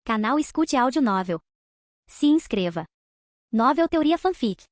Canal Escute Áudio Novel. Se inscreva. Novel Teoria Fanfic.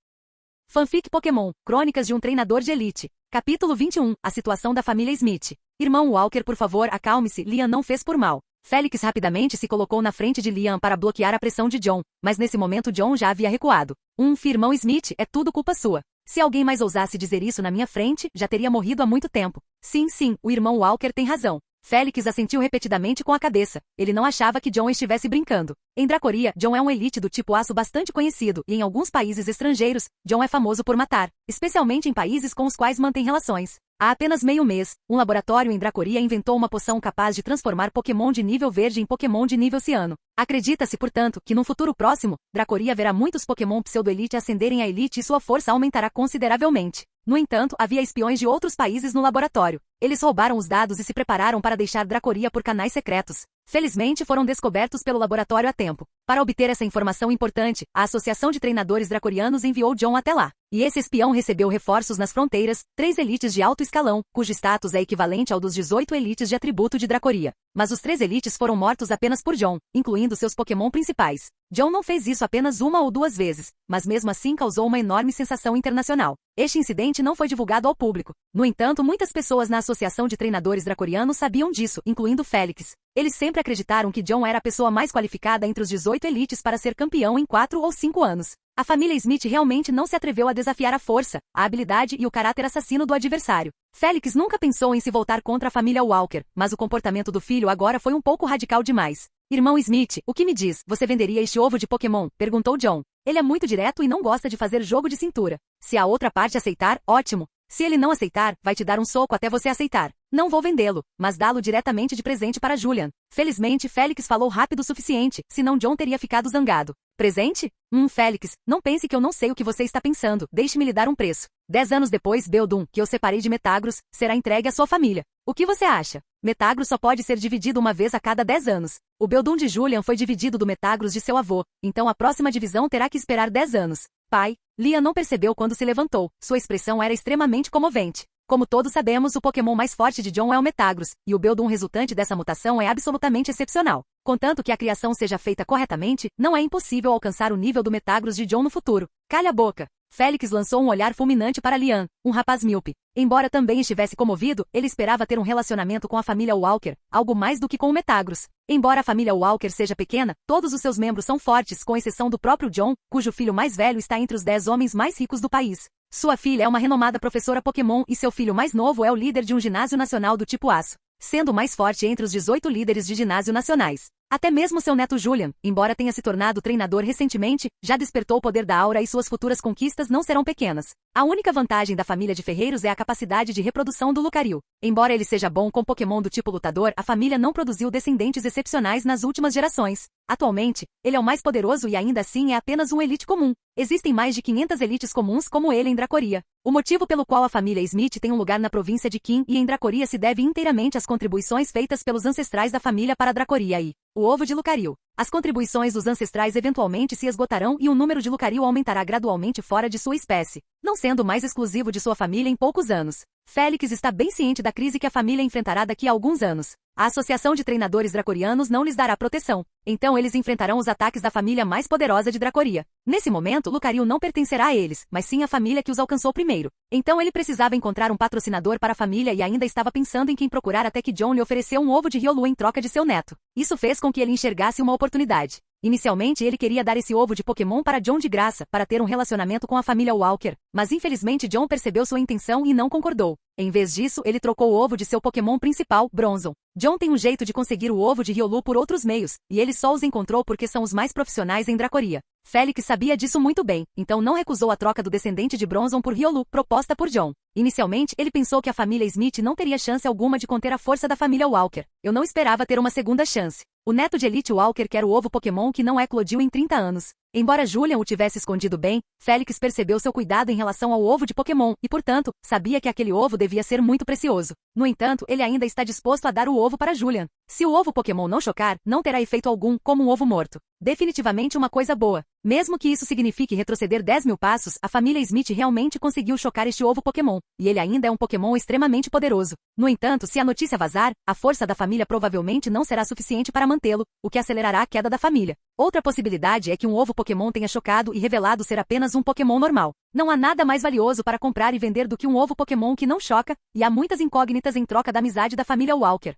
Fanfic Pokémon, Crônicas de um Treinador de Elite. Capítulo 21, A situação da família Smith. Irmão Walker, por favor, acalme-se, Liam não fez por mal. Félix rapidamente se colocou na frente de Liam para bloquear a pressão de John, mas nesse momento John já havia recuado. Irmão Smith, é tudo culpa sua. Se alguém mais ousasse dizer isso na minha frente, já teria morrido há muito tempo. Sim, o irmão Walker tem razão. Félix assentiu repetidamente com a cabeça. Ele não achava que John estivesse brincando. Em Dracoria, John é um elite do tipo aço bastante conhecido, e em alguns países estrangeiros, John é famoso por matar, especialmente em países com os quais mantém relações. Há apenas meio mês, um laboratório em Dracoria inventou uma poção capaz de transformar Pokémon de nível verde em Pokémon de nível ciano. Acredita-se, portanto, que num futuro próximo, Dracoria verá muitos Pokémon pseudo-elite ascenderem à elite e sua força aumentará consideravelmente. No entanto, havia espiões de outros países no laboratório. Eles roubaram os dados e se prepararam para deixar Dracoria por canais secretos. Felizmente foram descobertos pelo laboratório a tempo. Para obter essa informação importante, a Associação de Treinadores Dracorianos enviou John até lá. E esse espião recebeu reforços nas fronteiras, 3 elites de alto escalão, cujo status é equivalente ao dos 18 elites de atributo de Dracoria. Mas os 3 elites foram mortos apenas por John, incluindo seus Pokémon principais. John não fez isso apenas 1 ou 2 vezes, mas mesmo assim causou uma enorme sensação internacional. Este incidente não foi divulgado ao público. No entanto, muitas pessoas na Associação de Treinadores Dracorianos sabiam disso, incluindo Félix. Eles sempre acreditaram que John era a pessoa mais qualificada entre os 18 elites para ser campeão em 4 ou 5 anos. A família Smith realmente não se atreveu a desafiar a força, a habilidade e o caráter assassino do adversário. Félix nunca pensou em se voltar contra a família Walker, mas o comportamento do filho agora foi um pouco radical demais. Irmão Smith, o que me diz? Você venderia este ovo de Pokémon? Perguntou John. Ele é muito direto e não gosta de fazer jogo de cintura. Se a outra parte aceitar, ótimo. Se ele não aceitar, vai te dar um soco até você aceitar. Não vou vendê-lo, mas dá-lo diretamente de presente para Julian. Felizmente, Félix falou rápido o suficiente, senão John teria ficado zangado. Presente? Félix, não pense que eu não sei o que você está pensando, deixe-me lhe dar um preço. 10 anos depois, Beldum, que eu separei de Metagross, será entregue à sua família. O que você acha? Metagross só pode ser dividido uma vez a cada 10 anos. O Beldum de Julian foi dividido do Metagross de seu avô, então a próxima divisão terá que esperar 10 anos. Pai, Liam não percebeu quando se levantou, sua expressão era extremamente comovente. Como todos sabemos, o Pokémon mais forte de John é o Metagross, e o Beldum resultante dessa mutação é absolutamente excepcional. Contanto que a criação seja feita corretamente, não é impossível alcançar o nível do Metagross de John no futuro. Calha a boca! Félix lançou um olhar fulminante para Liam, um rapaz míope. Embora também estivesse comovido, ele esperava ter um relacionamento com a família Walker, algo mais do que com o Metagross. Embora a família Walker seja pequena, todos os seus membros são fortes, com exceção do próprio John, cujo filho mais velho está entre os 10 homens mais ricos do país. Sua filha é uma renomada professora Pokémon e seu filho mais novo é o líder de um ginásio nacional do tipo aço, sendo o mais forte entre os 18 líderes de ginásio nacionais. Até mesmo seu neto Julian, embora tenha se tornado treinador recentemente, já despertou o poder da aura e suas futuras conquistas não serão pequenas. A única vantagem da família de ferreiros é a capacidade de reprodução do Lucario. Embora ele seja bom com Pokémon do tipo lutador, a família não produziu descendentes excepcionais nas últimas gerações. Atualmente, ele é o mais poderoso e ainda assim é apenas um elite comum. Existem mais de 500 elites comuns como ele em Dracoria. O motivo pelo qual a família Smith tem um lugar na província de Kim e em Dracoria se deve inteiramente às contribuições feitas pelos ancestrais da família para Dracoria e o ovo de Lucario. As contribuições dos ancestrais eventualmente se esgotarão e o número de Lucario aumentará gradualmente fora de sua espécie, não sendo mais exclusivo de sua família em poucos anos. Félix está bem ciente da crise que a família enfrentará daqui a alguns anos. A Associação de Treinadores Dracorianos não lhes dará proteção. Então eles enfrentarão os ataques da família mais poderosa de Dracoria. Nesse momento, Lucario não pertencerá a eles, mas sim à família que os alcançou primeiro. Então ele precisava encontrar um patrocinador para a família e ainda estava pensando em quem procurar até que John lhe ofereceu um ovo de Riolu em troca de seu neto. Isso fez com que ele enxergasse uma oportunidade. Inicialmente ele queria dar esse ovo de Pokémon para John de graça, para ter um relacionamento com a família Walker, mas infelizmente John percebeu sua intenção e não concordou. Em vez disso, ele trocou o ovo de seu Pokémon principal, Bronzong. John tem um jeito de conseguir o ovo de Riolu por outros meios, e ele só os encontrou porque são os mais profissionais em Dracoria. Félix sabia disso muito bem, então não recusou a troca do descendente de Bronzong por Riolu, proposta por John. Inicialmente, ele pensou que a família Smith não teria chance alguma de conter a força da família Walker. Eu não esperava ter uma segunda chance. O neto de Elite Walker quer o ovo Pokémon que não eclodiu em 30 anos. Embora Julian o tivesse escondido bem, Félix percebeu seu cuidado em relação ao ovo de Pokémon e, portanto, sabia que aquele ovo devia ser muito precioso. No entanto, ele ainda está disposto a dar o ovo para Julian. Se o ovo Pokémon não chocar, não terá efeito algum, como um ovo morto. Definitivamente uma coisa boa. Mesmo que isso signifique retroceder 10.000 passos, a família Smith realmente conseguiu chocar este ovo Pokémon, e ele ainda é um Pokémon extremamente poderoso. No entanto, se a notícia vazar, a força da família provavelmente não será suficiente para mantê-lo, o que acelerará a queda da família. Outra possibilidade é que um ovo Pokémon tenha chocado e revelado ser apenas um Pokémon normal. Não há nada mais valioso para comprar e vender do que um ovo Pokémon que não choca, e há muitas incógnitas em troca da amizade da família Walker.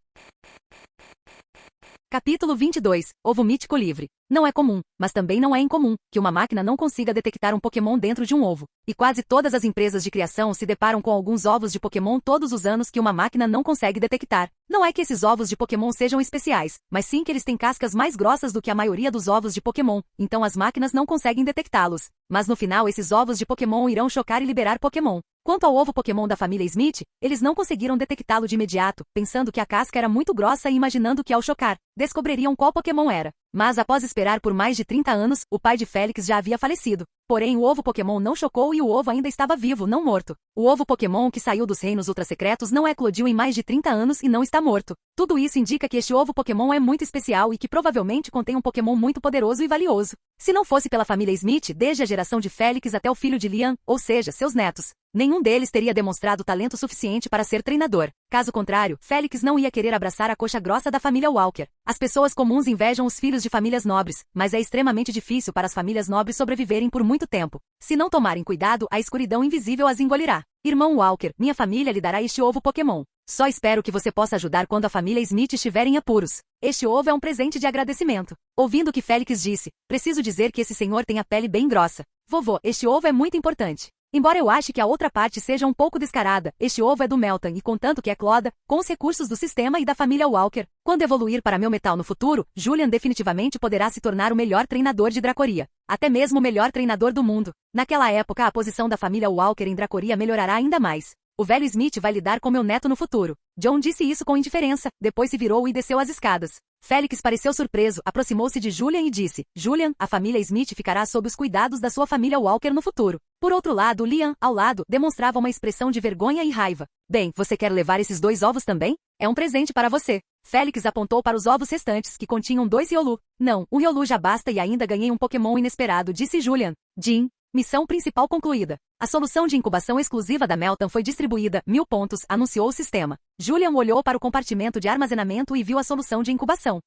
Capítulo 22. Ovo mítico livre. Não é comum, mas também não é incomum, que uma máquina não consiga detectar um Pokémon dentro de um ovo. E quase todas as empresas de criação se deparam com alguns ovos de Pokémon todos os anos que uma máquina não consegue detectar. Não é que esses ovos de Pokémon sejam especiais, mas sim que eles têm cascas mais grossas do que a maioria dos ovos de Pokémon, então as máquinas não conseguem detectá-los. Mas no final esses ovos de Pokémon irão chocar e liberar Pokémon. Quanto ao ovo Pokémon da família Smith, eles não conseguiram detectá-lo de imediato, pensando que a casca era muito grossa e imaginando que ao chocar, descobririam qual Pokémon era. Mas após esperar por mais de 30 anos, o pai de Félix já havia falecido. Porém o ovo Pokémon não chocou e o ovo ainda estava vivo, não morto. O ovo Pokémon que saiu dos reinos ultrasecretos não eclodiu em mais de 30 anos e não está morto. Tudo isso indica que este ovo Pokémon é muito especial e que provavelmente contém um Pokémon muito poderoso e valioso. Se não fosse pela família Smith, desde a geração de Félix até o filho de Liam, ou seja, seus netos, nenhum deles teria demonstrado talento suficiente para ser treinador. Caso contrário, Félix não ia querer abraçar a coxa grossa da família Walker. As pessoas comuns invejam os filhos de famílias nobres, mas é extremamente difícil para as famílias nobres sobreviverem por muito tempo. Se não tomarem cuidado, a escuridão invisível as engolirá. Irmão Walker, minha família lhe dará este ovo Pokémon. Só espero que você possa ajudar quando a família Smith estiver em apuros. Este ovo é um presente de agradecimento. Ouvindo o que Félix disse, preciso dizer que esse senhor tem a pele bem grossa. Vovô, este ovo é muito importante. Embora eu ache que a outra parte seja um pouco descarada, este ovo é do Meltan e contanto que ecloda, com os recursos do sistema e da família Walker, quando evoluir para meu metal no futuro, Julian definitivamente poderá se tornar o melhor treinador de Dracoria. Até mesmo o melhor treinador do mundo. Naquela época a posição da família Walker em Dracoria melhorará ainda mais. O velho Smith vai lidar com meu neto no futuro. John disse isso com indiferença, depois se virou e desceu as escadas. Félix pareceu surpreso, aproximou-se de Julian e disse, Julian, a família Smith ficará sob os cuidados da sua família Walker no futuro. Por outro lado, Liam, ao lado, demonstrava uma expressão de vergonha e raiva. Bem, você quer levar esses 2 ovos também? É um presente para você. Félix apontou para os ovos restantes, que continham 2 Riolu. Não, um Riolu já basta e ainda ganhei um Pokémon inesperado, disse Julian. Jim. Missão principal concluída. A solução de incubação exclusiva da Meltan foi distribuída, 1000 pontos, anunciou o sistema. Julian olhou para o compartimento de armazenamento e viu a solução de incubação.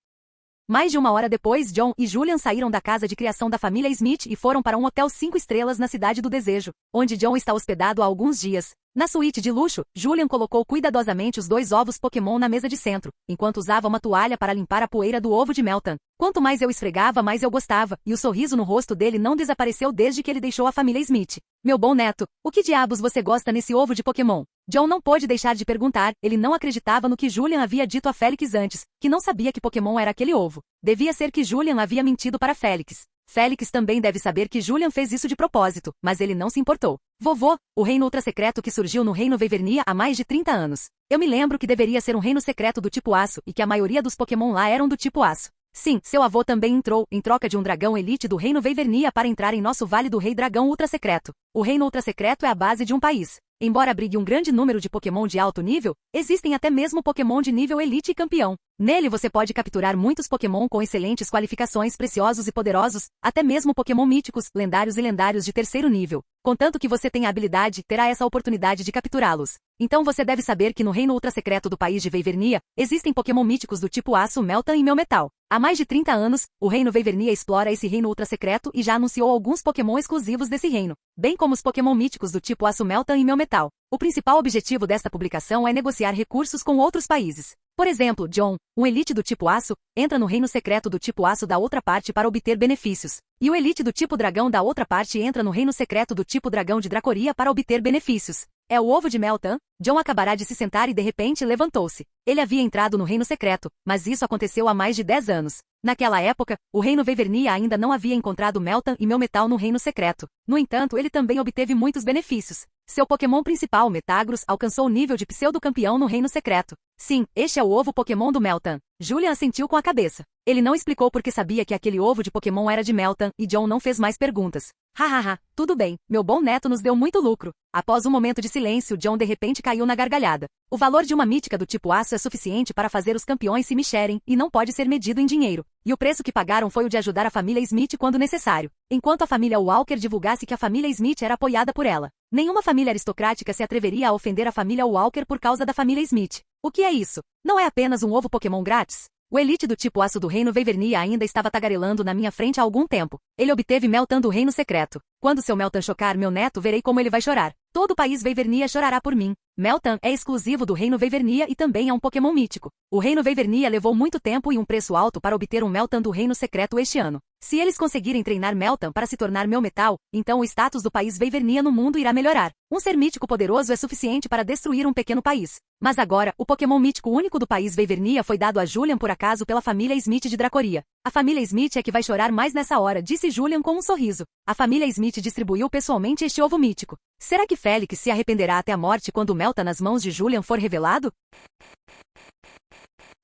Mais de 1 hora depois, John e Julian saíram da casa de criação da família Smith e foram para um hotel 5 estrelas na Cidade do Desejo, onde John está hospedado há alguns dias. Na suíte de luxo, Julian colocou cuidadosamente os 2 ovos Pokémon na mesa de centro, enquanto usava uma toalha para limpar a poeira do ovo de Meltan. Quanto mais eu esfregava, mais eu gostava, e o sorriso no rosto dele não desapareceu desde que ele deixou a família Smith. Meu bom neto, o que diabos você gosta nesse ovo de Pokémon? John não pôde deixar de perguntar, ele não acreditava no que Julian havia dito a Félix antes, que não sabia que Pokémon era aquele ovo. Devia ser que Julian havia mentido para Félix. Félix também deve saber que Julian fez isso de propósito, mas ele não se importou. Vovô, o reino ultrasecreto que surgiu no reino Wyvernia há mais de 30 anos. Eu me lembro que deveria ser um reino secreto do tipo aço e que a maioria dos Pokémon lá eram do tipo aço. Sim, seu avô também entrou, em troca de um dragão elite do reino Wyvernia para entrar em nosso Vale do Rei Dragão ultrasecreto. O reino ultrasecreto é a base de um país. Embora abrigue um grande número de Pokémon de alto nível, existem até mesmo Pokémon de nível Elite e Campeão. Nele você pode capturar muitos Pokémon com excelentes qualificações, preciosos e poderosos, até mesmo Pokémon míticos, lendários e lendários de terceiro nível. Contanto que você tenha habilidade, terá essa oportunidade de capturá-los. Então você deve saber que no reino ultrasecreto do país de Wyvernia, existem Pokémon míticos do tipo Aço, Meltan e Melmetal. Há mais de 30 anos, o reino Wyvernia explora esse reino ultrasecreto e já anunciou alguns Pokémon exclusivos desse reino, bem como os Pokémon míticos do tipo Aço, Meltan e Melmetal. O principal objetivo desta publicação é negociar recursos com outros países. Por exemplo, John, um elite do tipo aço, entra no reino secreto do tipo aço da outra parte para obter benefícios. E o elite do tipo dragão da outra parte entra no reino secreto do tipo dragão de Dracoria para obter benefícios. É o ovo de Meltan? John acabará de se sentar e de repente levantou-se. Ele havia entrado no reino secreto, mas isso aconteceu há mais de 10 anos. Naquela época, o reino Wyvernia ainda não havia encontrado Meltan e Melmetal no reino secreto. No entanto, ele também obteve muitos benefícios. Seu Pokémon principal, Metagross, alcançou o nível de pseudo-campeão no Reino Secreto. Sim, este é o ovo Pokémon do Meltan. Julian assentiu com a cabeça. Ele não explicou porque sabia que aquele ovo de Pokémon era de Meltan, e John não fez mais perguntas. Hahaha, tudo bem, meu bom neto nos deu muito lucro. Após um momento de silêncio, John de repente caiu na gargalhada. O valor de uma mítica do tipo aço é suficiente para fazer os campeões se mexerem, e não pode ser medido em dinheiro. E o preço que pagaram foi o de ajudar a família Smith quando necessário. Enquanto a família Walker divulgasse que a família Smith era apoiada por ela. Nenhuma família aristocrática se atreveria a ofender a família Walker por causa da família Smith. O que é isso? Não é apenas um ovo Pokémon grátis? O Elite do tipo aço do Reino Wyvernia ainda estava tagarelando na minha frente há algum tempo. Ele obteve Meltan do Reino Secreto. Quando seu Meltan chocar meu neto, verei como ele vai chorar. Todo o país Wyvernia chorará por mim. Meltan é exclusivo do Reino Wyvernia e também é um Pokémon mítico. O Reino Wyvernia levou muito tempo e um preço alto para obter um Meltan do Reino Secreto este ano. Se eles conseguirem treinar Meltan para se tornar meu metal, então o status do país Wyvernia no mundo irá melhorar. Um ser mítico poderoso é suficiente para destruir um pequeno país. Mas agora, o Pokémon mítico único do país Wyvernia foi dado a Julian por acaso pela família Smith de Dracoria. A família Smith é que vai chorar mais nessa hora, disse Julian com um sorriso. A família Smith distribuiu pessoalmente este ovo mítico. Será que Félix se arrependerá até a morte quando o Meltan nas mãos de Julian for revelado?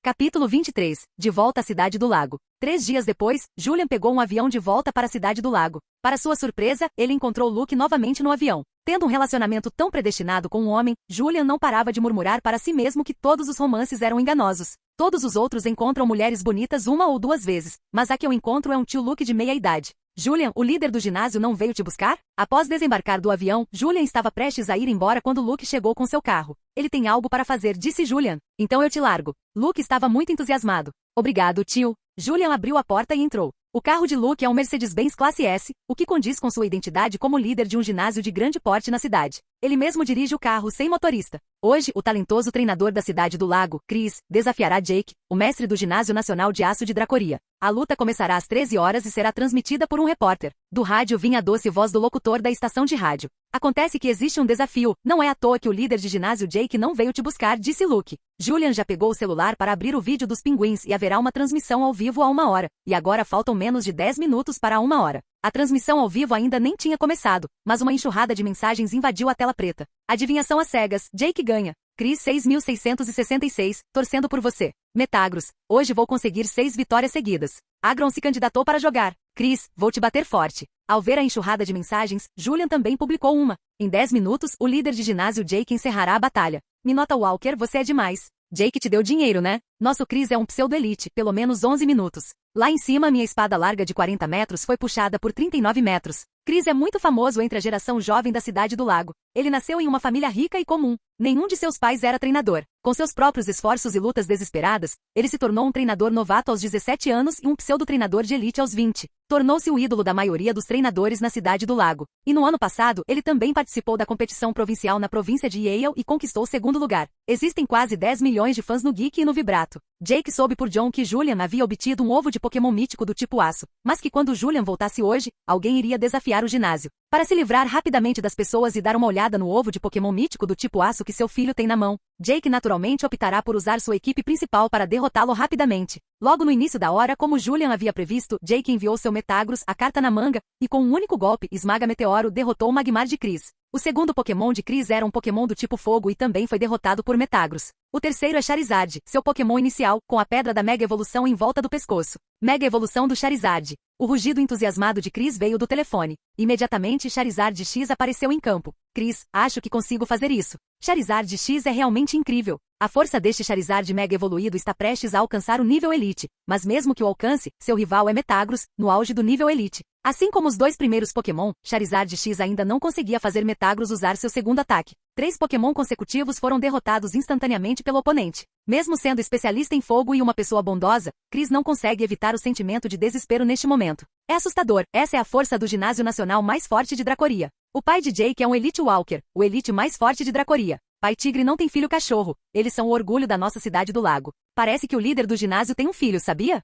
Capítulo 23. De volta à Cidade do Lago. 3 dias depois, Julian pegou um avião de volta para a Cidade do Lago. Para sua surpresa, ele encontrou Luke novamente no avião. Tendo um relacionamento tão predestinado com um homem, Julian não parava de murmurar para si mesmo que todos os romances eram enganosos. Todos os outros encontram mulheres bonitas 1 ou 2 vezes, mas a que eu encontro é um tio Luke de meia idade. Julian, o líder do ginásio, não veio te buscar? Após desembarcar do avião, Julian estava prestes a ir embora quando Luke chegou com seu carro. Ele tem algo para fazer, disse Julian. Então eu te largo. Luke estava muito entusiasmado. Obrigado, tio. Julian abriu a porta e entrou. O carro de Luke é um Mercedes-Benz Classe S, o que condiz com sua identidade como líder de um ginásio de grande porte na cidade. Ele mesmo dirige o carro sem motorista. Hoje, o talentoso treinador da Cidade do Lago, Chris, desafiará Jake, o mestre do Ginásio Nacional de Aço de Dracoria. A luta começará às 13 horas e será transmitida por um repórter. Do rádio vinha a doce voz do locutor da estação de rádio. Acontece que existe um desafio, não é à toa que o líder de ginásio Jake não veio te buscar, disse Luke. Julian já pegou o celular para abrir o vídeo dos pinguins e haverá uma transmissão ao vivo a 1 hora, e agora faltam menos de 10 minutos para 1 hora. A transmissão ao vivo ainda nem tinha começado, mas uma enxurrada de mensagens invadiu a tela preta. Adivinhação às cegas, Jake ganha. Chris 6.666, torcendo por você. Metagross, hoje vou conseguir 6 vitórias seguidas. Agron se candidatou para jogar. Chris, vou te bater forte. Ao ver a enxurrada de mensagens, Julian também publicou uma. Em 10 minutos, o líder de ginásio Jake encerrará a batalha. Minota Walker, você é demais. Jake te deu dinheiro, né? Nosso Chris é um pseudo-elite, pelo menos 11 minutos. Lá em cima, minha espada larga de 40 metros foi puxada por 39 metros. Chris é muito famoso entre a geração jovem da Cidade do Lago. Ele nasceu em uma família rica e comum. Nenhum de seus pais era treinador. Com seus próprios esforços e lutas desesperadas, ele se tornou um treinador novato aos 17 anos e um pseudo-treinador de elite aos 20. Tornou-se o ídolo da maioria dos treinadores na Cidade do Lago. E no ano passado, ele também participou da competição provincial na província de Yale e conquistou o 2º lugar. Existem quase 10 milhões de fãs no Geek e no Vibrato. Jake soube por John que Julian havia obtido um ovo de Pokémon mítico do tipo aço, mas que quando Julian voltasse hoje, alguém iria desafiar o ginásio. Para se livrar rapidamente das pessoas e dar uma olhada no ovo de Pokémon mítico do tipo aço que seu filho tem na mão, Jake naturalmente optará por usar sua equipe principal para derrotá-lo rapidamente. Logo no início da hora, como Julian havia previsto, Jake enviou seu Metagross, a carta na manga, e com um único golpe, Esmaga Meteoro derrotou o Magmar de Chris. O segundo Pokémon de Chris era um Pokémon do tipo fogo e também foi derrotado por Metagross. O terceiro é Charizard, seu Pokémon inicial, com a pedra da Mega Evolução em volta do pescoço. Mega Evolução do Charizard. O rugido entusiasmado de Chris veio do telefone. Imediatamente Charizard X apareceu em campo. Chris, acho que consigo fazer isso. Charizard X é realmente incrível. A força deste Charizard Mega evoluído está prestes a alcançar o nível Elite, mas mesmo que o alcance, seu rival é Metagross, no auge do nível Elite. Assim como os 2 primeiros Pokémon, Charizard X ainda não conseguia fazer Metagross usar seu segundo ataque. 3 Pokémon consecutivos foram derrotados instantaneamente pelo oponente. Mesmo sendo especialista em fogo e uma pessoa bondosa, Chris não consegue evitar o sentimento de desespero neste momento. É assustador, essa é a força do ginásio nacional mais forte de Dracoria. O pai de Jake é um Elite Walker, o Elite mais forte de Dracoria. Pai Tigre não tem filho cachorro, eles são o orgulho da nossa Cidade do Lago. Parece que o líder do ginásio tem um filho, sabia?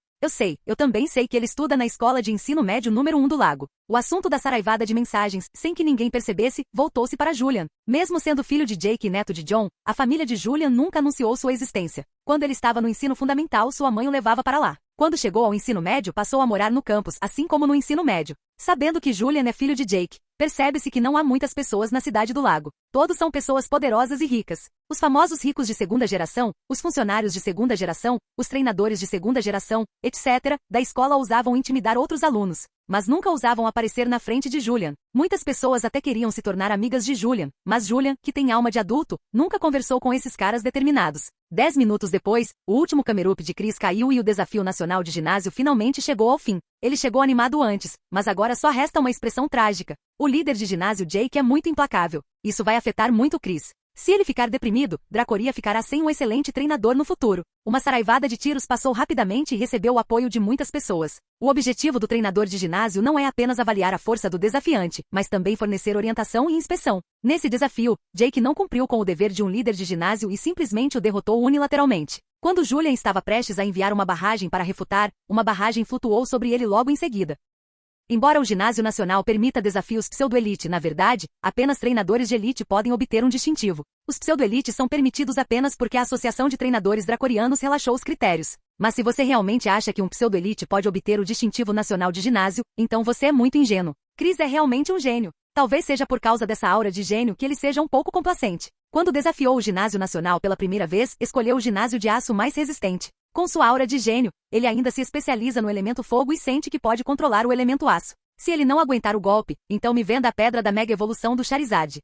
Eu também sei que ele estuda na escola de ensino médio número 1 do lago. O assunto da saraivada de mensagens, sem que ninguém percebesse, voltou-se para Julian. Mesmo sendo filho de Jake e neto de John, a família de Julian nunca anunciou sua existência. Quando ele estava no ensino fundamental, sua mãe o levava para lá. Quando chegou ao ensino médio, passou a morar no campus, assim como no ensino médio. Sabendo que Julian é filho de Jake, Percebe-se que não há muitas pessoas na cidade do lago. Todos são pessoas poderosas e ricas. Os famosos ricos de segunda geração, os funcionários de segunda geração, os treinadores de segunda geração, etc., da escola ousavam intimidar outros alunos, mas nunca ousavam aparecer na frente de Julian. Muitas pessoas até queriam se tornar amigas de Julian, mas Julian, que tem alma de adulto, nunca conversou com esses caras determinados. 10 minutos depois, o último camerup de Chris caiu e o desafio nacional de ginásio finalmente chegou ao fim. Ele chegou animado antes, mas agora só resta uma expressão trágica. O líder de ginásio Jake é muito implacável. Isso vai afetar muito Chris. Se ele ficar deprimido, Dracoria ficará sem um excelente treinador no futuro. Uma saraivada de tiros passou rapidamente e recebeu o apoio de muitas pessoas. O objetivo do treinador de ginásio não é apenas avaliar a força do desafiante, mas também fornecer orientação e inspeção. Nesse desafio, Jake não cumpriu com o dever de um líder de ginásio e simplesmente o derrotou unilateralmente. Quando Julian estava prestes a enviar uma barragem para refutar, uma barragem flutuou sobre ele logo em seguida. Embora o ginásio nacional permita desafios pseudo-elite, na verdade, apenas treinadores de elite podem obter um distintivo. Os pseudo-elites são permitidos apenas porque a Associação de Treinadores Dracorianos relaxou os critérios. Mas se você realmente acha que um pseudo-elite pode obter o distintivo nacional de ginásio, então você é muito ingênuo. Chris é realmente um gênio. Talvez seja por causa dessa aura de gênio que ele seja um pouco complacente. Quando desafiou o ginásio nacional pela primeira vez, escolheu o ginásio de aço mais resistente. Com sua aura de gênio, ele ainda se especializa no elemento fogo e sente que pode controlar o elemento aço. Se ele não aguentar o golpe, então me venda a pedra da mega evolução do Charizard.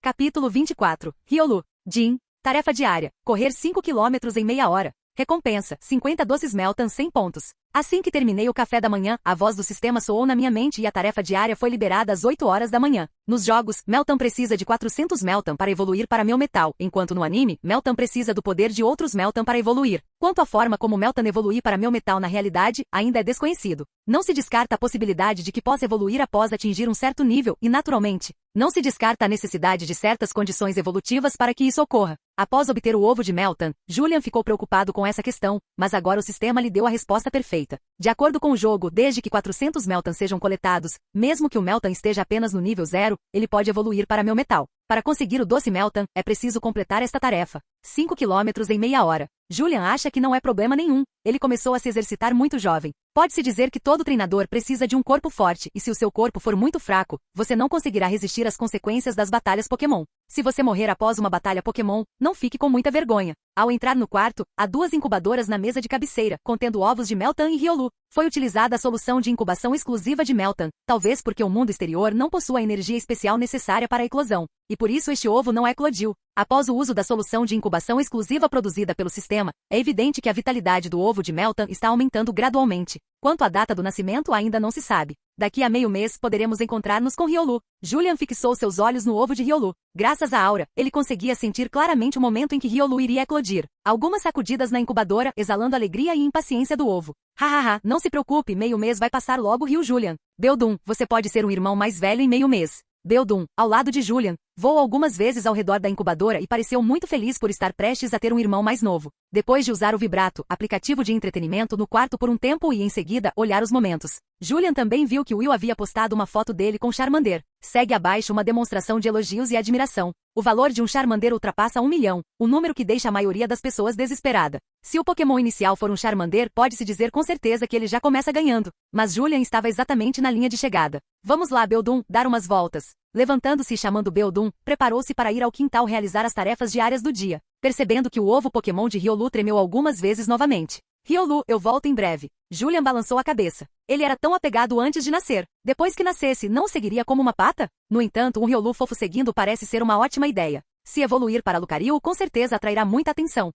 Capítulo 24. Riolu. Jin. Tarefa diária. Correr 5 km em meia hora. Recompensa. 50 doces Meltan 100 pontos. Assim que terminei o café da manhã, a voz do sistema soou na minha mente e a tarefa diária foi liberada às 8 horas da manhã. Nos jogos, Meltan precisa de 400 Meltan para evoluir para meu metal, enquanto no anime, Meltan precisa do poder de outros Meltan para evoluir. Quanto à forma como Meltan evoluir para meu metal na realidade, ainda é desconhecido. Não se descarta a possibilidade de que possa evoluir após atingir um certo nível e, naturalmente, não se descarta a necessidade de certas condições evolutivas para que isso ocorra. Após obter o ovo de Meltan, Julian ficou preocupado com essa questão, mas agora o sistema lhe deu a resposta perfeita. De acordo com o jogo, desde que 400 Meltan sejam coletados, mesmo que o Meltan esteja apenas no nível 0, ele pode evoluir para meu metal. Para conseguir o doce Meltan, é preciso completar esta tarefa. 5 km em meia hora. Julian acha que não é problema nenhum. Ele começou a se exercitar muito jovem. Pode-se dizer que todo treinador precisa de um corpo forte, e se o seu corpo for muito fraco, você não conseguirá resistir às consequências das batalhas Pokémon. Se você morrer após uma batalha Pokémon, não fique com muita vergonha. Ao entrar no quarto, há 2 incubadoras na mesa de cabeceira, contendo ovos de Meltan e Riolu. Foi utilizada a solução de incubação exclusiva de Meltan, talvez porque o mundo exterior não possua a energia especial necessária para a eclosão. E por isso este ovo não eclodiu. Após o uso da solução de incubação exclusiva produzida pelo sistema, é evidente que a vitalidade do ovo de Meltan está aumentando gradualmente. Quanto à data do nascimento ainda não se sabe. Daqui a meio mês poderemos encontrar-nos com Riolu. Julian fixou seus olhos no ovo de Riolu. Graças à aura, ele conseguia sentir claramente o momento em que Riolu iria eclodir. Algumas sacudidas na incubadora, exalando alegria e impaciência do ovo. Hahaha, não se preocupe, meio mês vai passar logo, riu Julian. Beldum, você pode ser um irmão mais velho em meio mês. Beldum, ao lado de Julian, voou algumas vezes ao redor da incubadora e pareceu muito feliz por estar prestes a ter um irmão mais novo. Depois de usar o vibrato, aplicativo de entretenimento no quarto por um tempo e em seguida olhar os momentos, Julian também viu que Will havia postado uma foto dele com Charmander. Segue abaixo uma demonstração de elogios e admiração. O valor de um Charmander ultrapassa 1 milhão, o número que deixa a maioria das pessoas desesperada. Se o Pokémon inicial for um Charmander, pode-se dizer com certeza que ele já começa ganhando. Mas Julian estava exatamente na linha de chegada. Vamos lá, Beldum, dar umas voltas. Levantando-se e chamando Beldum, preparou-se para ir ao quintal realizar as tarefas diárias do dia. Percebendo que o ovo Pokémon de Riolu tremeu algumas vezes novamente. Riolu, eu volto em breve. Julian balançou a cabeça. Ele era tão apegado antes de nascer. Depois que nascesse, não o seguiria como uma pata? No entanto, um Riolu fofo seguindo parece ser uma ótima ideia. Se evoluir para Lucario, com certeza atrairá muita atenção.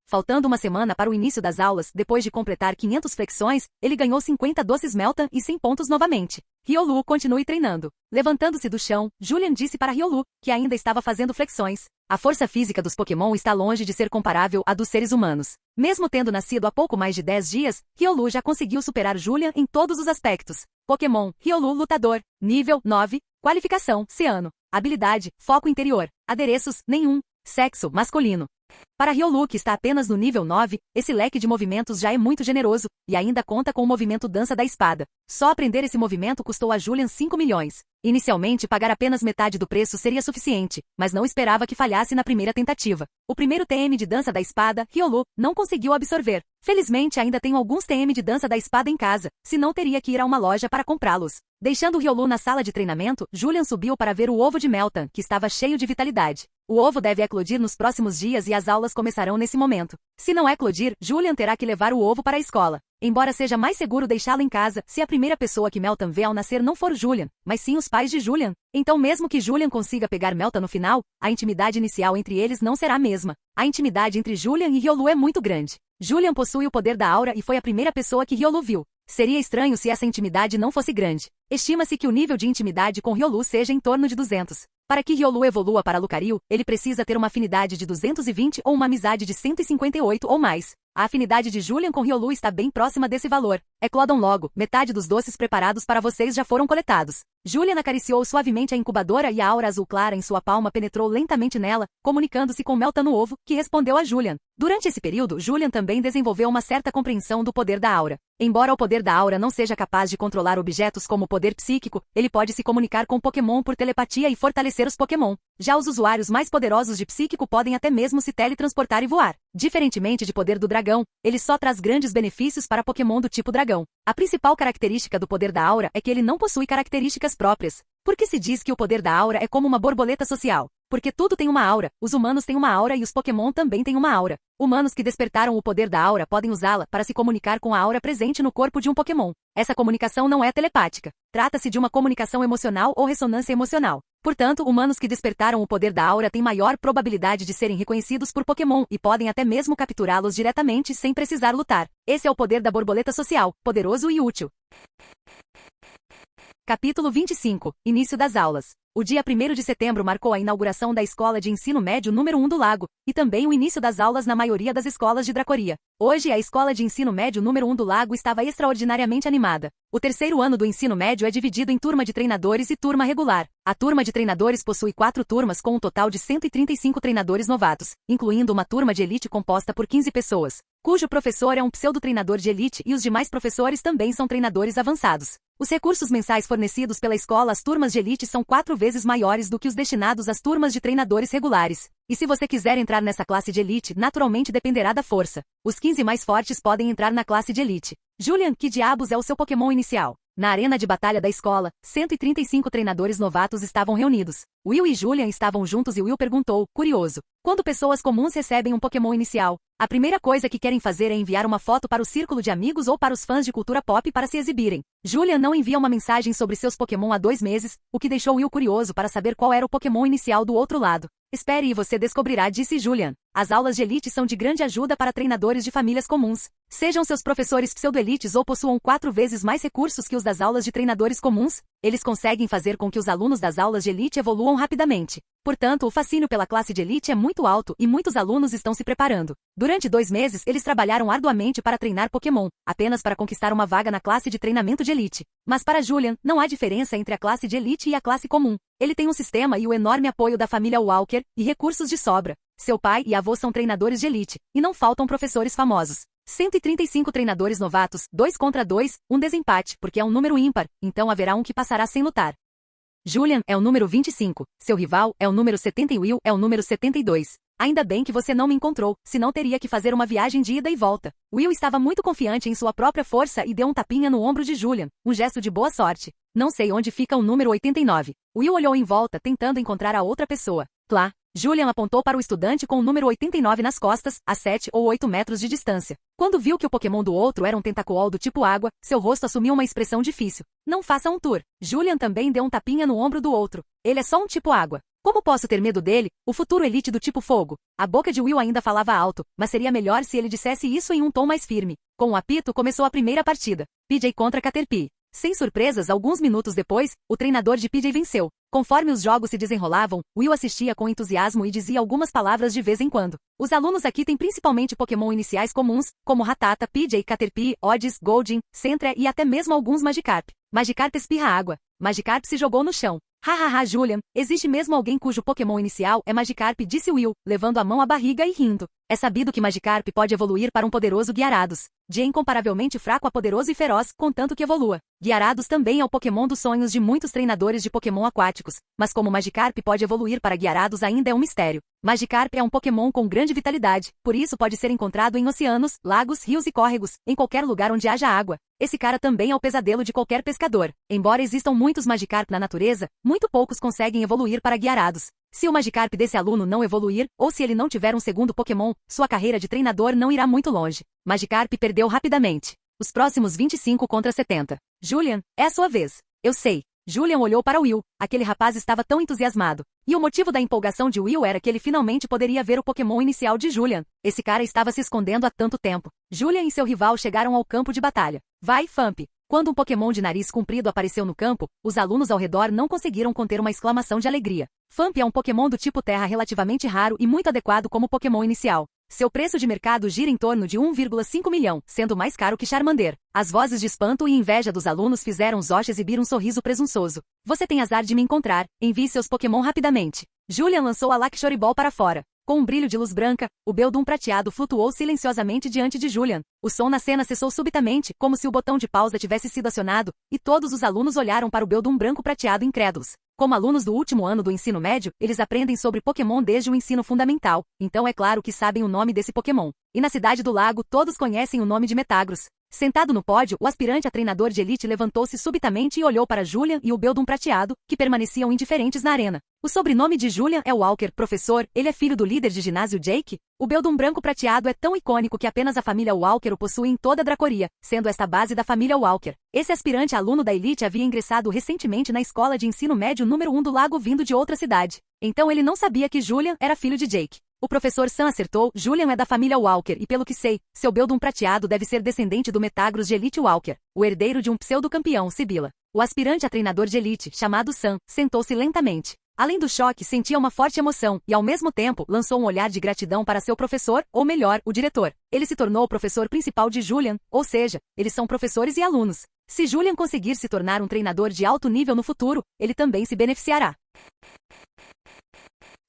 Faltando uma semana para o início das aulas, depois de completar 500 flexões, ele ganhou 50 doces Meltan e 100 pontos novamente. Riolu, continue treinando. Levantando-se do chão, Julian disse para Riolu, que ainda estava fazendo flexões. A força física dos Pokémon está longe de ser comparável à dos seres humanos. Mesmo tendo nascido há pouco mais de 10 dias, Riolu já conseguiu superar Julian em todos os aspectos. Pokémon, Riolu Lutador. Nível 9. Qualificação, Ciano. Habilidade, foco interior. Adereços, nenhum. Sexo, masculino. Para Riolu, que está apenas no nível 9, esse leque de movimentos já é muito generoso, e ainda conta com o movimento Dança da Espada. Só aprender esse movimento custou a Julian 5 milhões. Inicialmente, pagar apenas metade do preço seria suficiente, mas não esperava que falhasse na primeira tentativa. O primeiro TM de Dança da Espada, Riolu, não conseguiu absorver. Felizmente, ainda tenho alguns TM de Dança da Espada em casa, senão teria que ir a uma loja para comprá-los. Deixando Riolu na sala de treinamento, Julian subiu para ver o ovo de Meltan, que estava cheio de vitalidade. O ovo deve eclodir nos próximos dias e as aulas começarão nesse momento. Se não eclodir, Julian terá que levar o ovo para a escola. Embora seja mais seguro deixá-lo em casa, se a primeira pessoa que Meltan vê ao nascer não for Julian, mas sim os pais de Julian, então mesmo que Julian consiga pegar Meltan no final, a intimidade inicial entre eles não será a mesma. A intimidade entre Julian e Riolu é muito grande. Julian possui o poder da aura e foi a primeira pessoa que Riolu viu. Seria estranho se essa intimidade não fosse grande. Estima-se que o nível de intimidade com Riolu seja em torno de 200. Para que Riolu evolua para Lucario, ele precisa ter uma afinidade de 220 ou uma amizade de 158 ou mais. A afinidade de Julian com Riolu está bem próxima desse valor. Eclodam logo, metade dos doces preparados para vocês já foram coletados. Julian acariciou suavemente a incubadora e a aura azul clara em sua palma penetrou lentamente nela, comunicando-se com Meltan no ovo, que respondeu a Julian. Durante esse período, Julian também desenvolveu uma certa compreensão do poder da aura. Embora o poder da aura não seja capaz de controlar objetos como o poder psíquico, ele pode se comunicar com Pokémon por telepatia e fortalecer os Pokémon. Já os usuários mais poderosos de psíquico podem até mesmo se teletransportar e voar. Diferentemente de poder do dragão, ele só traz grandes benefícios para Pokémon do tipo dragão. A principal característica do poder da aura é que ele não possui características próprias. Por que se diz que o poder da aura é como uma borboleta social? Porque tudo tem uma aura, os humanos têm uma aura e os Pokémon também têm uma aura. Humanos que despertaram o poder da aura podem usá-la para se comunicar com a aura presente no corpo de um Pokémon. Essa comunicação não é telepática. Trata-se de uma comunicação emocional ou ressonância emocional. Portanto, humanos que despertaram o poder da aura têm maior probabilidade de serem reconhecidos por Pokémon e podem até mesmo capturá-los diretamente sem precisar lutar. Esse é o poder da borboleta social, poderoso e útil. Capítulo 25. Início das aulas. O dia 1º de setembro marcou a inauguração da Escola de Ensino Médio número 1 do Lago, e também o início das aulas na maioria das escolas de Dracoria. Hoje, a Escola de Ensino Médio número 1 do Lago estava extraordinariamente animada. O terceiro ano do ensino médio é dividido em turma de treinadores e turma regular. A turma de treinadores possui 4 turmas com um total de 135 treinadores novatos, incluindo uma turma de elite composta por 15 pessoas, cujo professor é um pseudo-treinador de elite e os demais professores também são treinadores avançados. Os recursos mensais fornecidos pela escola às turmas de elite são 4 vezes maiores do que os destinados às turmas de treinadores regulares. E se você quiser entrar nessa classe de elite, naturalmente dependerá da força. Os 15 mais fortes podem entrar na classe de elite. Julian, que diabos é o seu Pokémon inicial? Na arena de batalha da escola, 135 treinadores novatos estavam reunidos. Will e Julian estavam juntos e Will perguntou, curioso, quando pessoas comuns recebem um Pokémon inicial, a primeira coisa que querem fazer é enviar uma foto para o círculo de amigos ou para os fãs de cultura pop para se exibirem. Julian não envia uma mensagem sobre seus Pokémon há 2 meses, o que deixou Will curioso para saber qual era o Pokémon inicial do outro lado. Espere e você descobrirá, disse Julian. As aulas de elite são de grande ajuda para treinadores de famílias comuns. Sejam seus professores pseudo-elites ou possuam 4 vezes mais recursos que os das aulas de treinadores comuns, eles conseguem fazer com que os alunos das aulas de elite evoluam rapidamente. Portanto, o fascínio pela classe de elite é muito alto e muitos alunos estão se preparando. Durante 2 meses, eles trabalharam arduamente para treinar Pokémon, apenas para conquistar uma vaga na classe de treinamento de elite. Mas para Julian, não há diferença entre a classe de elite e a classe comum. Ele tem um sistema e o enorme apoio da família Walker, e recursos de sobra. Seu pai e avô são treinadores de elite, e não faltam professores famosos. 135 treinadores novatos, 2 contra 2, um desempate, porque é um número ímpar, então haverá um que passará sem lutar. Julian é o número 25, seu rival é o número 70 e Will é o número 72. Ainda bem que você não me encontrou, senão teria que fazer uma viagem de ida e volta. Will estava muito confiante em sua própria força e deu um tapinha no ombro de Julian, um gesto de boa sorte. Não sei onde fica o número 89. Will olhou em volta tentando encontrar a outra pessoa. Clá. Julian apontou para o estudante com o número 89 nas costas, a 7 ou 8 metros de distância. Quando viu que o Pokémon do outro era um Tentacool do tipo água, seu rosto assumiu uma expressão difícil. Não faça um tour. Julian também deu um tapinha no ombro do outro. Ele é só um tipo água. Como posso ter medo dele, o futuro elite do tipo fogo? A boca de Will ainda falava alto, mas seria melhor se ele dissesse isso em um tom mais firme. Com o apito começou a primeira partida. PJ contra Caterpie. Sem surpresas, alguns minutos depois, o treinador de PJ venceu. Conforme os jogos se desenrolavam, Will assistia com entusiasmo e dizia algumas palavras de vez em quando. Os alunos aqui têm principalmente Pokémon iniciais comuns, como Rattata, PJ, Caterpie, Oddish, Goldeen, Sentret e até mesmo alguns Magikarp. Magikarp espirra água. Magikarp se jogou no chão. Hahaha, Julian, existe mesmo alguém cujo Pokémon inicial é Magikarp, disse Will, levando a mão à barriga e rindo. É sabido que Magikarp pode evoluir para um poderoso Gyarados, de incomparavelmente fraco a poderoso e feroz, contanto que evolua. Gyarados também é o Pokémon dos sonhos de muitos treinadores de Pokémon aquáticos, mas como Magikarp pode evoluir para Gyarados ainda é um mistério. Magikarp é um Pokémon com grande vitalidade, por isso pode ser encontrado em oceanos, lagos, rios e córregos, em qualquer lugar onde haja água. Esse cara também é o pesadelo de qualquer pescador. Embora existam muitos Magikarp na natureza, muito poucos conseguem evoluir para Gyarados. Se o Magikarp desse aluno não evoluir, ou se ele não tiver um segundo Pokémon, sua carreira de treinador não irá muito longe. Magikarp perdeu rapidamente. Os próximos 25 contra 70. Julian, é a sua vez. Eu sei. Julian olhou para Will. Aquele rapaz estava tão entusiasmado. E o motivo da empolgação de Will era que ele finalmente poderia ver o Pokémon inicial de Julian. Esse cara estava se escondendo há tanto tempo. Julian e seu rival chegaram ao campo de batalha. Vai, Famp! Quando um Pokémon de nariz comprido apareceu no campo, os alunos ao redor não conseguiram conter uma exclamação de alegria. Famp é um Pokémon do tipo Terra relativamente raro e muito adequado como Pokémon inicial. Seu preço de mercado gira em torno de 1,5 milhão, sendo mais caro que Charmander. As vozes de espanto e inveja dos alunos fizeram Zosh exibir um sorriso presunçoso. Você tem azar de me encontrar. Envie seus Pokémon rapidamente. Julian lançou a Lakshori Ball para fora. Com um brilho de luz branca, o Beldum prateado flutuou silenciosamente diante de Julian. O som na cena cessou subitamente, como se o botão de pausa tivesse sido acionado, e todos os alunos olharam para o Beldum branco prateado incrédulos. Como alunos do último ano do ensino médio, eles aprendem sobre Pokémon desde o ensino fundamental, então é claro que sabem o nome desse Pokémon. E na Cidade do Lago, todos conhecem o nome de Metagross. Sentado no pódio, o aspirante a treinador de elite levantou-se subitamente e olhou para Julian e o Beldum prateado, que permaneciam indiferentes na arena. O sobrenome de Julian é Walker, professor, ele é filho do líder de ginásio Jake? O Beldum branco prateado é tão icônico que apenas a família Walker o possui em toda a Dracoria, sendo esta a base da família Walker. Esse aspirante aluno da elite havia ingressado recentemente na escola de ensino médio número 1 do Lago vindo de outra cidade. Então ele não sabia que Julian era filho de Jake. O professor Sam acertou, Julian é da família Walker e pelo que sei, seu Beldum prateado deve ser descendente do Metagross de Elite Walker, o herdeiro de um pseudo-campeão, Sibila. O aspirante a treinador de elite, chamado Sam, sentou-se lentamente. Além do choque, sentia uma forte emoção e, ao mesmo tempo, lançou um olhar de gratidão para seu professor, ou melhor, o diretor. Ele se tornou o professor principal de Julian, ou seja, eles são professores e alunos. Se Julian conseguir se tornar um treinador de alto nível no futuro, ele também se beneficiará.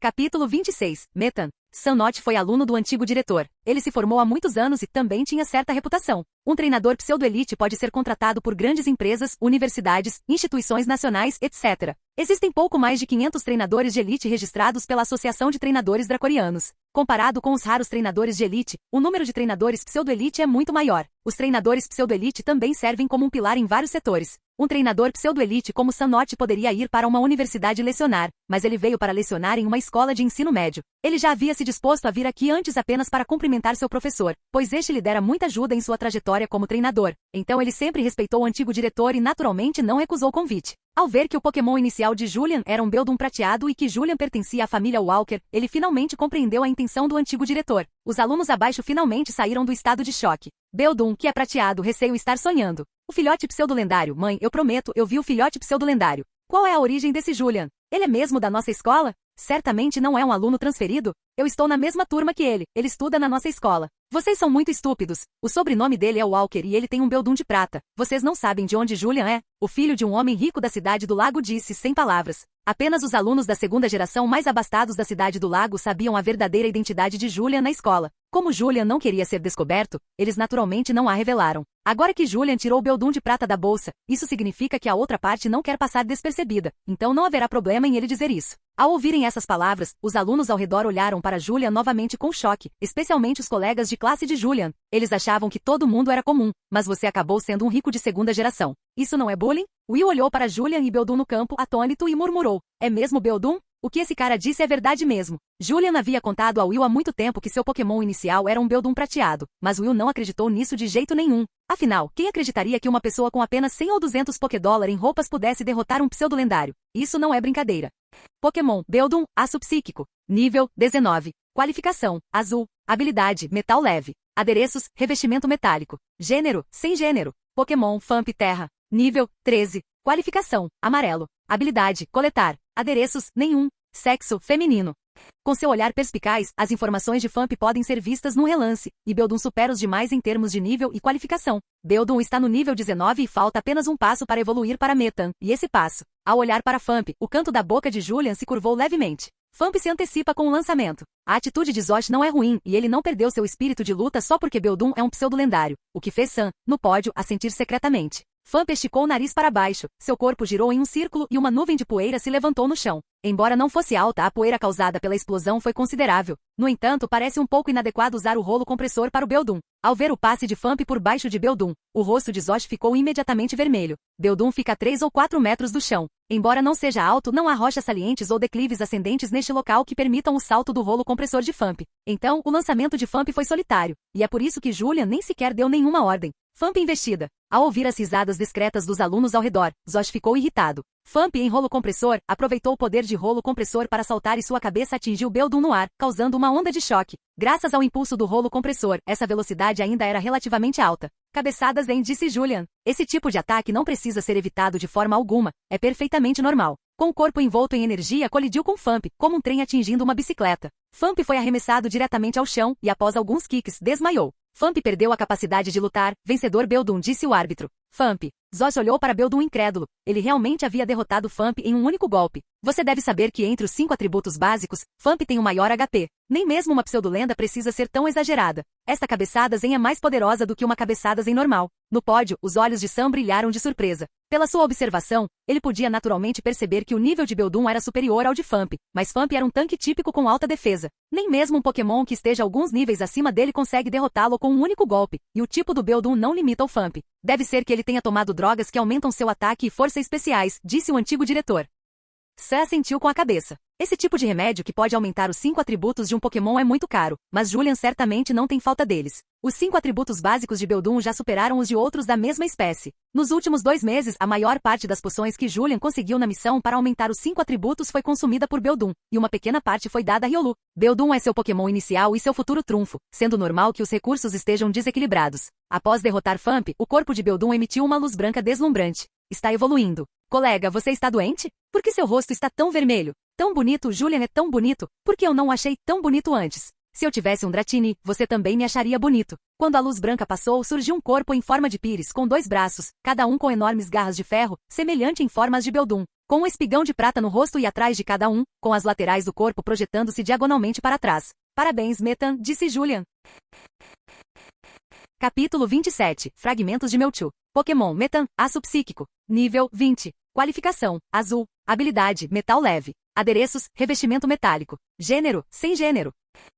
Capítulo 26. Metan. Sam Nott foi aluno do antigo diretor. Ele se formou há muitos anos e também tinha certa reputação. Um treinador pseudo-elite pode ser contratado por grandes empresas, universidades, instituições nacionais, etc. Existem pouco mais de 500 treinadores de elite registrados pela Associação de Treinadores Dracorianos. Comparado com os raros treinadores de elite, o número de treinadores pseudo-elite é muito maior. Os treinadores pseudo-elite também servem como um pilar em vários setores. Um treinador pseudo-elite como Sam Nott poderia ir para uma universidade lecionar, mas ele veio para lecionar em uma escola de ensino médio. Ele já havia se disposto a vir aqui antes apenas para cumprimentar seu professor, pois este lhe dera muita ajuda em sua trajetória como treinador. Então ele sempre respeitou o antigo diretor e naturalmente não recusou o convite. Ao ver que o Pokémon inicial de Julian era um Beldum prateado e que Julian pertencia à família Walker, ele finalmente compreendeu a intenção do antigo diretor. Os alunos abaixo finalmente saíram do estado de choque. Beldum, que é prateado, receio estar sonhando. O filhote pseudo-lendário, mãe, eu prometo, eu vi o filhote pseudo-lendário. Qual é a origem desse Julian? Ele é mesmo da nossa escola? Certamente não é um aluno transferido? Eu estou na mesma turma que ele estuda na nossa escola. Vocês são muito estúpidos. O sobrenome dele é Walker e ele tem um Beldum de prata. Vocês não sabem de onde Julian é? O filho de um homem rico da Cidade do Lago disse sem palavras. Apenas os alunos da segunda geração mais abastados da Cidade do Lago sabiam a verdadeira identidade de Julian na escola. Como Julian não queria ser descoberto, eles naturalmente não a revelaram. Agora que Julian tirou o Beldum de prata da bolsa, isso significa que a outra parte não quer passar despercebida, então não haverá problema em ele dizer isso. Ao ouvirem essas palavras, os alunos ao redor olharam para Julian novamente com choque, especialmente os colegas de classe de Julian. Eles achavam que todo mundo era comum, mas você acabou sendo um rico de segunda geração. Isso não é bullying? Will olhou para Julian e Beldum no campo, atônito, e murmurou. É mesmo Beldum? O que esse cara disse é verdade mesmo. Julian havia contado a Will há muito tempo que seu Pokémon inicial era um Beldum prateado, mas Will não acreditou nisso de jeito nenhum. Afinal, quem acreditaria que uma pessoa com apenas 100 ou 200 Pokédollar em roupas pudesse derrotar um pseudo-lendário? Isso não é brincadeira. Pokémon, Beldum, Aço Psíquico. Nível, 19. Qualificação, Azul. Habilidade, Metal Leve. Adereços, Revestimento Metálico. Gênero, sem gênero. Pokémon, Famp Terra. Nível, 13. Qualificação, Amarelo. Habilidade, Coletar. Adereços, nenhum. Sexo, feminino. Com seu olhar perspicaz, as informações de Famp podem ser vistas num relance, e Beldum supera os demais em termos de nível e qualificação. Beldum está no nível 19 e falta apenas um passo para evoluir para Metan, e esse passo. Ao olhar para Famp, o canto da boca de Julian se curvou levemente. Famp se antecipa com o lançamento. A atitude de Zosh não é ruim e ele não perdeu seu espírito de luta só porque Beldum é um pseudo-lendário, o que fez Sam, no pódio, a sentir secretamente. Famp esticou o nariz para baixo, seu corpo girou em um círculo e uma nuvem de poeira se levantou no chão. Embora não fosse alta, a poeira causada pela explosão foi considerável. No entanto, parece um pouco inadequado usar o rolo compressor para o Beldum. Ao ver o passe de Famp por baixo de Beldum, o rosto de Zosh ficou imediatamente vermelho. Beldum fica a 3 ou 4 metros do chão. Embora não seja alto, não há rochas salientes ou declives ascendentes neste local que permitam o salto do rolo compressor de Famp. Então, o lançamento de Famp foi solitário, e é por isso que Julian nem sequer deu nenhuma ordem. Famp investida. Ao ouvir as risadas discretas dos alunos ao redor, Zosh ficou irritado. Famp em rolo compressor, aproveitou o poder de rolo compressor para saltar e sua cabeça atingiu Beldum no ar, causando uma onda de choque. Graças ao impulso do rolo compressor, essa velocidade ainda era relativamente alta. Cabeçadas disse Julian. Esse tipo de ataque não precisa ser evitado de forma alguma, é perfeitamente normal. Com o corpo envolto em energia, colidiu com Famp, como um trem atingindo uma bicicleta. Famp foi arremessado diretamente ao chão e após alguns kicks, desmaiou. Famp perdeu a capacidade de lutar, vencedor Beldum, disse o árbitro. Famp. Zosh olhou para Beldum incrédulo. Ele realmente havia derrotado Famp em um único golpe. Você deve saber que entre os 5 atributos básicos, Famp tem o maior HP. Nem mesmo uma pseudolenda precisa ser tão exagerada. Esta cabeçada Zen é mais poderosa do que uma cabeçada Zen normal. No pódio, os olhos de Sam brilharam de surpresa. Pela sua observação, ele podia naturalmente perceber que o nível de Beldum era superior ao de Famp, mas Famp era um tanque típico com alta defesa. Nem mesmo um Pokémon que esteja alguns níveis acima dele consegue derrotá-lo com um único golpe, e o tipo do Beldum não limita o Famp. Deve ser que ele tenha tomado drogas que aumentam seu ataque e força especiais, disse o antigo diretor. Sam assentiu com a cabeça. Esse tipo de remédio que pode aumentar os 5 atributos de um Pokémon é muito caro, mas Julian certamente não tem falta deles. Os 5 atributos básicos de Beldum já superaram os de outros da mesma espécie. Nos últimos 2 meses, a maior parte das poções que Julian conseguiu na missão para aumentar os 5 atributos foi consumida por Beldum, e uma pequena parte foi dada a Riolu. Beldum é seu Pokémon inicial e seu futuro trunfo, sendo normal que os recursos estejam desequilibrados. Após derrotar Famp, o corpo de Beldum emitiu uma luz branca deslumbrante. Está evoluindo. Colega, você está doente? Por que seu rosto está tão vermelho? Tão bonito, Julian é tão bonito. Por que eu não o achei tão bonito antes? Se eu tivesse um Dratini, você também me acharia bonito. Quando a luz branca passou, surgiu um corpo em forma de pires com 2 braços, cada um com enormes garras de ferro, semelhante em formas de Beldum, com um espigão de prata no rosto e atrás de cada um, com as laterais do corpo projetando-se diagonalmente para trás. Parabéns, Metan, disse Julian. Capítulo 27. Fragmentos de Mewtwo. Pokémon Metan, Aço Psíquico. Nível 20. Qualificação, Azul. Habilidade, Metal Leve. Adereços, revestimento metálico. Gênero, sem gênero.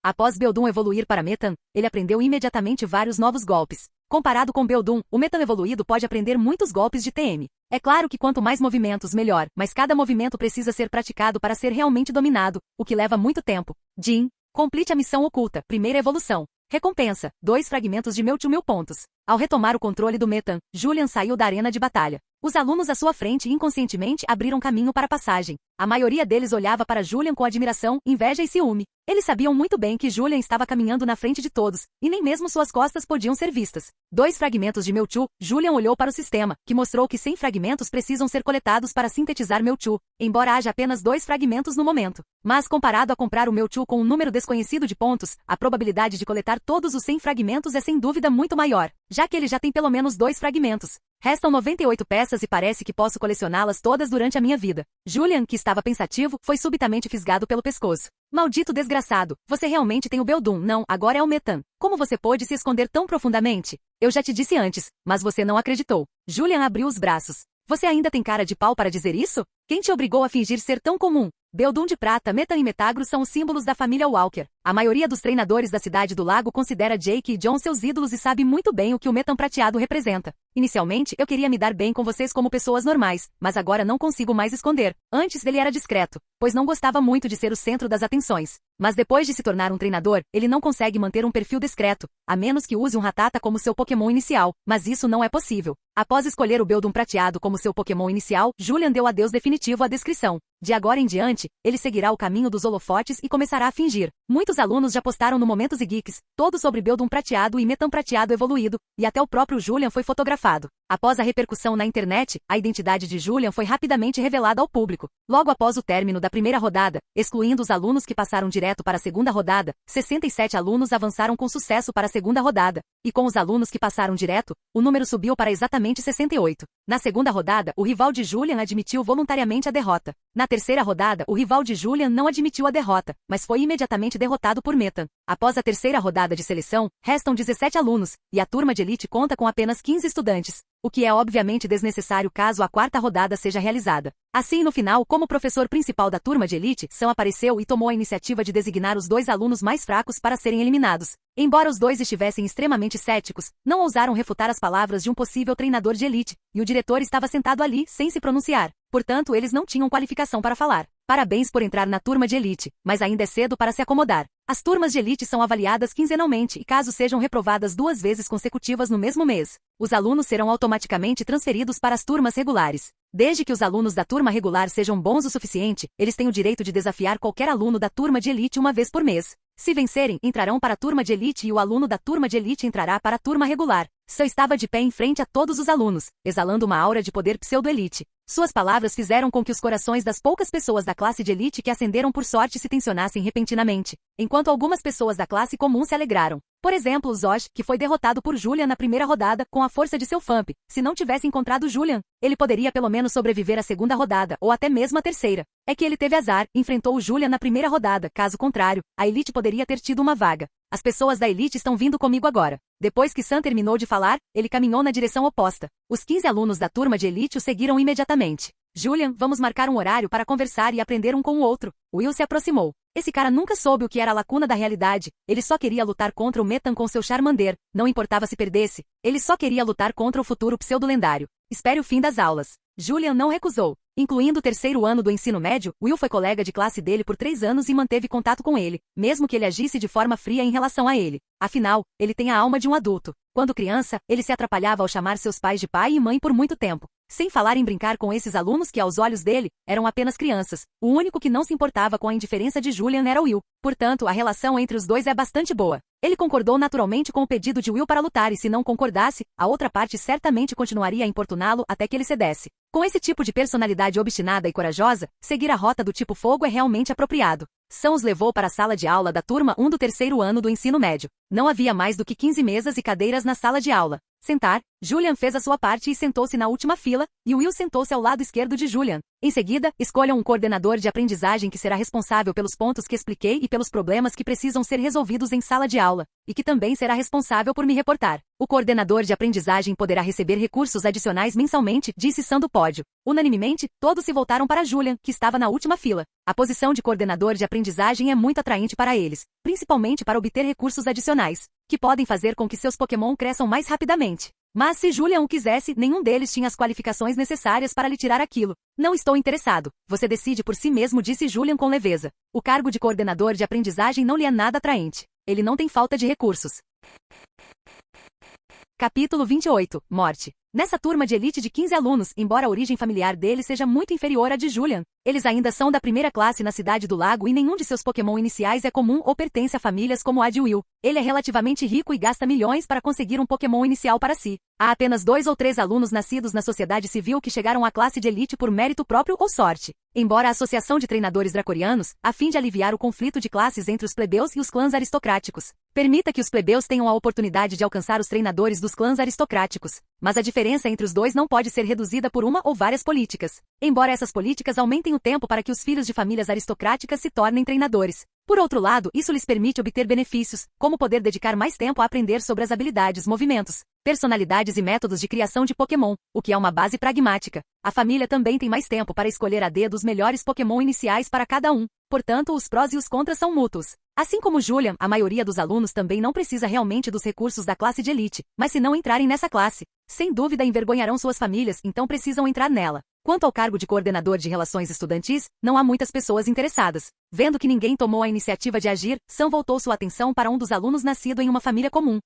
Após Beldum evoluir para Metan, ele aprendeu imediatamente vários novos golpes. Comparado com Beldum, o Metan evoluído pode aprender muitos golpes de TM. É claro que quanto mais movimentos, melhor, mas cada movimento precisa ser praticado para ser realmente dominado, o que leva muito tempo. Jin, complete a missão oculta, primeira evolução. Recompensa, 2 fragmentos de Mewtwo 1000 pontos. Ao retomar o controle do Metan, Julian saiu da arena de batalha. Os alunos à sua frente inconscientemente abriram caminho para a passagem. A maioria deles olhava para Julian com admiração, inveja e ciúme. Eles sabiam muito bem que Julian estava caminhando na frente de todos, e nem mesmo suas costas podiam ser vistas. 2 fragmentos de Mewtwo, Julian olhou para o sistema, que mostrou que 100 fragmentos precisam ser coletados para sintetizar Mewtwo, embora haja apenas 2 fragmentos no momento. Mas comparado a comprar o Mewtwo com um número desconhecido de pontos, a probabilidade de coletar todos os 100 fragmentos é sem dúvida muito maior, já que ele já tem pelo menos 2 fragmentos. Restam 98 peças e parece que posso colecioná-las todas durante a minha vida. Julian, que estava pensativo, foi subitamente fisgado pelo pescoço. Maldito desgraçado, você realmente tem o Beldum, não, agora é o Metan. Como você pôde se esconder tão profundamente? Eu já te disse antes, mas você não acreditou. Julian abriu os braços. Você ainda tem cara de pau para dizer isso? Quem te obrigou a fingir ser tão comum? Beldum de prata, Metan e Metagro são os símbolos da família Walker. A maioria dos treinadores da Cidade do Lago considera Jake e John seus ídolos e sabe muito bem o que o Metan prateado representa. Inicialmente, eu queria me dar bem com vocês como pessoas normais, mas agora não consigo mais esconder. Antes ele era discreto, pois não gostava muito de ser o centro das atenções. Mas depois de se tornar um treinador, ele não consegue manter um perfil discreto, a menos que use um Rattata como seu Pokémon inicial, mas isso não é possível. Após escolher o Beldum prateado como seu Pokémon inicial, Julian deu adeus definitivo à descrição. De agora em diante, ele seguirá o caminho dos holofotes e começará a fingir. Muitos alunos já postaram no Momentos e Geeks, todos sobre Beldum prateado e Metam prateado evoluído, e até o próprio Julian foi fotografado. Após a repercussão na internet, a identidade de Julian foi rapidamente revelada ao público. Logo após o término da primeira rodada, excluindo os alunos que passaram direto para a segunda rodada, 67 alunos avançaram com sucesso para a segunda rodada, e com os alunos que passaram direto, o número subiu para exatamente 68. Na segunda rodada, o rival de Julian admitiu voluntariamente a derrota. Na terceira rodada, o rival de Julian não admitiu a derrota, mas foi imediatamente derrotado por Metam. Após a terceira rodada de seleção, restam 17 alunos, e a turma de elite conta com apenas 15 estudantes, o que é obviamente desnecessário caso a quarta rodada seja realizada. Assim, no final, como professor principal da turma de elite, Sam apareceu e tomou a iniciativa de designar os 2 alunos mais fracos para serem eliminados. Embora os 2 estivessem extremamente céticos, não ousaram refutar as palavras de um possível treinador de elite, e o diretor estava sentado ali, sem se pronunciar. Portanto, eles não tinham qualificação para falar. Parabéns por entrar na turma de elite, mas ainda é cedo para se acomodar. As turmas de elite são avaliadas quinzenalmente e caso sejam reprovadas 2 vezes consecutivas no mesmo mês, os alunos serão automaticamente transferidos para as turmas regulares. Desde que os alunos da turma regular sejam bons o suficiente, eles têm o direito de desafiar qualquer aluno da turma de elite uma vez por mês. Se vencerem, entrarão para a turma de elite e o aluno da turma de elite entrará para a turma regular. Sam estava de pé em frente a todos os alunos, exalando uma aura de poder pseudo-elite. Suas palavras fizeram com que os corações das poucas pessoas da classe de elite que ascenderam por sorte se tensionassem repentinamente, enquanto algumas pessoas da classe comum se alegraram. Por exemplo, Zosh, que foi derrotado por Julian na primeira rodada com a força de seu Thump. Se não tivesse encontrado Julian, ele poderia pelo menos sobreviver à segunda rodada, ou até mesmo à terceira. É que ele teve azar, enfrentou o Julian na primeira rodada, caso contrário, a elite poderia ter tido uma vaga. As pessoas da elite estão vindo comigo agora. Depois que Sam terminou de falar, ele caminhou na direção oposta. Os 15 alunos da turma de elite o seguiram imediatamente. Julian, vamos marcar um horário para conversar e aprender um com o outro. Will se aproximou. Esse cara nunca soube o que era a lacuna da realidade. Ele só queria lutar contra o Metam com seu Charmander. Não importava se perdesse. Ele só queria lutar contra o futuro pseudo-lendário. Espere o fim das aulas. Julian não recusou. Incluindo o terceiro ano do ensino médio, Will foi colega de classe dele por 3 anos e manteve contato com ele, mesmo que ele agisse de forma fria em relação a ele. Afinal, ele tem a alma de um adulto. Quando criança, ele se atrapalhava ao chamar seus pais de pai e mãe por muito tempo. Sem falar em brincar com esses alunos que, aos olhos dele, eram apenas crianças. O único que não se importava com a indiferença de Julian era Will. Portanto, a relação entre os dois é bastante boa. Ele concordou naturalmente com o pedido de Will para lutar e se não concordasse, a outra parte certamente continuaria a importuná-lo até que ele cedesse. Com esse tipo de personalidade obstinada e corajosa, seguir a rota do tipo fogo é realmente apropriado. Sam os levou para a sala de aula da turma 1 do terceiro ano do ensino médio. Não havia mais do que 15 mesas e cadeiras na sala de aula. Sentar, Julian fez a sua parte e sentou-se na última fila, e Will sentou-se ao lado esquerdo de Julian. Em seguida, escolham um coordenador de aprendizagem que será responsável pelos pontos que expliquei e pelos problemas que precisam ser resolvidos em sala de aula, e que também será responsável por me reportar. O coordenador de aprendizagem poderá receber recursos adicionais mensalmente, disse Sam do pódio. Unanimemente, todos se voltaram para Julian, que estava na última fila. A posição de coordenador de aprendizagem é muito atraente para eles, principalmente para obter recursos adicionais, que podem fazer com que seus Pokémon cresçam mais rapidamente. Mas se Julian o quisesse, nenhum deles tinha as qualificações necessárias para lhe tirar aquilo. Não estou interessado. Você decide por si mesmo, disse Julian com leveza. O cargo de coordenador de aprendizagem não lhe é nada atraente. Ele não tem falta de recursos. Capítulo 28. Morte. Nessa turma de elite de 15 alunos, embora a origem familiar deles seja muito inferior à de Julian, eles ainda são da primeira classe na Cidade do Lago e nenhum de seus Pokémon iniciais é comum ou pertence a famílias como a de Will. Ele é relativamente rico e gasta milhões para conseguir um Pokémon inicial para si. Há apenas 2 ou 3 alunos nascidos na sociedade civil que chegaram à classe de elite por mérito próprio ou sorte. Embora a Associação de Treinadores Dracorianos, a fim de aliviar o conflito de classes entre os plebeus e os clãs aristocráticos, permita que os plebeus tenham a oportunidade de alcançar os treinadores dos clãs aristocráticos. Mas a diferença entre os dois não pode ser reduzida por uma ou várias políticas. Embora essas políticas aumentem o tempo para que os filhos de famílias aristocráticas se tornem treinadores. Por outro lado, isso lhes permite obter benefícios, como poder dedicar mais tempo a aprender sobre as habilidades, movimentos, personalidades e métodos de criação de Pokémon, o que é uma base pragmática. A família também tem mais tempo para escolher a dedo os melhores Pokémon iniciais para cada um. Portanto, os prós e os contras são mútuos. Assim como Julian, a maioria dos alunos também não precisa realmente dos recursos da classe de elite, mas se não entrarem nessa classe, sem dúvida envergonharão suas famílias, então precisam entrar nela. Quanto ao cargo de coordenador de relações estudantis, não há muitas pessoas interessadas. Vendo que ninguém tomou a iniciativa de agir, Sam voltou sua atenção para um dos alunos nascido em uma família comum.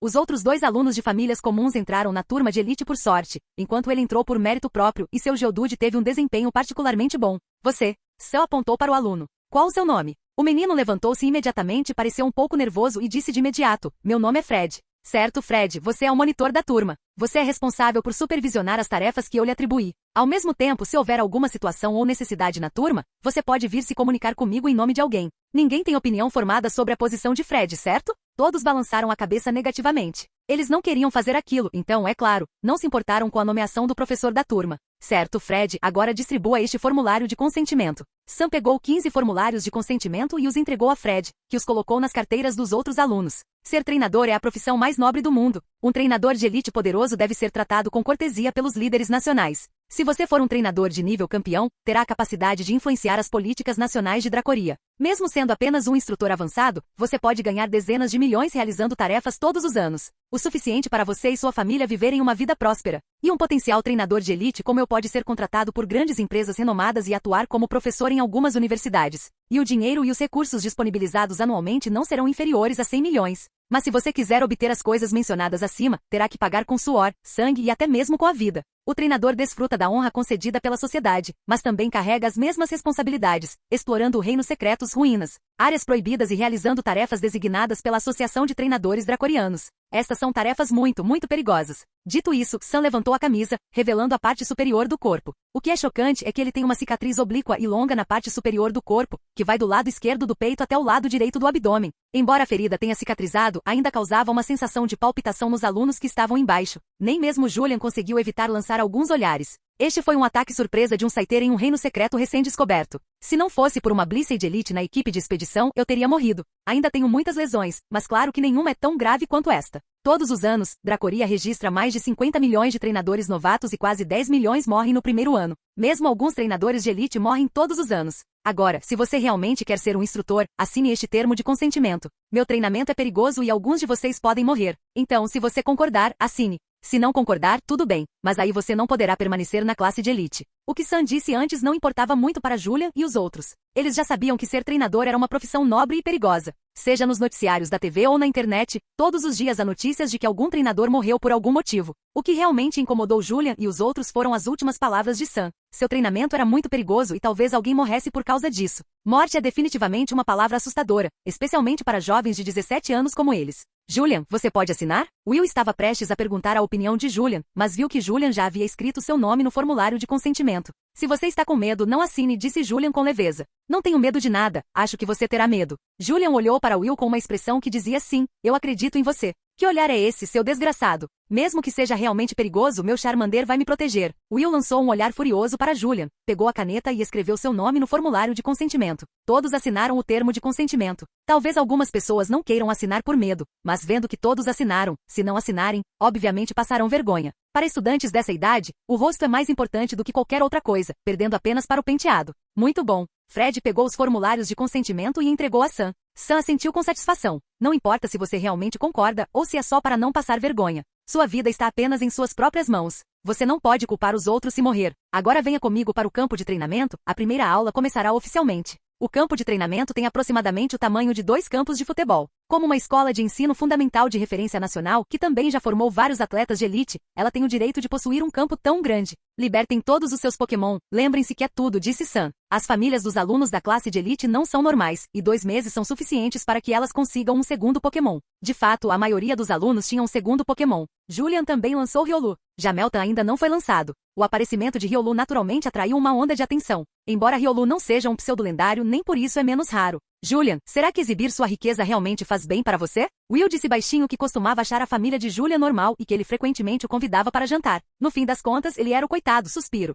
Os outros 2 alunos de famílias comuns entraram na turma de elite por sorte, enquanto ele entrou por mérito próprio e seu Geodude teve um desempenho particularmente bom. Você, Sam apontou para o aluno. Qual o seu nome? O menino levantou-se imediatamente e pareceu um pouco nervoso e disse de imediato, meu nome é Fred. Certo, Fred, você é o monitor da turma. Você é responsável por supervisionar as tarefas que eu lhe atribuí. Ao mesmo tempo, se houver alguma situação ou necessidade na turma, você pode vir se comunicar comigo em nome de alguém. Ninguém tem opinião formada sobre a posição de Fred, certo? Todos balançaram a cabeça negativamente. Eles não queriam fazer aquilo, então, é claro, não se importaram com a nomeação do professor da turma. Certo, Fred, agora distribua este formulário de consentimento. Sam pegou 15 formulários de consentimento e os entregou a Fred, que os colocou nas carteiras dos outros alunos. Ser treinador é a profissão mais nobre do mundo. Um treinador de elite poderoso deve ser tratado com cortesia pelos líderes nacionais. Se você for um treinador de nível campeão, terá a capacidade de influenciar as políticas nacionais de Dracoria. Mesmo sendo apenas um instrutor avançado, você pode ganhar dezenas de milhões realizando tarefas todos os anos. O suficiente para você e sua família viverem uma vida próspera. E um potencial treinador de elite como eu pode ser contratado por grandes empresas renomadas e atuar como professor em algumas universidades. E o dinheiro e os recursos disponibilizados anualmente não serão inferiores a 100 milhões. Mas se você quiser obter as coisas mencionadas acima, terá que pagar com suor, sangue e até mesmo com a vida. O treinador desfruta da honra concedida pela sociedade, mas também carrega as mesmas responsabilidades, explorando reinos secretos ruínas, áreas proibidas e realizando tarefas designadas pela Associação de Treinadores Dracorianos. Estas são tarefas muito perigosas. Dito isso, Sam levantou a camisa, revelando a parte superior do corpo. O que é chocante é que ele tem uma cicatriz oblíqua e longa na parte superior do corpo, que vai do lado esquerdo do peito até o lado direito do abdômen. Embora a ferida tenha cicatrizado, ainda causava uma sensação de palpitação nos alunos que estavam embaixo. Nem mesmo Julian conseguiu evitar lançar alguns olhares. Este foi um ataque surpresa de um saiteiro em um reino secreto recém-descoberto. Se não fosse por uma Blissey Elite na equipe de expedição, eu teria morrido. Ainda tenho muitas lesões, mas claro que nenhuma é tão grave quanto esta. Todos os anos, Dracoria registra mais de 50 milhões de treinadores novatos e quase 10 milhões morrem no primeiro ano. Mesmo alguns treinadores de elite morrem todos os anos. Agora, se você realmente quer ser um instrutor, assine este termo de consentimento. Meu treinamento é perigoso e alguns de vocês podem morrer. Então, se você concordar, assine. Se não concordar, tudo bem, mas aí você não poderá permanecer na classe de elite. O que Sam disse antes não importava muito para Julian e os outros. Eles já sabiam que ser treinador era uma profissão nobre e perigosa. Seja nos noticiários da TV ou na internet, todos os dias há notícias de que algum treinador morreu por algum motivo. O que realmente incomodou Julian e os outros foram as últimas palavras de Sam. Seu treinamento era muito perigoso e talvez alguém morresse por causa disso. Morte é definitivamente uma palavra assustadora, especialmente para jovens de 17 anos como eles. Julian, você pode assinar? Will estava prestes a perguntar a opinião de Julian, mas viu que Julian já havia escrito seu nome no formulário de consentimento. Se você está com medo, não assine, disse Julian com leveza. Não tenho medo de nada, acho que você terá medo. Julian olhou para Will com uma expressão que dizia sim, eu acredito em você. Que olhar é esse, seu desgraçado? Mesmo que seja realmente perigoso, meu Charmander vai me proteger. Will lançou um olhar furioso para Julian, pegou a caneta e escreveu seu nome no formulário de consentimento. Todos assinaram o termo de consentimento. Talvez algumas pessoas não queiram assinar por medo, mas vendo que todos assinaram, se não assinarem, obviamente passarão vergonha. Para estudantes dessa idade, o rosto é mais importante do que qualquer outra coisa, perdendo apenas para o penteado. Muito bom. Fred pegou os formulários de consentimento e entregou a Sam. Sam assentiu com satisfação. Não importa se você realmente concorda ou se é só para não passar vergonha. Sua vida está apenas em suas próprias mãos. Você não pode culpar os outros se morrer. Agora venha comigo para o campo de treinamento, a primeira aula começará oficialmente. O campo de treinamento tem aproximadamente o tamanho de 2 campos de futebol. Como uma escola de ensino fundamental de referência nacional, que também já formou vários atletas de elite, ela tem o direito de possuir um campo tão grande. Libertem todos os seus Pokémon, lembrem-se que é tudo, disse Sam. As famílias dos alunos da classe de elite não são normais, e 2 meses são suficientes para que elas consigam um segundo Pokémon. De fato, a maioria dos alunos tinha um segundo Pokémon. Julian também lançou Riolu. Jamelta ainda não foi lançado. O aparecimento de Riolu naturalmente atraiu uma onda de atenção. Embora Riolu não seja um pseudo-lendário, nem por isso é menos raro. Julian, será que exibir sua riqueza realmente faz bem para você? Will disse baixinho que costumava achar a família de Julian normal e que ele frequentemente o convidava para jantar. No fim das contas, ele era o coitado, suspiro.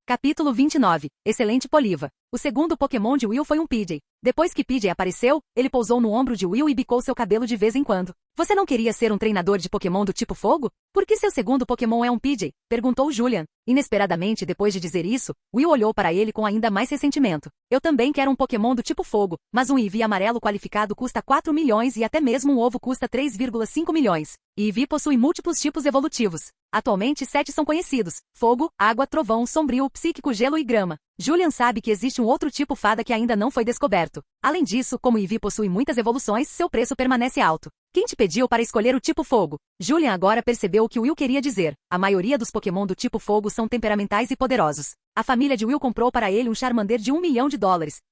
Capítulo 29. Excelente Poliva. O segundo Pokémon de Will foi um Pidgey. Depois que Pidgey apareceu, ele pousou no ombro de Will e bicou seu cabelo de vez em quando. Você não queria ser um treinador de Pokémon do tipo fogo? Por que seu segundo Pokémon é um Pidgey? Perguntou Julian. Inesperadamente, depois de dizer isso, Will olhou para ele com ainda mais ressentimento. Eu também quero um Pokémon do tipo fogo, mas um Eevee amarelo qualificado custa 4 milhões e até mesmo um ovo custa 3,5 milhões. E Eevee possui múltiplos tipos evolutivos. Atualmente 7 são conhecidos: fogo, água, trovão, sombrio, psíquico, gelo e grama. Julian sabe que existe um outro tipo fada que ainda não foi descoberto. Além disso, como Ivy possui muitas evoluções, seu preço permanece alto. Quem te pediu para escolher o tipo fogo? Julian agora percebeu o que Will queria dizer. A maioria dos Pokémon do tipo fogo são temperamentais e poderosos. A família de Will comprou para ele um Charmander de $1 milhão,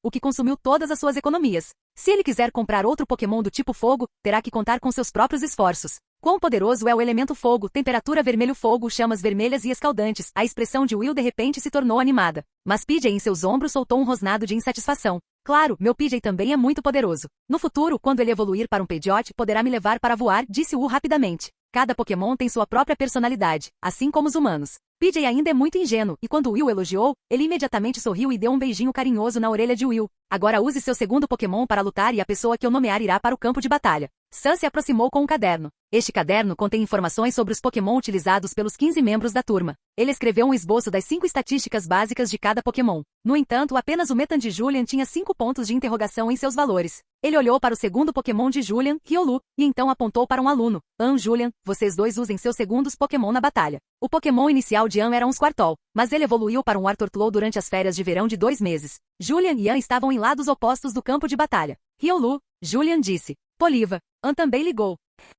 o que consumiu todas as suas economias. Se ele quiser comprar outro Pokémon do tipo fogo, terá que contar com seus próprios esforços. Quão poderoso é o elemento fogo, temperatura vermelho-fogo, chamas vermelhas e escaldantes. A expressão de Will de repente se tornou animada. Mas PJ em seus ombros soltou um rosnado de insatisfação. Claro, meu PJ também é muito poderoso. No futuro, quando ele evoluir para um Pidgeot, poderá me levar para voar, disse Will rapidamente. Cada Pokémon tem sua própria personalidade, assim como os humanos. PJ ainda é muito ingênuo, e quando Will elogiou, ele imediatamente sorriu e deu um beijinho carinhoso na orelha de Will. Agora use seu segundo Pokémon para lutar e a pessoa que eu nomear irá para o campo de batalha. Sam se aproximou com um caderno. Este caderno contém informações sobre os Pokémon utilizados pelos 15 membros da turma. Ele escreveu um esboço das 5 estatísticas básicas de cada Pokémon. No entanto, apenas o Metan de Julian tinha 5 pontos de interrogação em seus valores. Ele olhou para o segundo Pokémon de Julian, Riolu, e então apontou para um aluno. Julian, vocês dois usem seus segundos Pokémon na batalha. O Pokémon inicial de era um Squirtle, mas ele evoluiu para um Artortlow durante as férias de verão de 2 meses. Julian e estavam em lados opostos do campo de batalha. Riolu, Julian disse. Poliva. também ligou.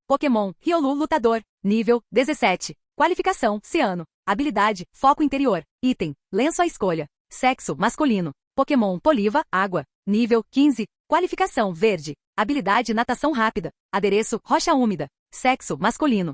Pokémon, Riolu lutador. Nível, 17. Qualificação, ciano. Habilidade, foco interior. Item, lenço à escolha. Sexo, masculino. Pokémon, Poliva, água. Nível, 15. Qualificação, verde. Habilidade, natação rápida. Adereço, rocha úmida. Sexo, masculino.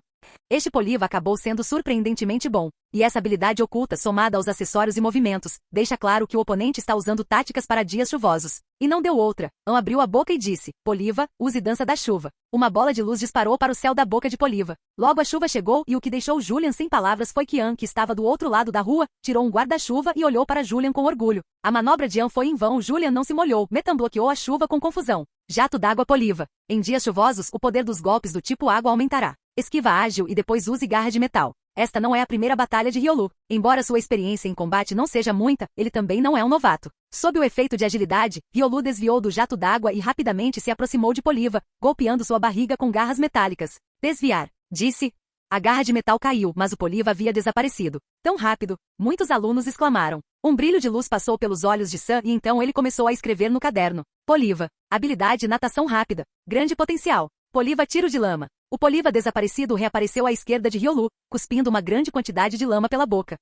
Este Poliva acabou sendo surpreendentemente bom, e essa habilidade oculta somada aos acessórios e movimentos, deixa claro que o oponente está usando táticas para dias chuvosos. E não deu outra. Abriu a boca e disse, Poliva, use dança da chuva. Uma bola de luz disparou para o céu da boca de Poliva. Logo a chuva chegou e o que deixou Julian sem palavras foi que que estava do outro lado da rua, tirou um guarda-chuva e olhou para Julian com orgulho. A manobra de foi em vão, Julian não se molhou, Metan bloqueou a chuva com confusão. Jato d'água Poliva. Em dias chuvosos, o poder dos golpes do tipo água aumentará. Esquiva ágil e depois use garra de metal. Esta não é a primeira batalha de Riolu. Embora sua experiência em combate não seja muita, ele também não é um novato. Sob o efeito de agilidade, Riolu desviou do jato d'água e rapidamente se aproximou de Poliva, golpeando sua barriga com garras metálicas. Desviar, disse. A garra de metal caiu, mas o Poliva havia desaparecido. Tão rápido, muitos alunos exclamaram. Um brilho de luz passou pelos olhos de Sam e então ele começou a escrever no caderno. Poliva. Habilidade natação rápida. Grande potencial. Poliva tiro de lama. O Poliva desaparecido reapareceu à esquerda de Riolu, cuspindo uma grande quantidade de lama pela boca.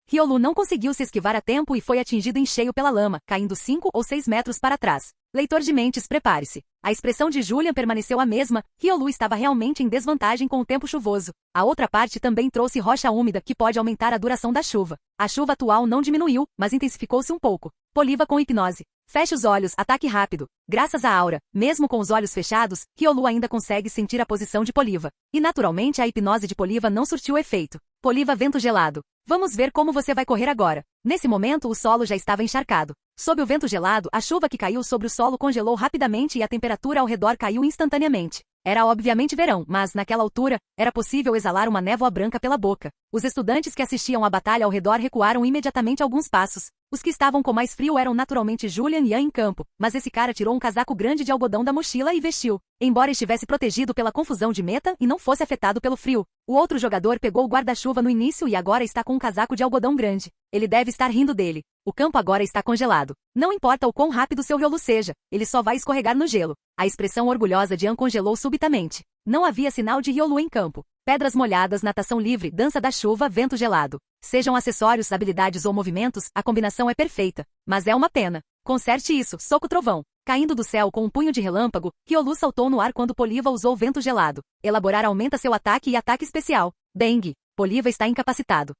Riolu não conseguiu se esquivar a tempo e foi atingido em cheio pela lama, caindo 5 ou 6 metros para trás. Leitor de mentes, prepare-se. A expressão de Julian permaneceu a mesma, Riolu estava realmente em desvantagem com o tempo chuvoso. A outra parte também trouxe rocha úmida que pode aumentar a duração da chuva. A chuva atual não diminuiu, mas intensificou-se um pouco. Poliva com hipnose. Feche os olhos, ataque rápido. Graças à aura, mesmo com os olhos fechados, Riolu ainda consegue sentir a posição de Poliva. E naturalmente a hipnose de Poliva não surtiu efeito. Poliva vento gelado. Vamos ver como você vai correr agora. Nesse momento o solo já estava encharcado. Sob o vento gelado, a chuva que caiu sobre o solo congelou rapidamente e a temperatura ao redor caiu instantaneamente. Era obviamente verão, mas, naquela altura, era possível exalar uma névoa branca pela boca. Os estudantes que assistiam à batalha ao redor recuaram imediatamente alguns passos. Os que estavam com mais frio eram naturalmente Julian e em campo, mas esse cara tirou um casaco grande de algodão da mochila e vestiu. Embora estivesse protegido pela confusão de Metan e não fosse afetado pelo frio. O outro jogador pegou o guarda-chuva no início e agora está com um casaco de algodão grande. Ele deve estar rindo dele. O campo agora está congelado. Não importa o quão rápido seu Riolu seja, ele só vai escorregar no gelo. A expressão orgulhosa de congelou subitamente. Não havia sinal de Riolu em campo. Pedras molhadas, natação livre, dança da chuva, vento gelado. Sejam acessórios, habilidades ou movimentos, a combinação é perfeita. Mas é uma pena. Conserte isso, soco trovão. Caindo do céu com um punho de relâmpago, Riolu saltou no ar quando Poliva usou vento gelado. Elaborar aumenta seu ataque e ataque especial. Bang! Poliva está incapacitado.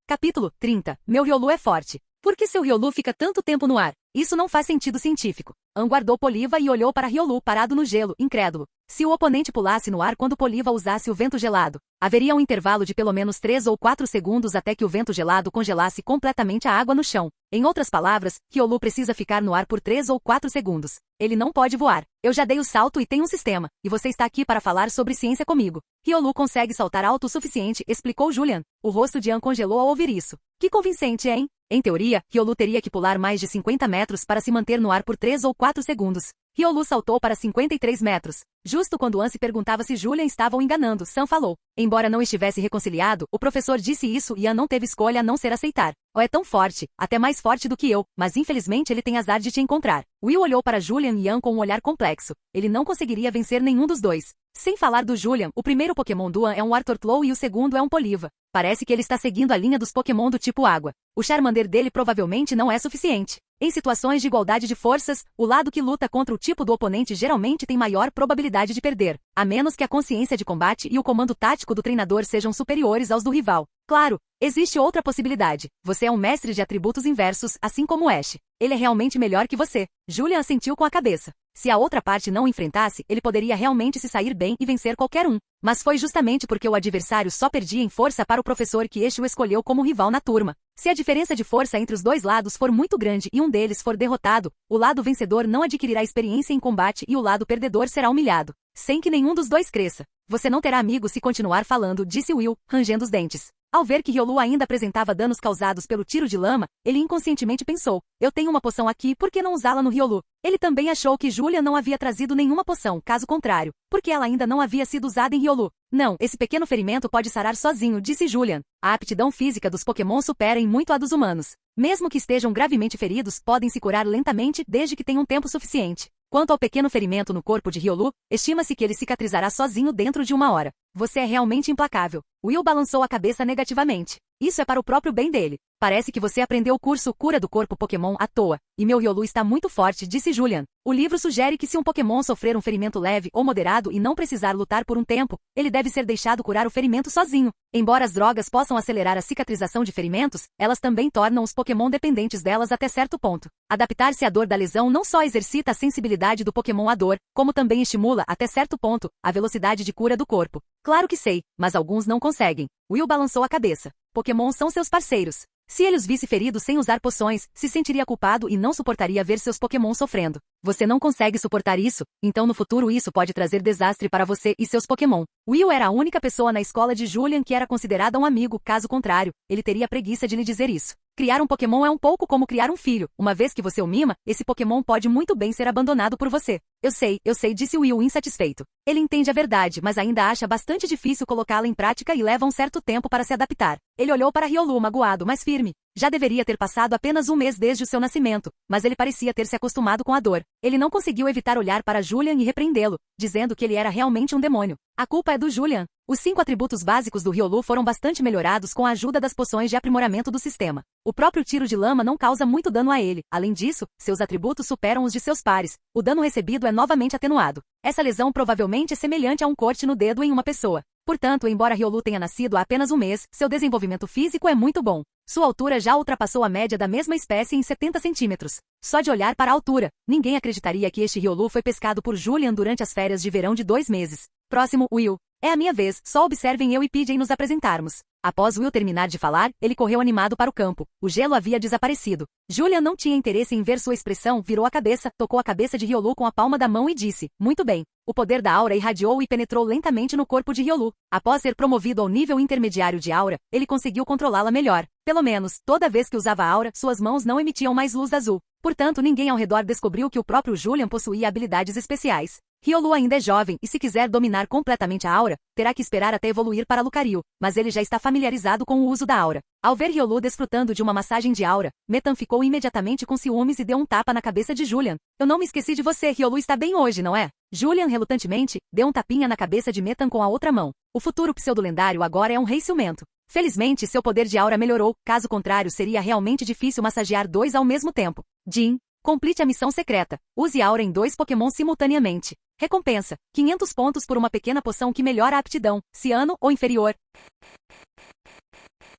Capítulo 30. Meu Riolu é forte. Por que seu Riolu fica tanto tempo no ar? Isso não faz sentido científico. Guardou Poliva e olhou para Riolu parado no gelo, incrédulo. Se o oponente pulasse no ar quando Poliva usasse o vento gelado, haveria um intervalo de pelo menos 3 ou 4 segundos até que o vento gelado congelasse completamente a água no chão. Em outras palavras, Riolu precisa ficar no ar por 3 ou 4 segundos. Ele não pode voar. Eu já dei o salto e tenho um sistema, e você está aqui para falar sobre ciência comigo. Riolu consegue saltar alto o suficiente, explicou Julian. O rosto de congelou ao ouvir isso. Que convincente, hein? Em teoria, Riolu teria que pular mais de 50 metros para se manter no ar por 3 ou 4 segundos. Riolu saltou para 53 metros. Justo quando Anse perguntava se Julian estava o enganando, Sam falou. Embora não estivesse reconciliado, o professor disse isso e Ian não teve escolha a não ser aceitar. Oh, é tão forte, até mais forte do que eu, mas infelizmente ele tem azar de te encontrar. Will olhou para Julian e Ian com um olhar complexo. Ele não conseguiria vencer nenhum dos dois. Sem falar do Julian, o primeiro Pokémon do Ian é um Artorclow e o segundo é um Poliva. Parece que ele está seguindo a linha dos Pokémon do tipo água. O Charmander dele provavelmente não é suficiente. Em situações de igualdade de forças, o lado que luta contra o tipo do oponente geralmente tem maior probabilidade de perder, a menos que a consciência de combate e o comando tático do treinador sejam superiores aos do rival. Claro, existe outra possibilidade. Você é um mestre de atributos inversos, assim como Ash. Ele é realmente melhor que você. Julian assentiu com a cabeça. Se a outra parte não o enfrentasse, ele poderia realmente se sair bem e vencer qualquer um. Mas foi justamente porque o adversário só perdia em força para o professor que Ash o escolheu como rival na turma. Se a diferença de força entre os dois lados for muito grande e um deles for derrotado, o lado vencedor não adquirirá experiência em combate e o lado perdedor será humilhado, sem que nenhum dos dois cresça. Você não terá amigos se continuar falando, disse Will, rangendo os dentes. Ao ver que Riolu ainda apresentava danos causados pelo tiro de lama, ele inconscientemente pensou, eu tenho uma poção aqui, por que não usá-la no Riolu? Ele também achou que Julian não havia trazido nenhuma poção, caso contrário, porque ela ainda não havia sido usada em Riolu. Não, esse pequeno ferimento pode sarar sozinho, disse Julian. A aptidão física dos Pokémon supera em muito a dos humanos. Mesmo que estejam gravemente feridos, podem se curar lentamente desde que tenham tempo suficiente. Quanto ao pequeno ferimento no corpo de Riolu, estima-se que ele cicatrizará sozinho dentro de 1 hora. Você é realmente implacável. Will balançou a cabeça negativamente. Isso é para o próprio bem dele. Parece que você aprendeu o curso Cura do Corpo Pokémon à toa. E meu Riolu está muito forte, disse Julian. O livro sugere que se um Pokémon sofrer um ferimento leve ou moderado e não precisar lutar por um tempo, ele deve ser deixado curar o ferimento sozinho. Embora as drogas possam acelerar a cicatrização de ferimentos, elas também tornam os Pokémon dependentes delas até certo ponto. Adaptar-se à dor da lesão não só exercita a sensibilidade do Pokémon à dor, como também estimula, até certo ponto, a velocidade de cura do corpo. Claro que sei, mas alguns não conseguem. Will balançou a cabeça. Pokémon são seus parceiros. Se ele os visse feridos sem usar poções, se sentiria culpado e não suportaria ver seus Pokémon sofrendo. Você não consegue suportar isso, então no futuro isso pode trazer desastre para você e seus Pokémon. Will era a única pessoa na escola de Julian que era considerada um amigo, caso contrário, ele teria preguiça de lhe dizer isso. Criar um Pokémon é um pouco como criar um filho. Uma vez que você o mima, esse Pokémon pode muito bem ser abandonado por você. Eu sei, disse Will insatisfeito. Ele entende a verdade, mas ainda acha bastante difícil colocá-la em prática e leva um certo tempo para se adaptar. Ele olhou para Riolu magoado, mas firme. Já deveria ter passado apenas 1 mês desde o seu nascimento, mas ele parecia ter se acostumado com a dor. Ele não conseguiu evitar olhar para Julian e repreendê-lo, dizendo que ele era realmente um demônio. A culpa é do Julian. Os 5 atributos básicos do Riolu foram bastante melhorados com a ajuda das poções de aprimoramento do sistema. O próprio tiro de lama não causa muito dano a ele. Além disso, seus atributos superam os de seus pares. O dano recebido é novamente atenuado. Essa lesão provavelmente é semelhante a um corte no dedo em uma pessoa. Portanto, embora Riolu tenha nascido há apenas 1 mês, seu desenvolvimento físico é muito bom. Sua altura já ultrapassou a média da mesma espécie em 70 centímetros. Só de olhar para a altura, ninguém acreditaria que este Riolu foi pescado por Julian durante as férias de verão de 2 meses. Próximo, Will. É a minha vez, só observem eu e PJ nos apresentarmos. Após Will terminar de falar, ele correu animado para o campo. O gelo havia desaparecido. Julian não tinha interesse em ver sua expressão, virou a cabeça, tocou a cabeça de Riolu com a palma da mão e disse, muito bem. O poder da aura irradiou e penetrou lentamente no corpo de Riolu. Após ser promovido ao nível intermediário de aura, ele conseguiu controlá-la melhor. Pelo menos, toda vez que usava a aura, suas mãos não emitiam mais luz azul. Portanto, ninguém ao redor descobriu que o próprio Julian possuía habilidades especiais. Riolu ainda é jovem e se quiser dominar completamente a aura, terá que esperar até evoluir para Lucario, mas ele já está familiarizado com o uso da aura. Ao ver Riolu desfrutando de uma massagem de aura, Metan ficou imediatamente com ciúmes e deu um tapa na cabeça de Julian. Eu não me esqueci de você, Riolu está bem hoje, não é? Julian, relutantemente, deu um tapinha na cabeça de Metan com a outra mão. O futuro pseudo-lendário agora é um rei ciumento. Felizmente, seu poder de aura melhorou, caso contrário seria realmente difícil massagear 2 ao mesmo tempo. Jin, complete a missão secreta. Use aura em 2 Pokémon simultaneamente. Recompensa, 500 pontos por uma pequena poção que melhora a aptidão, ciano ou inferior.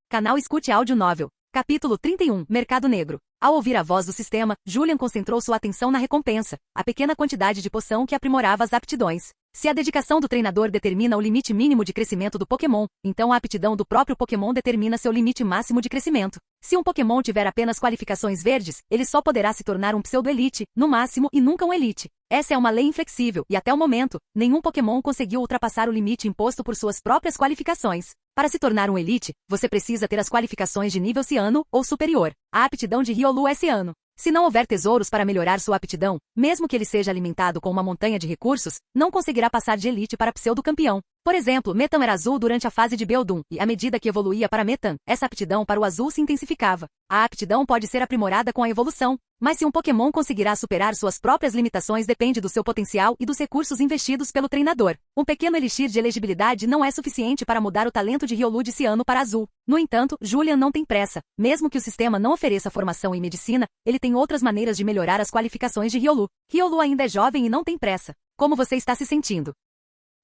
Canal Escute Áudio Novel. Capítulo 31, Mercado Negro. Ao ouvir a voz do sistema, Julian concentrou sua atenção na recompensa, a pequena quantidade de poção que aprimorava as aptidões. Se a dedicação do treinador determina o limite mínimo de crescimento do Pokémon, então a aptidão do próprio Pokémon determina seu limite máximo de crescimento. Se um Pokémon tiver apenas qualificações verdes, ele só poderá se tornar um pseudo-elite, no máximo, e nunca um elite. Essa é uma lei inflexível, e até o momento, nenhum Pokémon conseguiu ultrapassar o limite imposto por suas próprias qualificações. Para se tornar um elite, você precisa ter as qualificações de nível ciano ou superior. A aptidão de Riolu é ciano. Se não houver tesouros para melhorar sua aptidão, mesmo que ele seja alimentado com uma montanha de recursos, não conseguirá passar de elite para pseudo-campeão. Por exemplo, Metan era azul durante a fase de Beldum, e à medida que evoluía para Metan, essa aptidão para o azul se intensificava. A aptidão pode ser aprimorada com a evolução, mas se um Pokémon conseguirá superar suas próprias limitações depende do seu potencial e dos recursos investidos pelo treinador. Um pequeno elixir de elegibilidade não é suficiente para mudar o talento de Riolu de ciano para azul. No entanto, Julian não tem pressa. Mesmo que o sistema não ofereça formação em medicina, ele tem outras maneiras de melhorar as qualificações de Riolu. Riolu ainda é jovem e não tem pressa. Como você está se sentindo?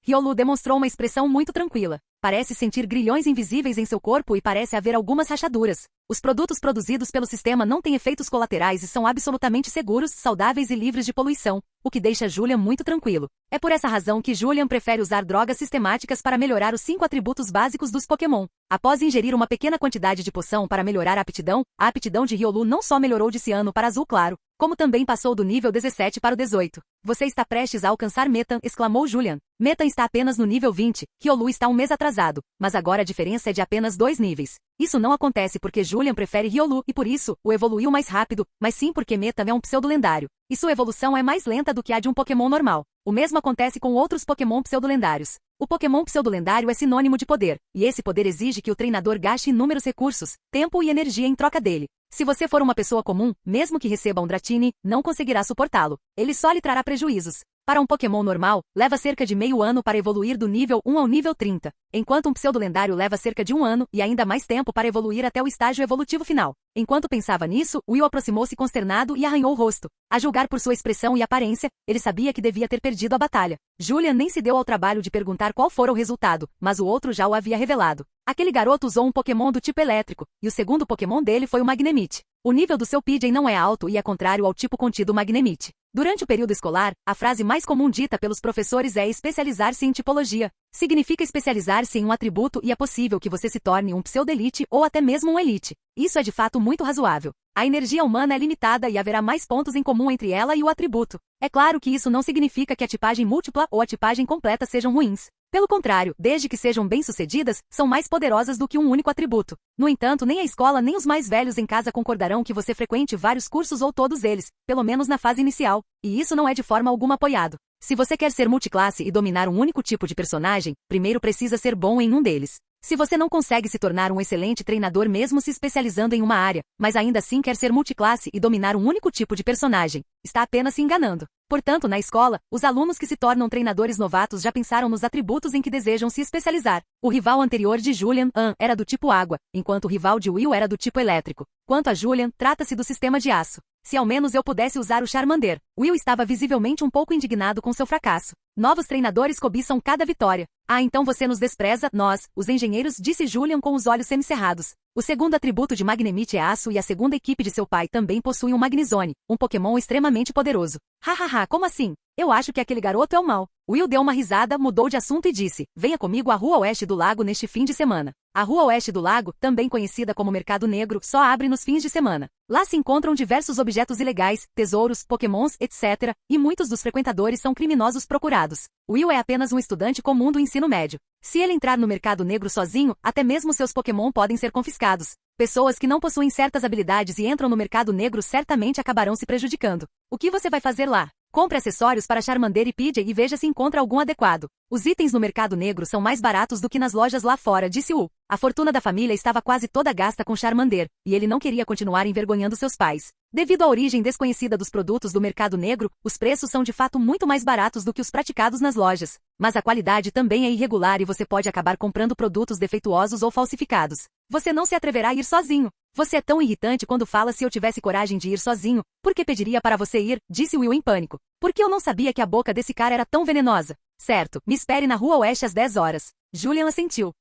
Riolu demonstrou uma expressão muito tranquila. Parece sentir grilhões invisíveis em seu corpo e parece haver algumas rachaduras. Os produtos produzidos pelo sistema não têm efeitos colaterais e são absolutamente seguros, saudáveis e livres de poluição, o que deixa Julian muito tranquilo. É por essa razão que Julian prefere usar drogas sistemáticas para melhorar os 5 atributos básicos dos Pokémon. Após ingerir uma pequena quantidade de poção para melhorar a aptidão de Riolu não só melhorou de ciano para azul claro, como também passou do nível 17 para o 18. Você está prestes a alcançar Metan, exclamou Julian. Metan está apenas no nível 20, Riolu está um mês atrasado, mas agora a diferença é de apenas 2 níveis. Isso não acontece porque Julian prefere Riolu e por isso, o evoluiu mais rápido, mas sim porque Metan é um pseudo-lendário, e sua evolução é mais lenta do que a de um Pokémon normal. O mesmo acontece com outros Pokémon pseudo-lendários. O Pokémon pseudo-lendário é sinônimo de poder, e esse poder exige que o treinador gaste inúmeros recursos, tempo e energia em troca dele. Se você for uma pessoa comum, mesmo que receba um Dratini, não conseguirá suportá-lo. Ele só lhe trará prejuízos. Para um Pokémon normal, leva cerca de meio ano para evoluir do nível 1 ao nível 30, enquanto um pseudo-lendário leva cerca de 1 ano e ainda mais tempo para evoluir até o estágio evolutivo final. Enquanto pensava nisso, Will aproximou-se consternado e arranhou o rosto. A julgar por sua expressão e aparência, ele sabia que devia ter perdido a batalha. Julian nem se deu ao trabalho de perguntar qual fora o resultado, mas o outro já o havia revelado. Aquele garoto usou um Pokémon do tipo elétrico, e o segundo Pokémon dele foi o Magnemite. O nível do seu Pidgey não é alto e é contrário ao tipo contido Magnemite. Durante o período escolar, a frase mais comum dita pelos professores é especializar-se em tipologia. Significa especializar-se em um atributo e é possível que você se torne um pseudo-elite ou até mesmo um elite. Isso é de fato muito razoável. A energia humana é limitada e haverá mais pontos em comum entre ela e o atributo. É claro que isso não significa que a tipagem múltipla ou a tipagem completa sejam ruins. Pelo contrário, desde que sejam bem-sucedidas, são mais poderosas do que um único atributo. No entanto, nem a escola nem os mais velhos em casa concordarão que você frequente vários cursos ou todos eles, pelo menos na fase inicial, e isso não é de forma alguma apoiado. Se você quer ser multiclasse e dominar um único tipo de personagem, primeiro precisa ser bom em um deles. Se você não consegue se tornar um excelente treinador mesmo se especializando em uma área, mas ainda assim quer ser multiclasse e dominar um único tipo de personagem, está apenas se enganando. Portanto, na escola, os alunos que se tornam treinadores novatos já pensaram nos atributos em que desejam se especializar. O rival anterior de Julian, era do tipo água, enquanto o rival de Will era do tipo elétrico. Quanto a Julian, trata-se do sistema de aço. Se ao menos eu pudesse usar o Charmander. Will estava visivelmente um pouco indignado com seu fracasso. Novos treinadores cobiçam cada vitória. Ah, então você nos despreza, nós, os engenheiros, disse Julian com os olhos semicerrados. O segundo atributo de Magnemite é aço e a segunda equipe de seu pai também possui um Magnezone, um Pokémon extremamente poderoso. Hahaha, como assim? Eu acho que aquele garoto é o mal. Will deu uma risada, mudou de assunto e disse, venha comigo à rua oeste do lago neste fim de semana. A rua oeste do lago, também conhecida como Mercado Negro, só abre nos fins de semana. Lá se encontram diversos objetos ilegais, tesouros, pokémons, etc., e muitos dos frequentadores são criminosos procurados. Will é apenas um estudante comum do ensino médio. Se ele entrar no Mercado Negro sozinho, até mesmo seus pokémon podem ser confiscados. Pessoas que não possuem certas habilidades e entram no Mercado Negro certamente acabarão se prejudicando. O que você vai fazer lá? Compre acessórios para Charmander e Pidgey e veja se encontra algum adequado. Os itens no Mercado Negro são mais baratos do que nas lojas lá fora, disse Wu. A fortuna da família estava quase toda gasta com Charmander, e ele não queria continuar envergonhando seus pais. Devido à origem desconhecida dos produtos do Mercado Negro, os preços são de fato muito mais baratos do que os praticados nas lojas. Mas a qualidade também é irregular e você pode acabar comprando produtos defeituosos ou falsificados. Você não se atreverá a ir sozinho. Você é tão irritante quando fala se eu tivesse coragem de ir sozinho. Por que pediria para você ir? Disse Will em pânico. Porque eu não sabia que a boca desse cara era tão venenosa. Certo, me espere na rua oeste às 10 horas. Julian assentiu.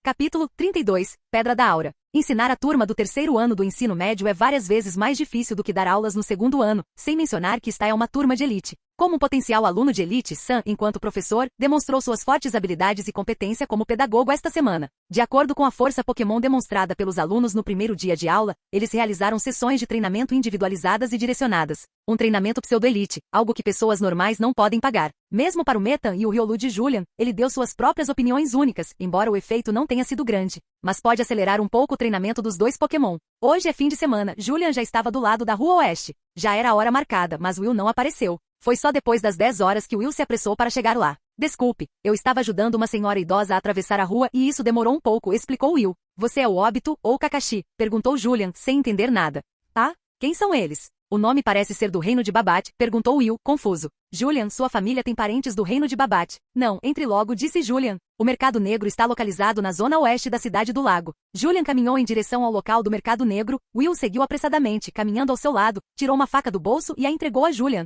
Capítulo 32, Pedra da Aura. Ensinar a turma do terceiro ano do ensino médio é várias vezes mais difícil do que dar aulas no segundo ano, sem mencionar que esta é uma turma de elite. Como um potencial aluno de elite, Sam, enquanto professor, demonstrou suas fortes habilidades e competência como pedagogo esta semana. De acordo com a força Pokémon demonstrada pelos alunos no primeiro dia de aula, eles realizaram sessões de treinamento individualizadas e direcionadas. Um treinamento pseudo-elite, algo que pessoas normais não podem pagar. Mesmo para o Metan e o Riolu de Julian, ele deu suas próprias opiniões únicas, embora o efeito não tenha sido grande. Mas pode acelerar um pouco o treinamento dos dois Pokémon. Hoje é fim de semana, Julian já estava do lado da Rua Oeste. Já era a hora marcada, mas Will não apareceu. Foi só depois das 10 horas que Will se apressou para chegar lá. Desculpe, eu estava ajudando uma senhora idosa a atravessar a rua e isso demorou um pouco, explicou Will. Você é o Obito ou Kakashi? Perguntou Julian, sem entender nada. Ah, quem são eles? O nome parece ser do reino de Babat, perguntou Will, confuso. Julian, sua família tem parentes do reino de Babat. Não, entre logo, disse Julian. O mercado negro está localizado na zona oeste da cidade do lago. Julian caminhou em direção ao local do mercado negro. Will seguiu apressadamente, caminhando ao seu lado, tirou uma faca do bolso e a entregou a Julian.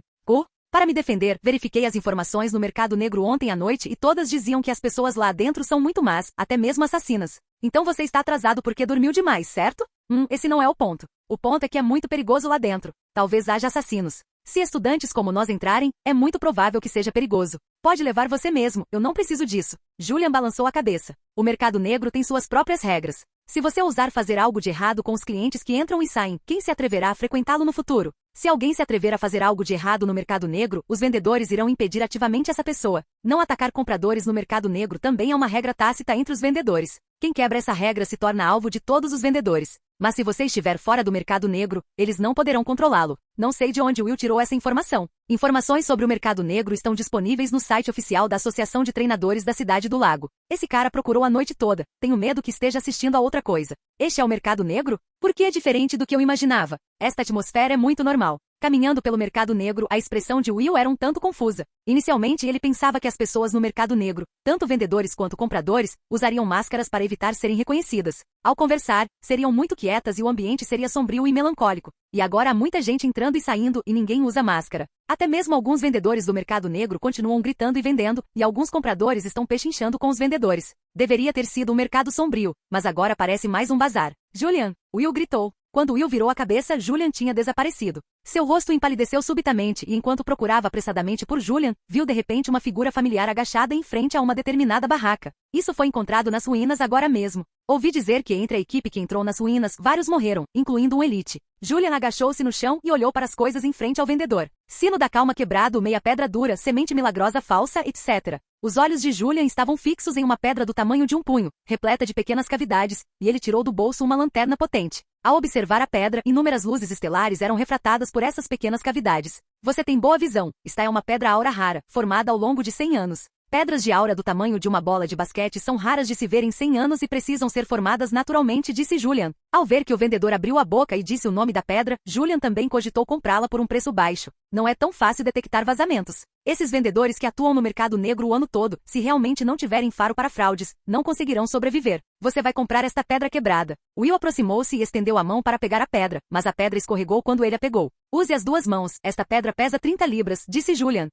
Para me defender, verifiquei as informações no mercado negro ontem à noite e todas diziam que as pessoas lá dentro são muito más, até mesmo assassinas. Então você está atrasado porque dormiu demais, certo? Esse não é o ponto. O ponto é que é muito perigoso lá dentro. Talvez haja assassinos. Se estudantes como nós entrarem, é muito provável que seja perigoso. Pode levar você mesmo, eu não preciso disso. Julian balançou a cabeça. O mercado negro tem suas próprias regras. Se você ousar fazer algo de errado com os clientes que entram e saem, quem se atreverá a frequentá-lo no futuro? Se alguém se atrever a fazer algo de errado no mercado negro, os vendedores irão impedir ativamente essa pessoa. Não atacar compradores no mercado negro também é uma regra tácita entre os vendedores. Quem quebra essa regra se torna alvo de todos os vendedores. Mas se você estiver fora do mercado negro, eles não poderão controlá-lo. Não sei de onde Will tirou essa informação. Informações sobre o mercado negro estão disponíveis no site oficial da Associação de Treinadores da Cidade do Lago. Esse cara procurou a noite toda. Tenho medo que esteja assistindo a outra coisa. Este é o mercado negro? Por que é diferente do que eu imaginava? Esta atmosfera é muito normal. Caminhando pelo mercado negro, a expressão de Will era um tanto confusa. Inicialmente, ele pensava que as pessoas no mercado negro, tanto vendedores quanto compradores, usariam máscaras para evitar serem reconhecidas. Ao conversar, seriam muito quietas e o ambiente seria sombrio e melancólico. E agora há muita gente entrando e saindo e ninguém usa máscara. Até mesmo alguns vendedores do mercado negro continuam gritando e vendendo, e alguns compradores estão pechinchando com os vendedores. Deveria ter sido um mercado sombrio, mas agora parece mais um bazar. Julian! Will gritou. Quando Will virou a cabeça, Julian tinha desaparecido. Seu rosto empalideceu subitamente e enquanto procurava apressadamente por Julian, viu de repente uma figura familiar agachada em frente a uma determinada barraca. Isso foi encontrado nas ruínas agora mesmo. Ouvi dizer que entre a equipe que entrou nas ruínas, vários morreram, incluindo um elite. Julian agachou-se no chão e olhou para as coisas em frente ao vendedor. Sino da calma quebrado, meia pedra dura, semente milagrosa falsa, etc. Os olhos de Julian estavam fixos em uma pedra do tamanho de um punho, repleta de pequenas cavidades, e ele tirou do bolso uma lanterna potente. Ao observar a pedra, inúmeras luzes estelares eram refratadas por essas pequenas cavidades. Você tem boa visão. Esta é uma pedra aura rara, formada ao longo de 100 anos. Pedras de aura do tamanho de uma bola de basquete são raras de se ver em 100 anos e precisam ser formadas naturalmente, disse Julian. Ao ver que o vendedor abriu a boca e disse o nome da pedra, Julian também cogitou comprá-la por um preço baixo. Não é tão fácil detectar vazamentos. Esses vendedores que atuam no mercado negro o ano todo, se realmente não tiverem faro para fraudes, não conseguirão sobreviver. Você vai comprar esta pedra quebrada. Will aproximou-se e estendeu a mão para pegar a pedra, mas a pedra escorregou quando ele a pegou. Use as duas mãos, esta pedra pesa 30 libras, disse Julian.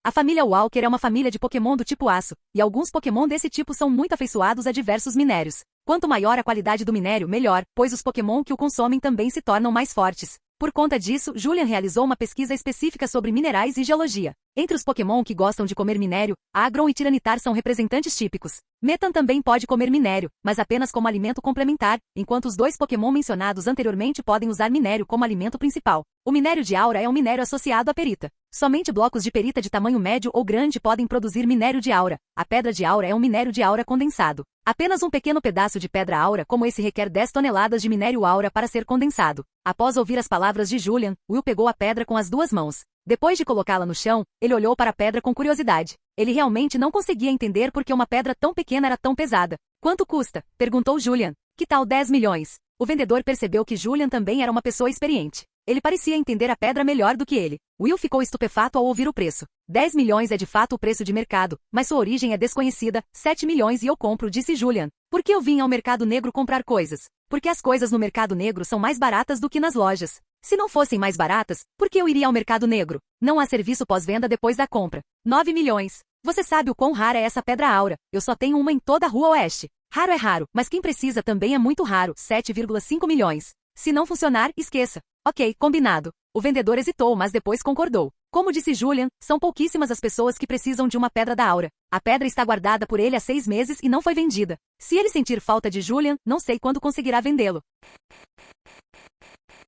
A família Walker é uma família de Pokémon do tipo aço, e alguns Pokémon desse tipo são muito afeiçoados a diversos minérios. Quanto maior a qualidade do minério, melhor, pois os Pokémon que o consomem também se tornam mais fortes. Por conta disso, Julian realizou uma pesquisa específica sobre minerais e geologia. Entre os Pokémon que gostam de comer minério, Aggron e Tiranitar são representantes típicos. Metan também pode comer minério, mas apenas como alimento complementar, enquanto os dois Pokémon mencionados anteriormente podem usar minério como alimento principal. O minério de aura é um minério associado à perita. Somente blocos de perita de tamanho médio ou grande podem produzir minério de aura. A pedra de aura é um minério de aura condensado. Apenas um pequeno pedaço de pedra aura como esse requer 10 toneladas de minério aura para ser condensado. Após ouvir as palavras de Julian, Will pegou a pedra com as duas mãos. Depois de colocá-la no chão, ele olhou para a pedra com curiosidade. Ele realmente não conseguia entender por que uma pedra tão pequena era tão pesada. Quanto custa? Perguntou Julian. Que tal 10 milhões? O vendedor percebeu que Julian também era uma pessoa experiente. Ele parecia entender a pedra melhor do que ele. Will ficou estupefato ao ouvir o preço. 10 milhões é de fato o preço de mercado, mas sua origem é desconhecida. 7 milhões e eu compro, disse Julian. Por que eu vim ao mercado negro comprar coisas? Porque as coisas no mercado negro são mais baratas do que nas lojas. Se não fossem mais baratas, por que eu iria ao mercado negro? Não há serviço pós-venda depois da compra. 9 milhões. Você sabe o quão rara é essa pedra aura. Eu só tenho uma em toda a Rua Oeste. Raro é raro, mas quem precisa também é muito raro. 7,5 milhões. Se não funcionar, esqueça. Ok, combinado. O vendedor hesitou, mas depois concordou. Como disse Julian, são pouquíssimas as pessoas que precisam de uma pedra da aura. A pedra está guardada por ele há 6 meses e não foi vendida. Se ele sentir falta de Julian, não sei quando conseguirá vendê-lo.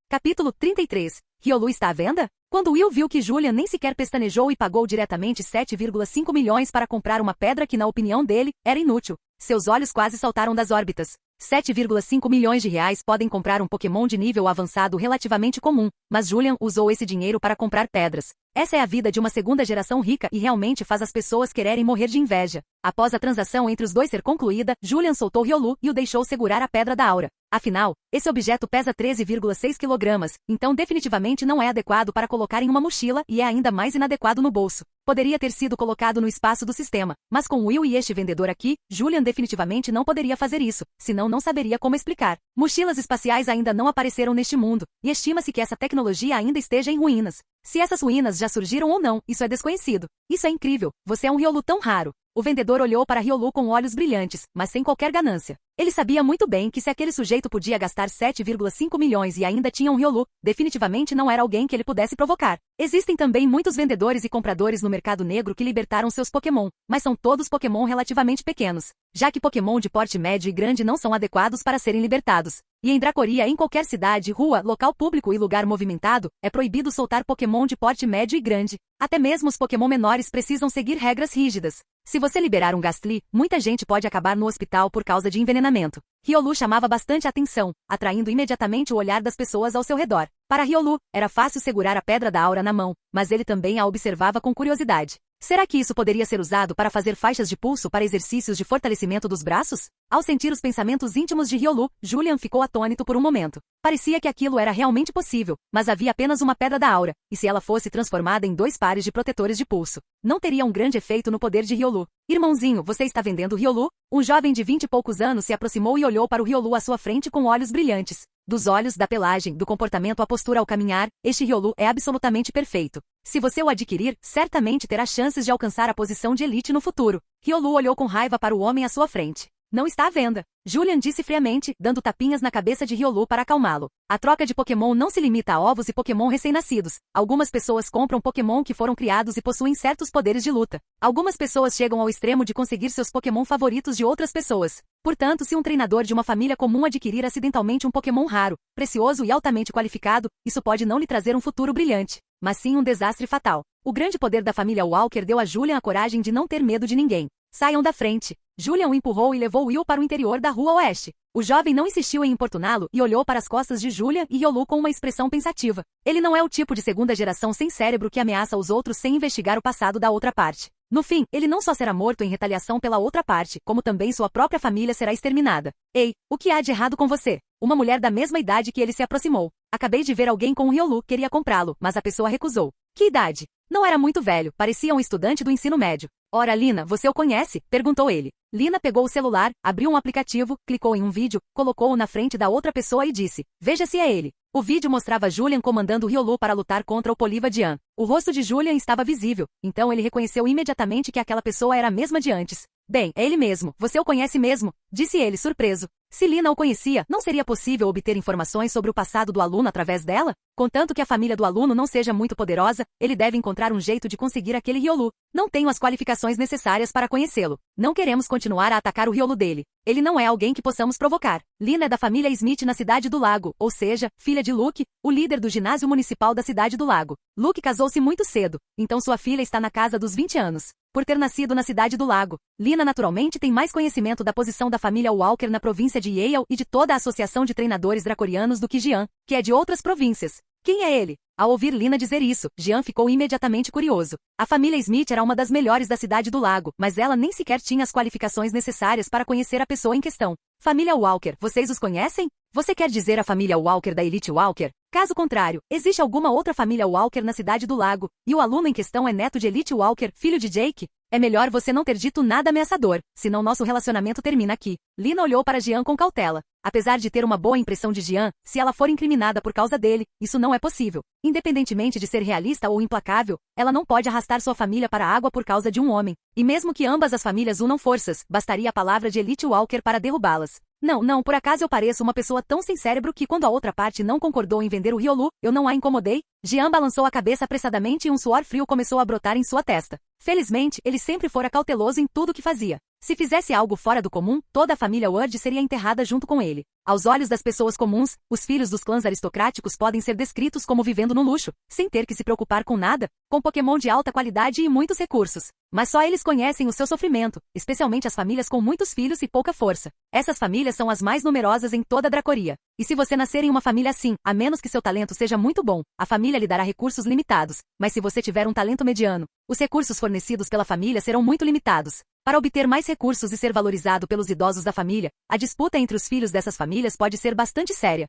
Capítulo 33. Riolu está à venda? Quando Will viu que Julian nem sequer pestanejou e pagou diretamente 7,5 milhões para comprar uma pedra que, na opinião dele, era inútil, seus olhos quase saltaram das órbitas. 7,5 milhões de reais podem comprar um Pokémon de nível avançado relativamente comum, mas Julian usou esse dinheiro para comprar pedras. Essa é a vida de uma segunda geração rica e realmente faz as pessoas quererem morrer de inveja. Após a transação entre os dois ser concluída, Julian soltou Riolu e o deixou segurar a Pedra da Aura. Afinal, esse objeto pesa 13,6 kg, então definitivamente não é adequado para colocar em uma mochila e é ainda mais inadequado no bolso. Poderia ter sido colocado no espaço do sistema, mas com Will e este vendedor aqui, Julian definitivamente não poderia fazer isso, senão não saberia como explicar. Mochilas espaciais ainda não apareceram neste mundo, e estima-se que essa tecnologia ainda esteja em ruínas. Se essas ruínas já surgiram ou não, isso é desconhecido. Isso é incrível, você é um Riolu tão raro. O vendedor olhou para Riolu com olhos brilhantes, mas sem qualquer ganância. Ele sabia muito bem que se aquele sujeito podia gastar 7,5 milhões e ainda tinha um Riolu, definitivamente não era alguém que ele pudesse provocar. Existem também muitos vendedores e compradores no mercado negro que libertaram seus Pokémon, mas são todos Pokémon relativamente pequenos, já que Pokémon de porte médio e grande não são adequados para serem libertados. E em Dracoria, em qualquer cidade, rua, local público e lugar movimentado, é proibido soltar Pokémon de porte médio e grande. Até mesmo os Pokémon menores precisam seguir regras rígidas. Se você liberar um Gastly, muita gente pode acabar no hospital por causa de envenenamento. Riolu chamava bastante atenção, atraindo imediatamente o olhar das pessoas ao seu redor. Para Riolu, era fácil segurar a Pedra da Aura na mão, mas ele também a observava com curiosidade. Será que isso poderia ser usado para fazer faixas de pulso para exercícios de fortalecimento dos braços? Ao sentir os pensamentos íntimos de Riolu, Julian ficou atônito por um momento. Parecia que aquilo era realmente possível, mas havia apenas uma Pedra da Aura, e se ela fosse transformada em 2 pares de protetores de pulso, não teria um grande efeito no poder de Riolu. Irmãozinho, você está vendendo Riolu? Um jovem de 20 e poucos anos se aproximou e olhou para o Riolu à sua frente com olhos brilhantes. Dos olhos, da pelagem, do comportamento à postura ao caminhar, este Riolu é absolutamente perfeito. Se você o adquirir, certamente terá chances de alcançar a posição de elite no futuro. Riolu olhou com raiva para o homem à sua frente. Não está à venda. Julian disse friamente, dando tapinhas na cabeça de Riolu para acalmá-lo. A troca de Pokémon não se limita a ovos e Pokémon recém-nascidos. Algumas pessoas compram Pokémon que foram criados e possuem certos poderes de luta. Algumas pessoas chegam ao extremo de conseguir seus Pokémon favoritos de outras pessoas. Portanto, se um treinador de uma família comum adquirir acidentalmente um Pokémon raro, precioso e altamente qualificado, isso pode não lhe trazer um futuro brilhante, mas sim um desastre fatal. O grande poder da família Walker deu a Julian a coragem de não ter medo de ninguém. Saiam da frente. Julian o empurrou e levou Will para o interior da rua oeste. O jovem não insistiu em importuná-lo e olhou para as costas de Julian e Riolu com uma expressão pensativa. Ele não é o tipo de segunda geração sem cérebro que ameaça os outros sem investigar o passado da outra parte. No fim, ele não só será morto em retaliação pela outra parte, como também sua própria família será exterminada. Ei, o que há de errado com você? Uma mulher da mesma idade que ele se aproximou. Acabei de ver alguém com um Riolu, queria comprá-lo, mas a pessoa recusou. Que idade? Não era muito velho, parecia um estudante do ensino médio. Ora, Lina, você o conhece? Perguntou ele. Lina pegou o celular, abriu um aplicativo, clicou em um vídeo, colocou-o na frente da outra pessoa e disse, veja se é ele. O vídeo mostrava Julian comandando Riolu para lutar contra o Polivadian. O rosto de Julian estava visível, então ele reconheceu imediatamente que aquela pessoa era a mesma de antes. Bem, é ele mesmo, você o conhece mesmo, disse ele surpreso. Se Lina o conhecia, não seria possível obter informações sobre o passado do aluno através dela? Contanto que a família do aluno não seja muito poderosa, ele deve encontrar um jeito de conseguir aquele Riolu. Não tenho as qualificações necessárias para conhecê-lo. Não queremos continuar a atacar o Riolu dele. Ele não é alguém que possamos provocar. Lina é da família Smith na Cidade do Lago, ou seja, filha de Luke, o líder do ginásio municipal da Cidade do Lago. Luke casou-se muito cedo, então sua filha está na casa dos 20 anos. Por ter nascido na Cidade do Lago, Lina naturalmente tem mais conhecimento da posição da família Walker na província de Yale e de toda a associação de treinadores dracorianos do que Jian, que é de outras províncias. Quem é ele? Ao ouvir Lina dizer isso, Jian ficou imediatamente curioso. A família Smith era uma das melhores da Cidade do Lago, mas ela nem sequer tinha as qualificações necessárias para conhecer a pessoa em questão. Família Walker, vocês os conhecem? Você quer dizer a família Walker da Elite Walker? Caso contrário, existe alguma outra família Walker na Cidade do Lago, e o aluno em questão é neto de Elite Walker, filho de Jake? É melhor você não ter dito nada ameaçador, senão nosso relacionamento termina aqui. Lina olhou para Jian com cautela. Apesar de ter uma boa impressão de Jian, se ela for incriminada por causa dele, isso não é possível. Independentemente de ser realista ou implacável, ela não pode arrastar sua família para a água por causa de um homem. E mesmo que ambas as famílias unam forças, bastaria a palavra de Elite Walker para derrubá-las. Não, por acaso eu pareço uma pessoa tão sem cérebro que quando a outra parte não concordou em vender o Riolu, eu não a incomodei? Jian balançou a cabeça apressadamente e um suor frio começou a brotar em sua testa. Felizmente, ele sempre fora cauteloso em tudo que fazia. Se fizesse algo fora do comum, toda a família Word seria enterrada junto com ele. Aos olhos das pessoas comuns, os filhos dos clãs aristocráticos podem ser descritos como vivendo no luxo, sem ter que se preocupar com nada, com Pokémon de alta qualidade e muitos recursos. Mas só eles conhecem o seu sofrimento, especialmente as famílias com muitos filhos e pouca força. Essas famílias são as mais numerosas em toda a Dracoria. E se você nascer em uma família assim, a menos que seu talento seja muito bom, a família lhe dará recursos limitados. Mas se você tiver um talento mediano, os recursos fornecidos pela família serão muito limitados. Para obter mais recursos e ser valorizado pelos idosos da família, a disputa entre os filhos dessas famílias pode ser bastante séria.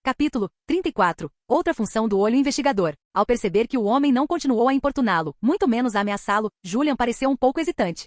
Capítulo 34. Outra função do olho investigador. Ao perceber que o homem não continuou a importuná-lo, muito menos a ameaçá-lo, Julian pareceu um pouco hesitante.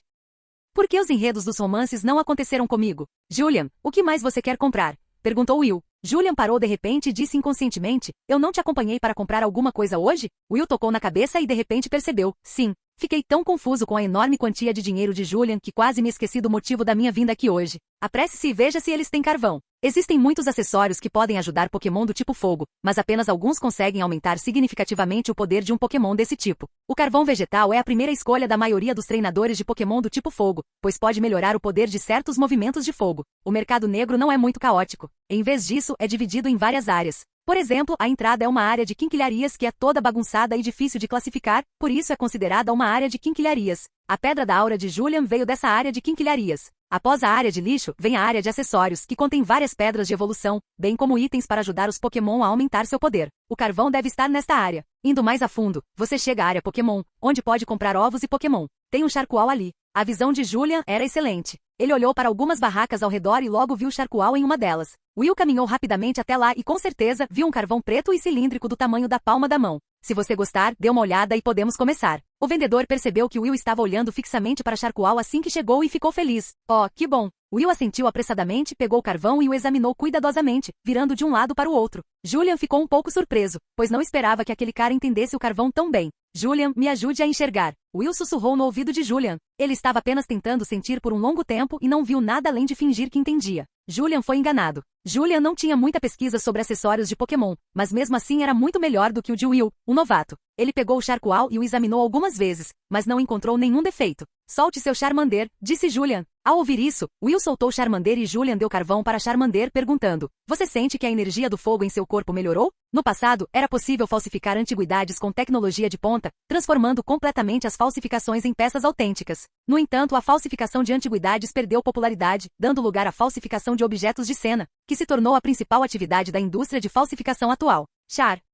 Por que os enredos dos romances não aconteceram comigo? Julian, o que mais você quer comprar? Perguntou Will. Julian parou de repente e disse inconscientemente, eu não te acompanhei para comprar alguma coisa hoje? Will tocou na cabeça e de repente percebeu, sim. Fiquei tão confuso com a enorme quantia de dinheiro de Julian que quase me esqueci do motivo da minha vinda aqui hoje. Apresse-se e veja se eles têm carvão. Existem muitos acessórios que podem ajudar Pokémon do tipo fogo, mas apenas alguns conseguem aumentar significativamente o poder de um Pokémon desse tipo. O carvão vegetal é a primeira escolha da maioria dos treinadores de Pokémon do tipo fogo, pois pode melhorar o poder de certos movimentos de fogo. O mercado negro não é muito caótico. Em vez disso, é dividido em várias áreas. Por exemplo, a entrada é uma área de quinquilharias que é toda bagunçada e difícil de classificar, por isso é considerada uma área de quinquilharias. A pedra da aura de Julian veio dessa área de quinquilharias. Após a área de lixo, vem a área de acessórios, que contém várias pedras de evolução, bem como itens para ajudar os Pokémon a aumentar seu poder. O carvão deve estar nesta área. Indo mais a fundo, você chega à área Pokémon, onde pode comprar ovos e Pokémon. Tem um Charcoal ali. A visão de Julian era excelente. Ele olhou para algumas barracas ao redor e logo viu Charcoal em uma delas. Will caminhou rapidamente até lá e com certeza viu um carvão preto e cilíndrico do tamanho da palma da mão. Se você gostar, dê uma olhada e podemos começar. O vendedor percebeu que Will estava olhando fixamente para Charcoal assim que chegou e ficou feliz. Oh, que bom! Will assentiu apressadamente, pegou o carvão e o examinou cuidadosamente, virando de um lado para o outro. Julian ficou um pouco surpreso, pois não esperava que aquele cara entendesse o carvão tão bem. Julian, me ajude a enxergar. Will sussurrou no ouvido de Julian. Ele estava apenas tentando sentir por um longo tempo e não viu nada além de fingir que entendia. Julian foi enganado. Julian não tinha muita pesquisa sobre acessórios de Pokémon, mas mesmo assim era muito melhor do que o de Will, um novato. Ele pegou o Charcoal e o examinou algumas vezes, mas não encontrou nenhum defeito. Solte seu Charmander, disse Julian. Ao ouvir isso, Will soltou Charmander e Julian deu carvão para Charmander perguntando, você sente que a energia do fogo em seu corpo melhorou? No passado, era possível falsificar antiguidades com tecnologia de ponta, transformando completamente as falsificações em peças autênticas. No entanto, a falsificação de antiguidades perdeu popularidade, dando lugar à falsificação de objetos de cena, que se tornou a principal atividade da indústria de falsificação atual.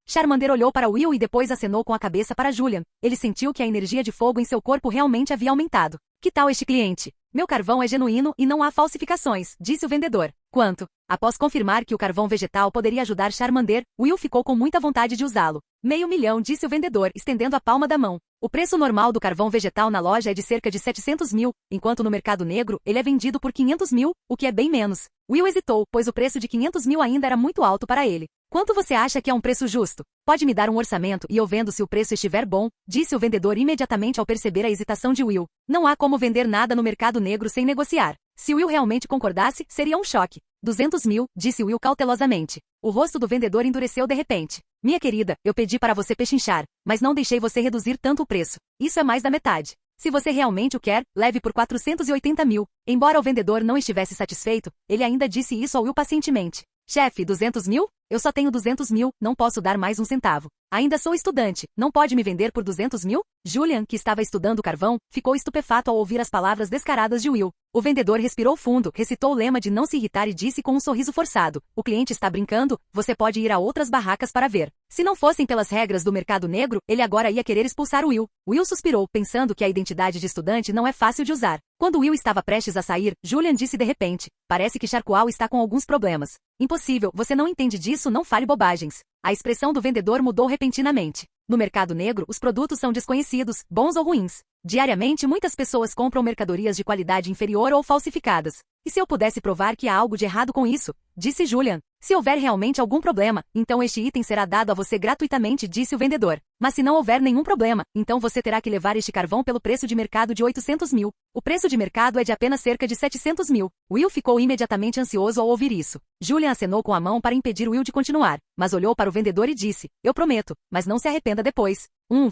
Charmander olhou para Will e depois acenou com a cabeça para Julian. Ele sentiu que a energia de fogo em seu corpo realmente havia aumentado. Que tal este cliente? Meu carvão é genuíno e não há falsificações, disse o vendedor. Quanto? Após confirmar que o carvão vegetal poderia ajudar Charmander, Will ficou com muita vontade de usá-lo. $500.000, disse o vendedor, estendendo a palma da mão. O preço normal do carvão vegetal na loja é de cerca de 700 mil, enquanto no mercado negro ele é vendido por 500 mil, o que é bem menos. Will hesitou, pois o preço de 500 mil ainda era muito alto para ele. Quanto você acha que é um preço justo? Pode me dar um orçamento e eu vendo se o preço estiver bom, disse o vendedor imediatamente ao perceber a hesitação de Will. Não há como vender nada no mercado negro sem negociar. Se Will realmente concordasse, seria um choque. 200 mil, disse Will cautelosamente. O rosto do vendedor endureceu de repente. Minha querida, eu pedi para você pechinchar, mas não deixei você reduzir tanto o preço. Isso é mais da metade. Se você realmente o quer, leve por 480 mil. Embora o vendedor não estivesse satisfeito, ele ainda disse isso ao Will pacientemente. Chefe, 200 mil? Eu só tenho 200 mil, não posso dar mais um centavo. Ainda sou estudante, não pode me vender por 200 mil? Julian, que estava estudando carvão, ficou estupefato ao ouvir as palavras descaradas de Will. O vendedor respirou fundo, recitou o lema de não se irritar e disse com um sorriso forçado, o cliente está brincando, você pode ir a outras barracas para ver. Se não fossem pelas regras do mercado negro, ele agora ia querer expulsar Will. Will suspirou, pensando que a identidade de estudante não é fácil de usar. Quando Will estava prestes a sair, Julian disse de repente, parece que Charcoal está com alguns problemas. Impossível, você não entende disso, não fale bobagens. A expressão do vendedor mudou repentinamente. No mercado negro, os produtos são desconhecidos, bons ou ruins. Diariamente, muitas pessoas compram mercadorias de qualidade inferior ou falsificadas. E se eu pudesse provar que há algo de errado com isso? Disse Julian. Se houver realmente algum problema, então este item será dado a você gratuitamente, disse o vendedor. Mas se não houver nenhum problema, então você terá que levar este carvão pelo preço de mercado de 800 mil. O preço de mercado é de apenas cerca de 700 mil. Will ficou imediatamente ansioso ao ouvir isso. Julian acenou com a mão para impedir Will de continuar, mas olhou para o vendedor e disse, eu prometo, mas não se arrependa depois.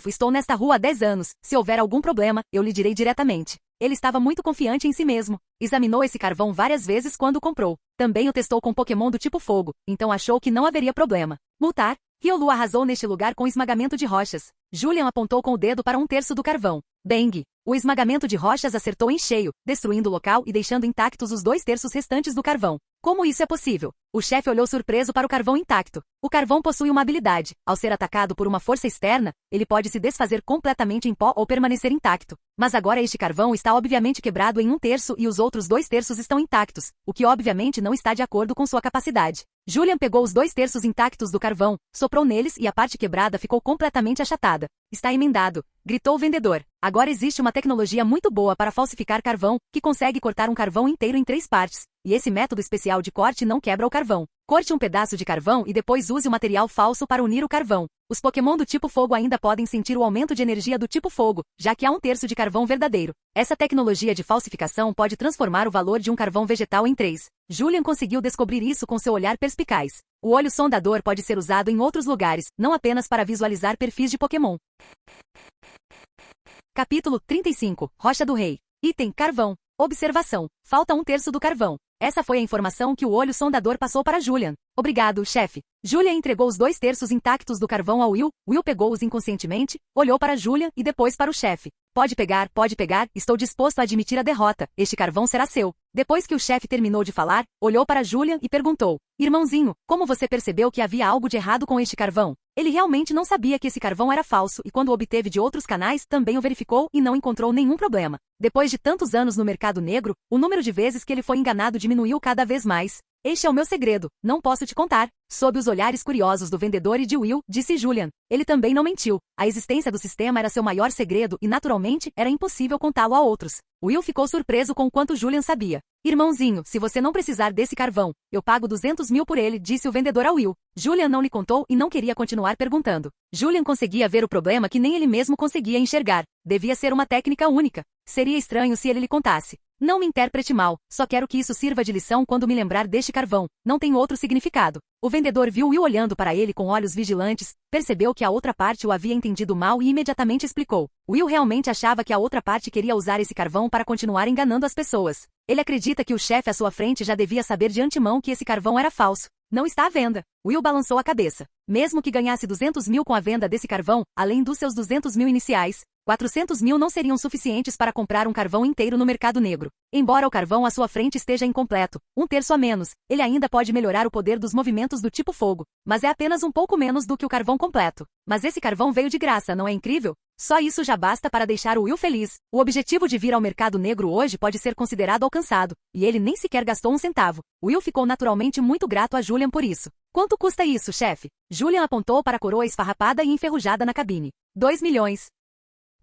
Estou nesta rua há 10 anos. Se houver algum problema, eu lhe direi diretamente. Ele estava muito confiante em si mesmo. Examinou esse carvão várias vezes quando o comprou. Também o testou com Pokémon do tipo fogo, então achou que não haveria problema. Multar. Riolu arrasou neste lugar com esmagamento de rochas. Julian apontou com o dedo para 1/3 do carvão. Bang! O esmagamento de rochas acertou em cheio, destruindo o local e deixando intactos os 2/3 restantes do carvão. Como isso é possível? O chefe olhou surpreso para o carvão intacto. O carvão possui uma habilidade. Ao ser atacado por uma força externa, ele pode se desfazer completamente em pó ou permanecer intacto. Mas agora este carvão está obviamente quebrado em 1/3 e os outros 2/3 estão intactos, o que obviamente não está de acordo com sua capacidade. Julian pegou os 2/3 intactos do carvão, soprou neles e a parte quebrada ficou completamente achatada. Está emendado, gritou o vendedor. Agora existe uma tecnologia muito boa para falsificar carvão, que consegue cortar um carvão inteiro em 3 partes. E esse método especial de corte não quebra o carvão. Corte um pedaço de carvão e depois use o material falso para unir o carvão. Os Pokémon do tipo fogo ainda podem sentir o aumento de energia do tipo fogo, já que há 1/3 de carvão verdadeiro. Essa tecnologia de falsificação pode transformar o valor de um carvão vegetal em 3. Julian conseguiu descobrir isso com seu olhar perspicaz. O olho sondador pode ser usado em outros lugares, não apenas para visualizar perfis de Pokémon. Capítulo 35. Rocha do Rei. Item: carvão. Observação. Falta 1/3 do carvão. Essa foi a informação que o olho sondador passou para Julian. Obrigado, chefe. Julian entregou os 2/3 intactos do carvão ao Will. Will pegou-os inconscientemente, olhou para Julian e depois para o chefe. Pode pegar, estou disposto a admitir a derrota. Este carvão será seu. Depois que o chefe terminou de falar, olhou para Julian e perguntou: Irmãozinho, como você percebeu que havia algo de errado com este carvão? Ele realmente não sabia que esse carvão era falso e quando o obteve de outros canais também o verificou e não encontrou nenhum problema. Depois de tantos anos no mercado negro, o número de vezes que ele foi enganado diminuiu cada vez mais. Este é o meu segredo, não posso te contar. Sob os olhares curiosos do vendedor e de Will, disse Julian. Ele também não mentiu. A existência do sistema era seu maior segredo e, naturalmente, era impossível contá-lo a outros. Will ficou surpreso com o quanto Julian sabia. Irmãozinho, se você não precisar desse carvão, eu pago 200 mil por ele, disse o vendedor a Will. Julian não lhe contou e não queria continuar perguntando. Julian conseguia ver o problema que nem ele mesmo conseguia enxergar. Devia ser uma técnica única. Seria estranho se ele lhe contasse. Não me interprete mal, só quero que isso sirva de lição quando me lembrar deste carvão. Não tem outro significado. O vendedor viu Will olhando para ele com olhos vigilantes, percebeu que a outra parte o havia entendido mal e imediatamente explicou. Will realmente achava que a outra parte queria usar esse carvão para continuar enganando as pessoas. Ele acredita que o chefe à sua frente já devia saber de antemão que esse carvão era falso. Não está à venda. Will balançou a cabeça. Mesmo que ganhasse 200 mil com a venda desse carvão, além dos seus 200 mil iniciais, 400 mil não seriam suficientes para comprar um carvão inteiro no mercado negro. Embora o carvão à sua frente esteja incompleto, 1/3 a menos, ele ainda pode melhorar o poder dos movimentos do tipo fogo, mas é apenas um pouco menos do que o carvão completo. Mas esse carvão veio de graça, não é incrível? Só isso já basta para deixar o Will feliz. O objetivo de vir ao mercado negro hoje pode ser considerado alcançado, e ele nem sequer gastou um centavo. Will ficou naturalmente muito grato a Julian por isso. Quanto custa isso, chefe? Julian apontou para a coroa esfarrapada e enferrujada na cabine. 2 milhões.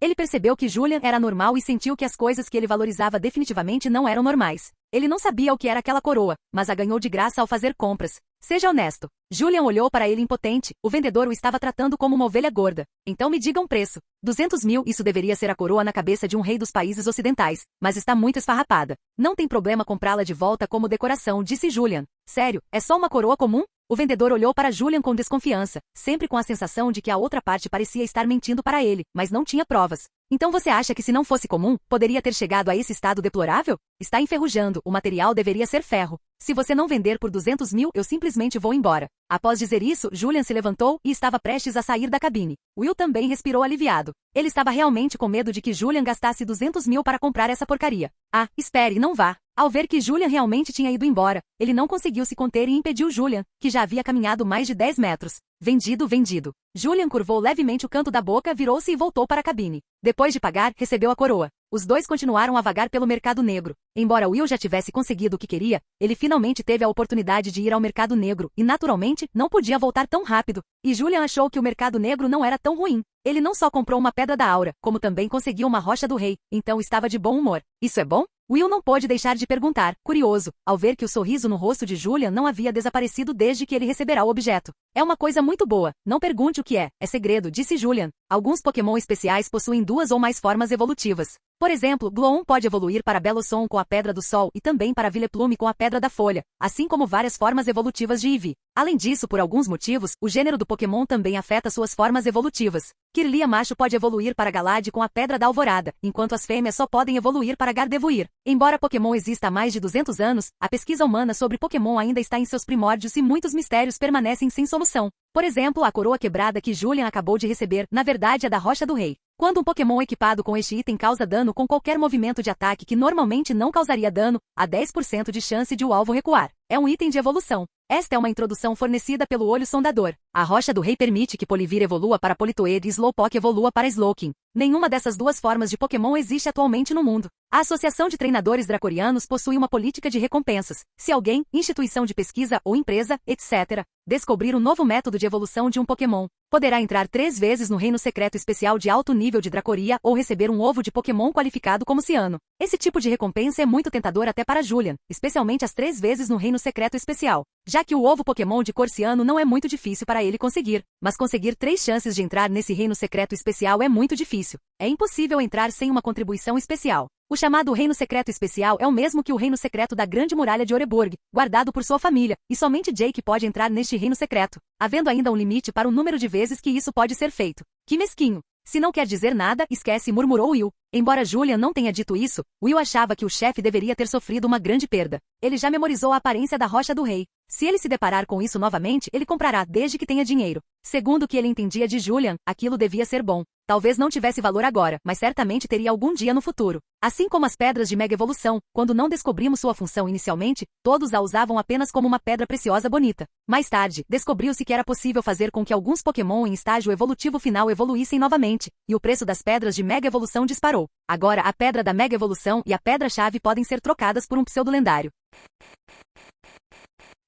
Ele percebeu que Julian era normal e sentiu que as coisas que ele valorizava definitivamente não eram normais. Ele não sabia o que era aquela coroa, mas a ganhou de graça ao fazer compras. Seja honesto. Julian olhou para ele impotente, o vendedor o estava tratando como uma ovelha gorda. Então me diga um preço. 200 mil, isso deveria ser a coroa na cabeça de um rei dos países ocidentais, mas está muito esfarrapada. Não tem problema comprá-la de volta como decoração, disse Julian. Sério, é só uma coroa comum? O vendedor olhou para Julian com desconfiança, sempre com a sensação de que a outra parte parecia estar mentindo para ele, mas não tinha provas. Então você acha que se não fosse comum, poderia ter chegado a esse estado deplorável? Está enferrujando, o material deveria ser ferro. Se você não vender por 200 mil, eu simplesmente vou embora. Após dizer isso, Julian se levantou e estava prestes a sair da cabine. Will também respirou aliviado. Ele estava realmente com medo de que Julian gastasse 200 mil para comprar essa porcaria. Ah, espere, não vá. Ao ver que Julian realmente tinha ido embora, ele não conseguiu se conter e impediu Julian, que já havia caminhado mais de 10 metros. Vendido, vendido. Julian curvou levemente o canto da boca, virou-se e voltou para a cabine. Depois de pagar, recebeu a coroa. Os dois continuaram a vagar pelo mercado negro. Embora Will já tivesse conseguido o que queria, ele finalmente teve a oportunidade de ir ao mercado negro e, naturalmente, não podia voltar tão rápido. E Julian achou que o mercado negro não era tão ruim. Ele não só comprou uma pedra da aura, como também conseguiu uma rocha do rei, então estava de bom humor. Isso é bom? Will não pôde deixar de perguntar, curioso, ao ver que o sorriso no rosto de Julian não havia desaparecido desde que ele receberá o objeto. É uma coisa muito boa, não pergunte o que é segredo, disse Julian. Alguns Pokémon especiais possuem 2 ou mais formas evolutivas. Por exemplo, Gloom pode evoluir para Bellossom com a Pedra do Sol e também para Vileplume com a Pedra da Folha, assim como várias formas evolutivas de Eevee. Além disso, por alguns motivos, o gênero do Pokémon também afeta suas formas evolutivas. Kirlia macho pode evoluir para Galad com a Pedra da Alvorada, enquanto as fêmeas só podem evoluir para Gardevoir. Embora Pokémon exista há mais de 200 anos, a pesquisa humana sobre Pokémon ainda está em seus primórdios e muitos mistérios permanecem sem solução. Por exemplo, a coroa quebrada que Julian acabou de receber, na verdade é da Rocha do Rei. Quando um Pokémon equipado com este item causa dano com qualquer movimento de ataque que normalmente não causaria dano, há 10% de chance de o alvo recuar. É um item de evolução. Esta é uma introdução fornecida pelo Olho Sondador. A Rocha do Rei permite que Polivir evolua para Politoed e Slowpoke evolua para Slowking. Nenhuma dessas duas formas de Pokémon existe atualmente no mundo. A Associação de Treinadores Dracorianos possui uma política de recompensas. Se alguém, instituição de pesquisa ou empresa, etc., descobrir um novo método de evolução de um Pokémon, poderá entrar 3 vezes no Reino Secreto Especial de alto nível de Dracoria ou receber um ovo de Pokémon qualificado como ciano. Esse tipo de recompensa é muito tentador até para Julian, especialmente as 3 vezes no Reino Secreto Especial, já que o ovo Pokémon de cor ciano não é muito difícil para ele conseguir, mas conseguir 3 chances de entrar nesse Reino Secreto Especial é muito difícil. É impossível entrar sem uma contribuição especial. O chamado Reino Secreto Especial é o mesmo que o Reino Secreto da Grande Muralha de Oreburgh, guardado por sua família, e somente Jake pode entrar neste Reino Secreto, havendo ainda um limite para o número de vezes que isso pode ser feito. Que mesquinho! Se não quer dizer nada, esquece, murmurou Will. Embora Julian não tenha dito isso, Will achava que o chefe deveria ter sofrido uma grande perda. Ele já memorizou a aparência da Rocha do Rei. Se ele se deparar com isso novamente, ele comprará desde que tenha dinheiro. Segundo o que ele entendia de Julian, aquilo devia ser bom. Talvez não tivesse valor agora, mas certamente teria algum dia no futuro. Assim como as pedras de Mega Evolução, quando não descobrimos sua função inicialmente, todos a usavam apenas como uma pedra preciosa bonita. Mais tarde, descobriu-se que era possível fazer com que alguns Pokémon em estágio evolutivo final evoluíssem novamente, e o preço das pedras de Mega Evolução disparou. Agora, a pedra da Mega Evolução e a pedra-chave podem ser trocadas por um pseudo-lendário.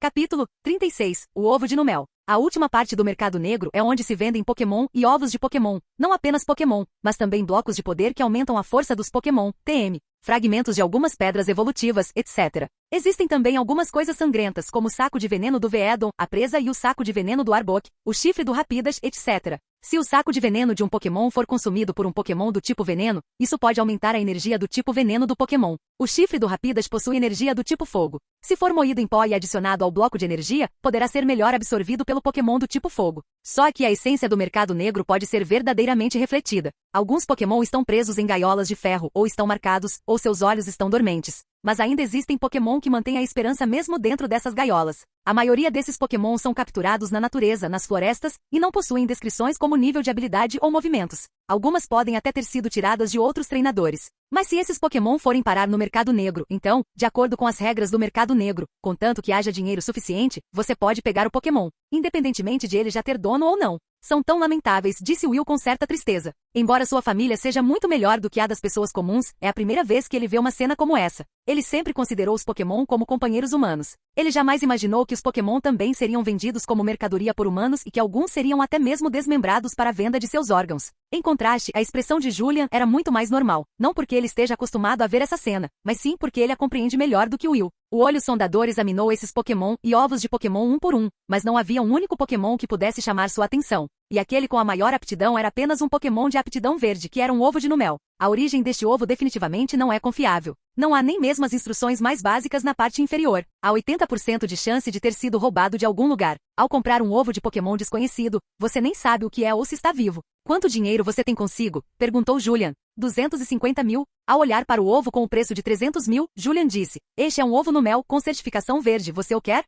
Capítulo 36. O Ovo de Numel. A última parte do mercado negro é onde se vendem Pokémon e ovos de Pokémon, não apenas Pokémon, mas também blocos de poder que aumentam a força dos Pokémon, TM, fragmentos de algumas pedras evolutivas, etc. Existem também algumas coisas sangrentas, como o saco de veneno do Veedon, a presa e o saco de veneno do Arbok, o chifre do Rapidas, etc. Se o saco de veneno de um Pokémon for consumido por um Pokémon do tipo veneno, isso pode aumentar a energia do tipo veneno do Pokémon. O chifre do Rapidas possui energia do tipo fogo. Se for moído em pó e adicionado ao bloco de energia, poderá ser melhor absorvido pelo Pokémon do tipo fogo. Só que a essência do mercado negro pode ser verdadeiramente refletida. Alguns Pokémon estão presos em gaiolas de ferro, ou estão marcados, ou seus olhos estão dormentes. Mas ainda existem Pokémon que mantêm a esperança mesmo dentro dessas gaiolas. A maioria desses Pokémon são capturados na natureza, nas florestas, e não possuem descrições como nível de habilidade ou movimentos. Algumas podem até ter sido tiradas de outros treinadores. Mas se esses Pokémon forem parar no mercado negro, então, de acordo com as regras do mercado negro, contanto que haja dinheiro suficiente, você pode pegar o Pokémon, independentemente de ele já ter dono ou não. São tão lamentáveis, disse Will com certa tristeza. Embora sua família seja muito melhor do que a das pessoas comuns, é a primeira vez que ele vê uma cena como essa. Ele sempre considerou os Pokémon como companheiros humanos. Ele jamais imaginou que os Pokémon também seriam vendidos como mercadoria por humanos e que alguns seriam até mesmo desmembrados para a venda de seus órgãos. Em contraste, a expressão de Julian era muito mais normal, não porque ele esteja acostumado a ver essa cena, mas sim porque ele a compreende melhor do que Will. O Olho Sondador examinou esses Pokémon e ovos de Pokémon um por um, mas não havia um único Pokémon que pudesse chamar sua atenção. E aquele com a maior aptidão era apenas um Pokémon de aptidão verde, que era um ovo de Numel. A origem deste ovo definitivamente não é confiável. Não há nem mesmo as instruções mais básicas na parte inferior. Há 80% de chance de ter sido roubado de algum lugar. Ao comprar um ovo de Pokémon desconhecido, você nem sabe o que é ou se está vivo. Quanto dinheiro você tem consigo? Perguntou Julian. 250 mil. Ao olhar para o ovo com o preço de 300 mil, Julian disse: este é um ovo Numel com certificação verde, você o quer?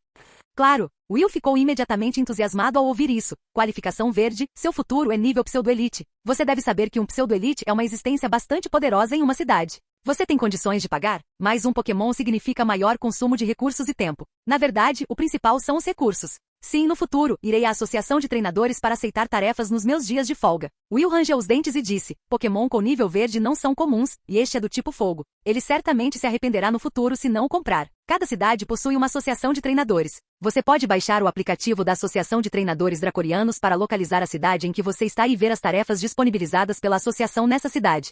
Claro. Will ficou imediatamente entusiasmado ao ouvir isso. Qualificação verde, seu futuro é nível pseudo-elite. Você deve saber que um pseudo-elite é uma existência bastante poderosa em uma cidade. Você tem condições de pagar? Mais um Pokémon significa maior consumo de recursos e tempo. Na verdade, o principal são os recursos. Sim, no futuro, irei à associação de treinadores para aceitar tarefas nos meus dias de folga. Will rangeu os dentes e disse: Pokémon com nível verde não são comuns, e este é do tipo fogo. Ele certamente se arrependerá no futuro se não o comprar. Cada cidade possui uma associação de treinadores. Você pode baixar o aplicativo da Associação de Treinadores Dracorianos para localizar a cidade em que você está e ver as tarefas disponibilizadas pela associação nessa cidade.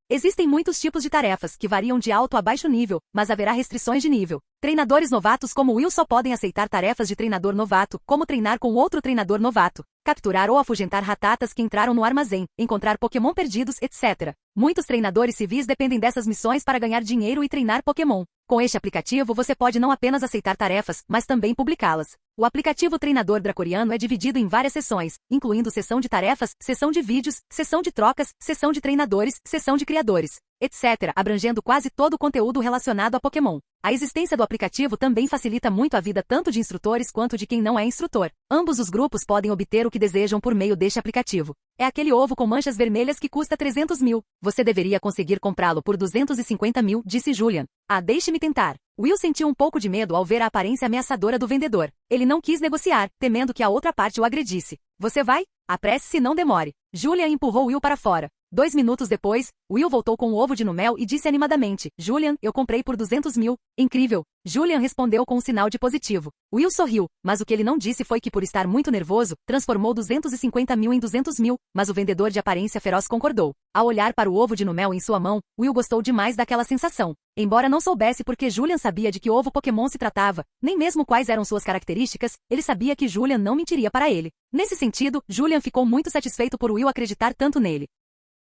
Existem muitos tipos de tarefas, que variam de alto a baixo nível, mas haverá restrições de nível. Treinadores novatos como Will só podem aceitar tarefas de treinador novato, como treinar com outro treinador novato, capturar ou afugentar ratatas que entraram no armazém, encontrar Pokémon perdidos, etc. Muitos treinadores civis dependem dessas missões para ganhar dinheiro e treinar Pokémon. Com este aplicativo você pode não apenas aceitar tarefas, mas também publicá-las. O aplicativo Treinador Dracoriano é dividido em várias seções, incluindo seção de tarefas, seção de vídeos, seção de trocas, seção de treinadores, seção de criadores, etc., abrangendo quase todo o conteúdo relacionado a Pokémon. A existência do aplicativo também facilita muito a vida tanto de instrutores quanto de quem não é instrutor. Ambos os grupos podem obter o que desejam por meio deste aplicativo. É aquele ovo com manchas vermelhas que custa 300 mil. Você deveria conseguir comprá-lo por 250 mil, disse Julian. Ah, deixe-me tentar. Will sentiu um pouco de medo ao ver a aparência ameaçadora do vendedor. Ele não quis negociar, temendo que a outra parte o agredisse. Você vai? Apresse-se e não demore. Julian empurrou Will para fora. 2 minutos depois, Will voltou com o ovo de numel e disse animadamente, Julian, eu comprei por 200 mil. Incrível. Julian respondeu com um sinal de positivo. Will sorriu, mas o que ele não disse foi que por estar muito nervoso, transformou 250 mil em 200 mil, mas o vendedor de aparência feroz concordou. Ao olhar para o ovo de numel em sua mão, Will gostou demais daquela sensação. Embora não soubesse porque Julian sabia de que ovo Pokémon se tratava, nem mesmo quais eram suas características, ele sabia que Julian não mentiria para ele. Nesse sentido, Julian ficou muito satisfeito por Will acreditar tanto nele.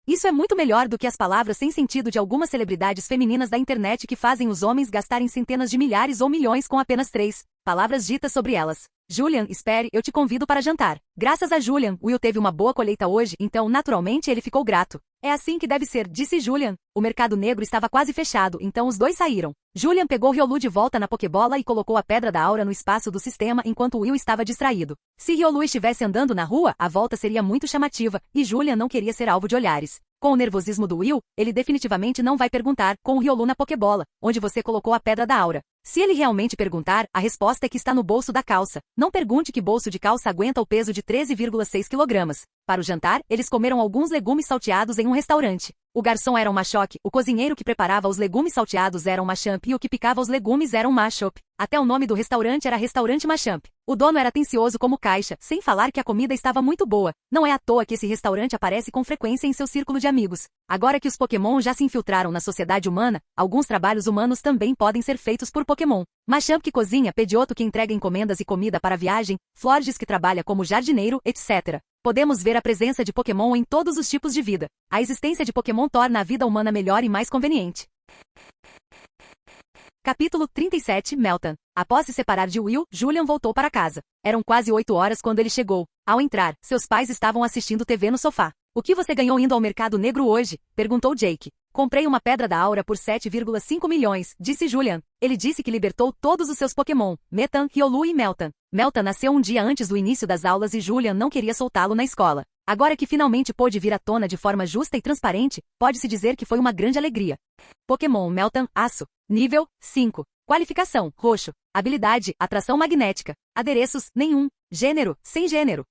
Isso é muito melhor do que as palavras sem sentido de algumas celebridades femininas da internet que fazem os homens gastarem centenas de milhares ou milhões com apenas 3 palavras ditas sobre elas. Julian, espere, eu te convido para jantar. Graças a Julian, Will teve uma boa colheita hoje, então naturalmente ele ficou grato. É assim que deve ser, disse Julian. O mercado negro estava quase fechado, então os dois saíram. Julian pegou Riolu de volta na Pokébola e colocou a Pedra da Aura no espaço do sistema enquanto Will estava distraído. Se Riolu estivesse andando na rua, a volta seria muito chamativa, e Julian não queria ser alvo de olhares. Com o nervosismo do Will, ele definitivamente não vai perguntar, com o Riolu na Pokébola, onde você colocou a Pedra da Aura. Se ele realmente perguntar, a resposta é que está no bolso da calça. Não pergunte que bolso de calça aguenta o peso de 13,6 kg. Para o jantar, eles comeram alguns legumes salteados em um restaurante. O garçom era um Machoke, o cozinheiro que preparava os legumes salteados era um Machamp e o que picava os legumes era um Machop. Até o nome do restaurante era Restaurante Machamp. O dono era atencioso como caixa, sem falar que a comida estava muito boa. Não é à toa que esse restaurante aparece com frequência em seu círculo de amigos. Agora que os Pokémon já se infiltraram na sociedade humana, alguns trabalhos humanos também podem ser feitos por Pokémon. Machamp que cozinha, Pedioto que entrega encomendas e comida para a viagem, Florges que trabalha como jardineiro, etc. Podemos ver a presença de Pokémon em todos os tipos de vida. A existência de Pokémon torna a vida humana melhor e mais conveniente. Capítulo 37, Meltan. Após se separar de Will, Julian voltou para casa. Eram quase 8 horas quando ele chegou. Ao entrar, seus pais estavam assistindo TV no sofá. O que você ganhou indo ao mercado negro hoje? Perguntou Jake. Comprei uma Pedra da Aura por 7,5 milhões, disse Julian. Ele disse que libertou todos os seus Pokémon, Metan, Riolu e Meltan. Meltan nasceu um dia antes do início das aulas e Julian não queria soltá-lo na escola. Agora que finalmente pôde vir à tona de forma justa e transparente, pode-se dizer que foi uma grande alegria. Pokémon Meltan, Aço. Nível, 5. Qualificação, roxo. Habilidade, atração magnética. Adereços, nenhum. Gênero, sem gênero.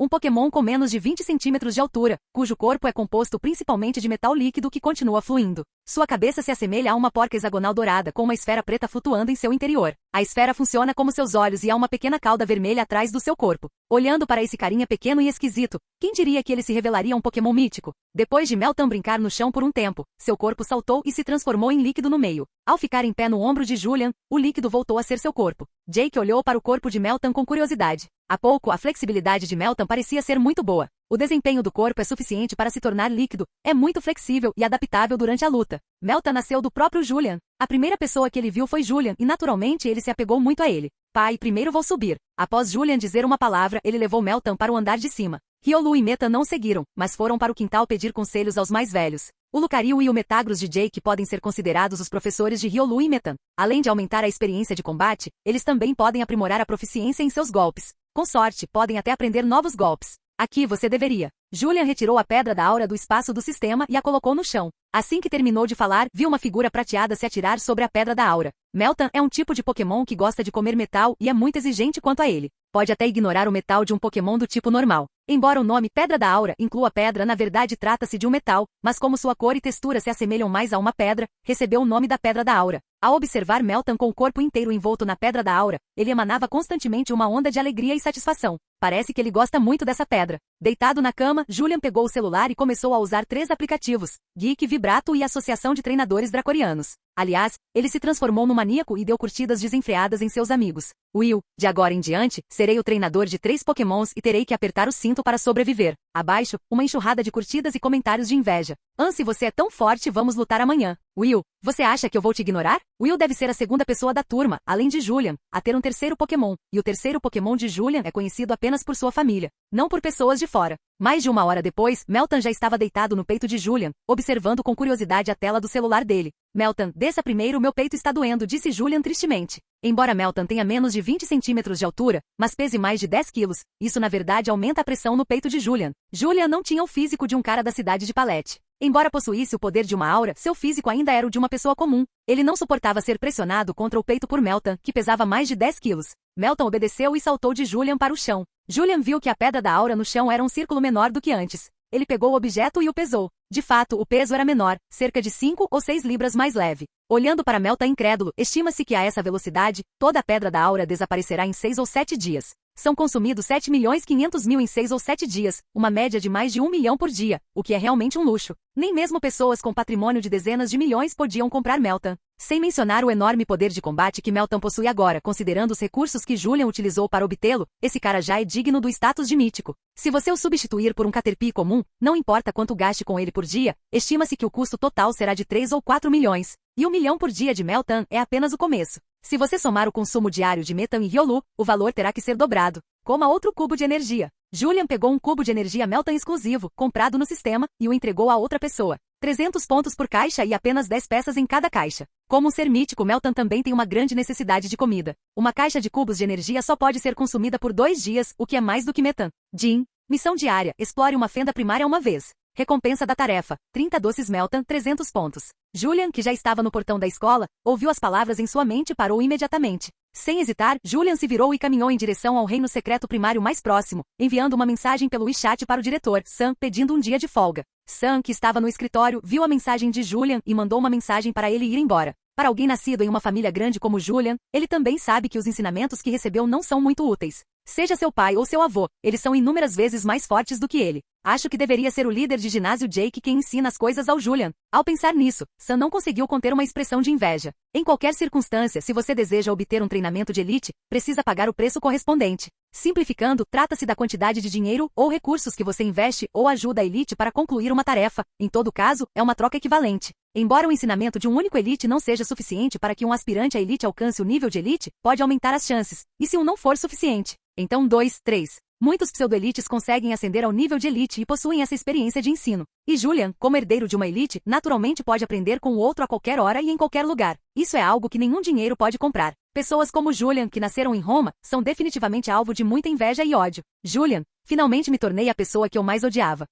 Um Pokémon com menos de 20 centímetros de altura, cujo corpo é composto principalmente de metal líquido que continua fluindo. Sua cabeça se assemelha a uma porca hexagonal dourada com uma esfera preta flutuando em seu interior. A esfera funciona como seus olhos e há uma pequena cauda vermelha atrás do seu corpo. Olhando para esse carinha pequeno e esquisito, quem diria que ele se revelaria um Pokémon mítico? Depois de Meltan brincar no chão por um tempo, seu corpo saltou e se transformou em líquido no meio. Ao ficar em pé no ombro de Julian, o líquido voltou a ser seu corpo. Jake olhou para o corpo de Meltan com curiosidade. Há pouco, a flexibilidade de Meltan parecia ser muito boa. O desempenho do corpo é suficiente para se tornar líquido, é muito flexível e adaptável durante a luta. Meltan nasceu do próprio Julian. A primeira pessoa que ele viu foi Julian e naturalmente ele se apegou muito a ele. Pai, primeiro vou subir. Após Julian dizer uma palavra, ele levou Meltan para o andar de cima. Riolu e Metan não seguiram, mas foram para o quintal pedir conselhos aos mais velhos. O Lucario e o Metagross de Jake podem ser considerados os professores de Riolu e Metan. Além de aumentar a experiência de combate, eles também podem aprimorar a proficiência em seus golpes. Com sorte, podem até aprender novos golpes. Aqui você deveria. Julian retirou a Pedra da Aura do espaço do sistema e a colocou no chão. Assim que terminou de falar, viu uma figura prateada se atirar sobre a Pedra da Aura. Meltan é um tipo de Pokémon que gosta de comer metal e é muito exigente quanto a ele. Pode até ignorar o metal de um Pokémon do tipo normal. Embora o nome Pedra da Aura inclua pedra, na verdade trata-se de um metal, mas como sua cor e textura se assemelham mais a uma pedra, recebeu o nome da Pedra da Aura. Ao observar Meltan com o corpo inteiro envolto na pedra da aura, ele emanava constantemente uma onda de alegria e satisfação. Parece que ele gosta muito dessa pedra. Deitado na cama, Julian pegou o celular e começou a usar 3 aplicativos: Geek, Vibrato e Associação de Treinadores Dracorianos. Aliás, ele se transformou num maníaco e deu curtidas desenfreadas em seus amigos. Will, de agora em diante, serei o treinador de 3 pokémons e terei que apertar o cinto para sobreviver. Abaixo, uma enxurrada de curtidas e comentários de inveja. Se você é tão forte, vamos lutar amanhã. Will, você acha que eu vou te ignorar? Will deve ser a segunda pessoa da turma, além de Julian, a ter um terceiro Pokémon, e o terceiro Pokémon de Julian é conhecido apenas por sua família, não por pessoas de fora. Mais de 1 hora depois, Meltan já estava deitado no peito de Julian, observando com curiosidade a tela do celular dele. Meltan, desça primeiro, meu peito está doendo, disse Julian tristemente. Embora Meltan tenha menos de 20 centímetros de altura, mas pese mais de 10 quilos, isso na verdade aumenta a pressão no peito de Julian. Julian não tinha o físico de um cara da cidade de Palette. Embora possuísse o poder de uma aura, seu físico ainda era o de uma pessoa comum. Ele não suportava ser pressionado contra o peito por Meltan, que pesava mais de 10 quilos. Meltan obedeceu e saltou de Julian para o chão. Julian viu que a pedra da aura no chão era um círculo menor do que antes. Ele pegou o objeto e o pesou. De fato, o peso era menor, cerca de 5 ou 6 libras mais leve. Olhando para Meltan incrédulo, estima-se que a essa velocidade, toda a pedra da aura desaparecerá em 6 ou 7 dias. São consumidos 7.500.000 em 6 ou 7 dias, uma média de mais de 1 milhão por dia, o que é realmente um luxo. Nem mesmo pessoas com patrimônio de dezenas de milhões podiam comprar Meltan. Sem mencionar o enorme poder de combate que Meltan possui agora, considerando os recursos que Julian utilizou para obtê-lo, esse cara já é digno do status de mítico. Se você o substituir por um Caterpie comum, não importa quanto gaste com ele por dia, estima-se que o custo total será de 3 ou 4 milhões. E 1 milhão por dia de Meltan é apenas o começo. Se você somar o consumo diário de Metan e Riolu, o valor terá que ser dobrado. Coma outro cubo de energia. Julian pegou um cubo de energia Meltan exclusivo, comprado no sistema, e o entregou a outra pessoa. 300 pontos por caixa e apenas 10 peças em cada caixa. Como um ser mítico, Meltan também tem uma grande necessidade de comida. Uma caixa de cubos de energia só pode ser consumida por 2 dias, o que é mais do que Metan. Jin. Missão diária, explore uma fenda primária uma vez. Recompensa da tarefa, 30 doces Meltan, 300 pontos. Julian, que já estava no portão da escola, ouviu as palavras em sua mente e parou imediatamente. Sem hesitar, Julian se virou e caminhou em direção ao reino secreto primário mais próximo, enviando uma mensagem pelo WeChat para o diretor, Sam, pedindo um dia de folga. Sam, que estava no escritório, viu a mensagem de Julian e mandou uma mensagem para ele ir embora. Para alguém nascido em uma família grande como Julian, ele também sabe que os ensinamentos que recebeu não são muito úteis. Seja seu pai ou seu avô, eles são inúmeras vezes mais fortes do que ele. Acho que deveria ser o líder de ginásio Jake quem ensina as coisas ao Julian. Ao pensar nisso, Sam não conseguiu conter uma expressão de inveja. Em qualquer circunstância, se você deseja obter um treinamento de elite, precisa pagar o preço correspondente. Simplificando, trata-se da quantidade de dinheiro ou recursos que você investe ou ajuda a elite para concluir uma tarefa. Em todo caso, é uma troca equivalente. Embora o ensinamento de um único elite não seja suficiente para que um aspirante à elite alcance o nível de elite, pode aumentar as chances. E se um não for suficiente? Então 2, 3. Muitos pseudo-elites conseguem ascender ao nível de elite e possuem essa experiência de ensino. E Julian, como herdeiro de uma elite, naturalmente pode aprender com o outro a qualquer hora e em qualquer lugar. Isso é algo que nenhum dinheiro pode comprar. Pessoas como Julian, que nasceram em Roma, são definitivamente alvo de muita inveja e ódio. Julian, finalmente me tornei a pessoa que eu mais odiava.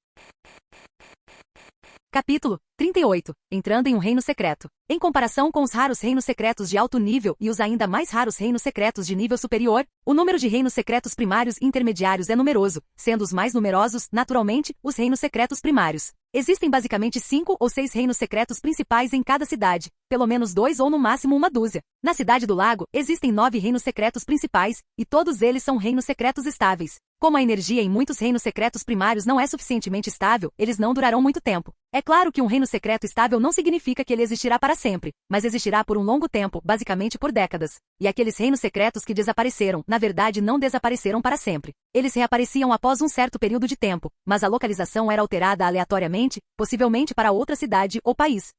Capítulo 38. Entrando em um reino secreto. Em comparação com os raros reinos secretos de alto nível e os ainda mais raros reinos secretos de nível superior, o número de reinos secretos primários e intermediários é numeroso, sendo os mais numerosos, naturalmente, os reinos secretos primários. Existem basicamente 5 ou 6 reinos secretos principais em cada cidade, pelo menos 2 ou no máximo uma dúzia. Na Cidade do Lago, existem 9 reinos secretos principais, e todos eles são reinos secretos estáveis. Como a energia em muitos reinos secretos primários não é suficientemente estável, eles não durarão muito tempo. É claro que um reino secreto estável não significa que ele existirá para sempre, mas existirá por um longo tempo, basicamente por décadas. E aqueles reinos secretos que desapareceram, na verdade não desapareceram para sempre. Eles reapareciam após um certo período de tempo, mas a localização era alterada aleatoriamente, possivelmente para outra cidade ou país.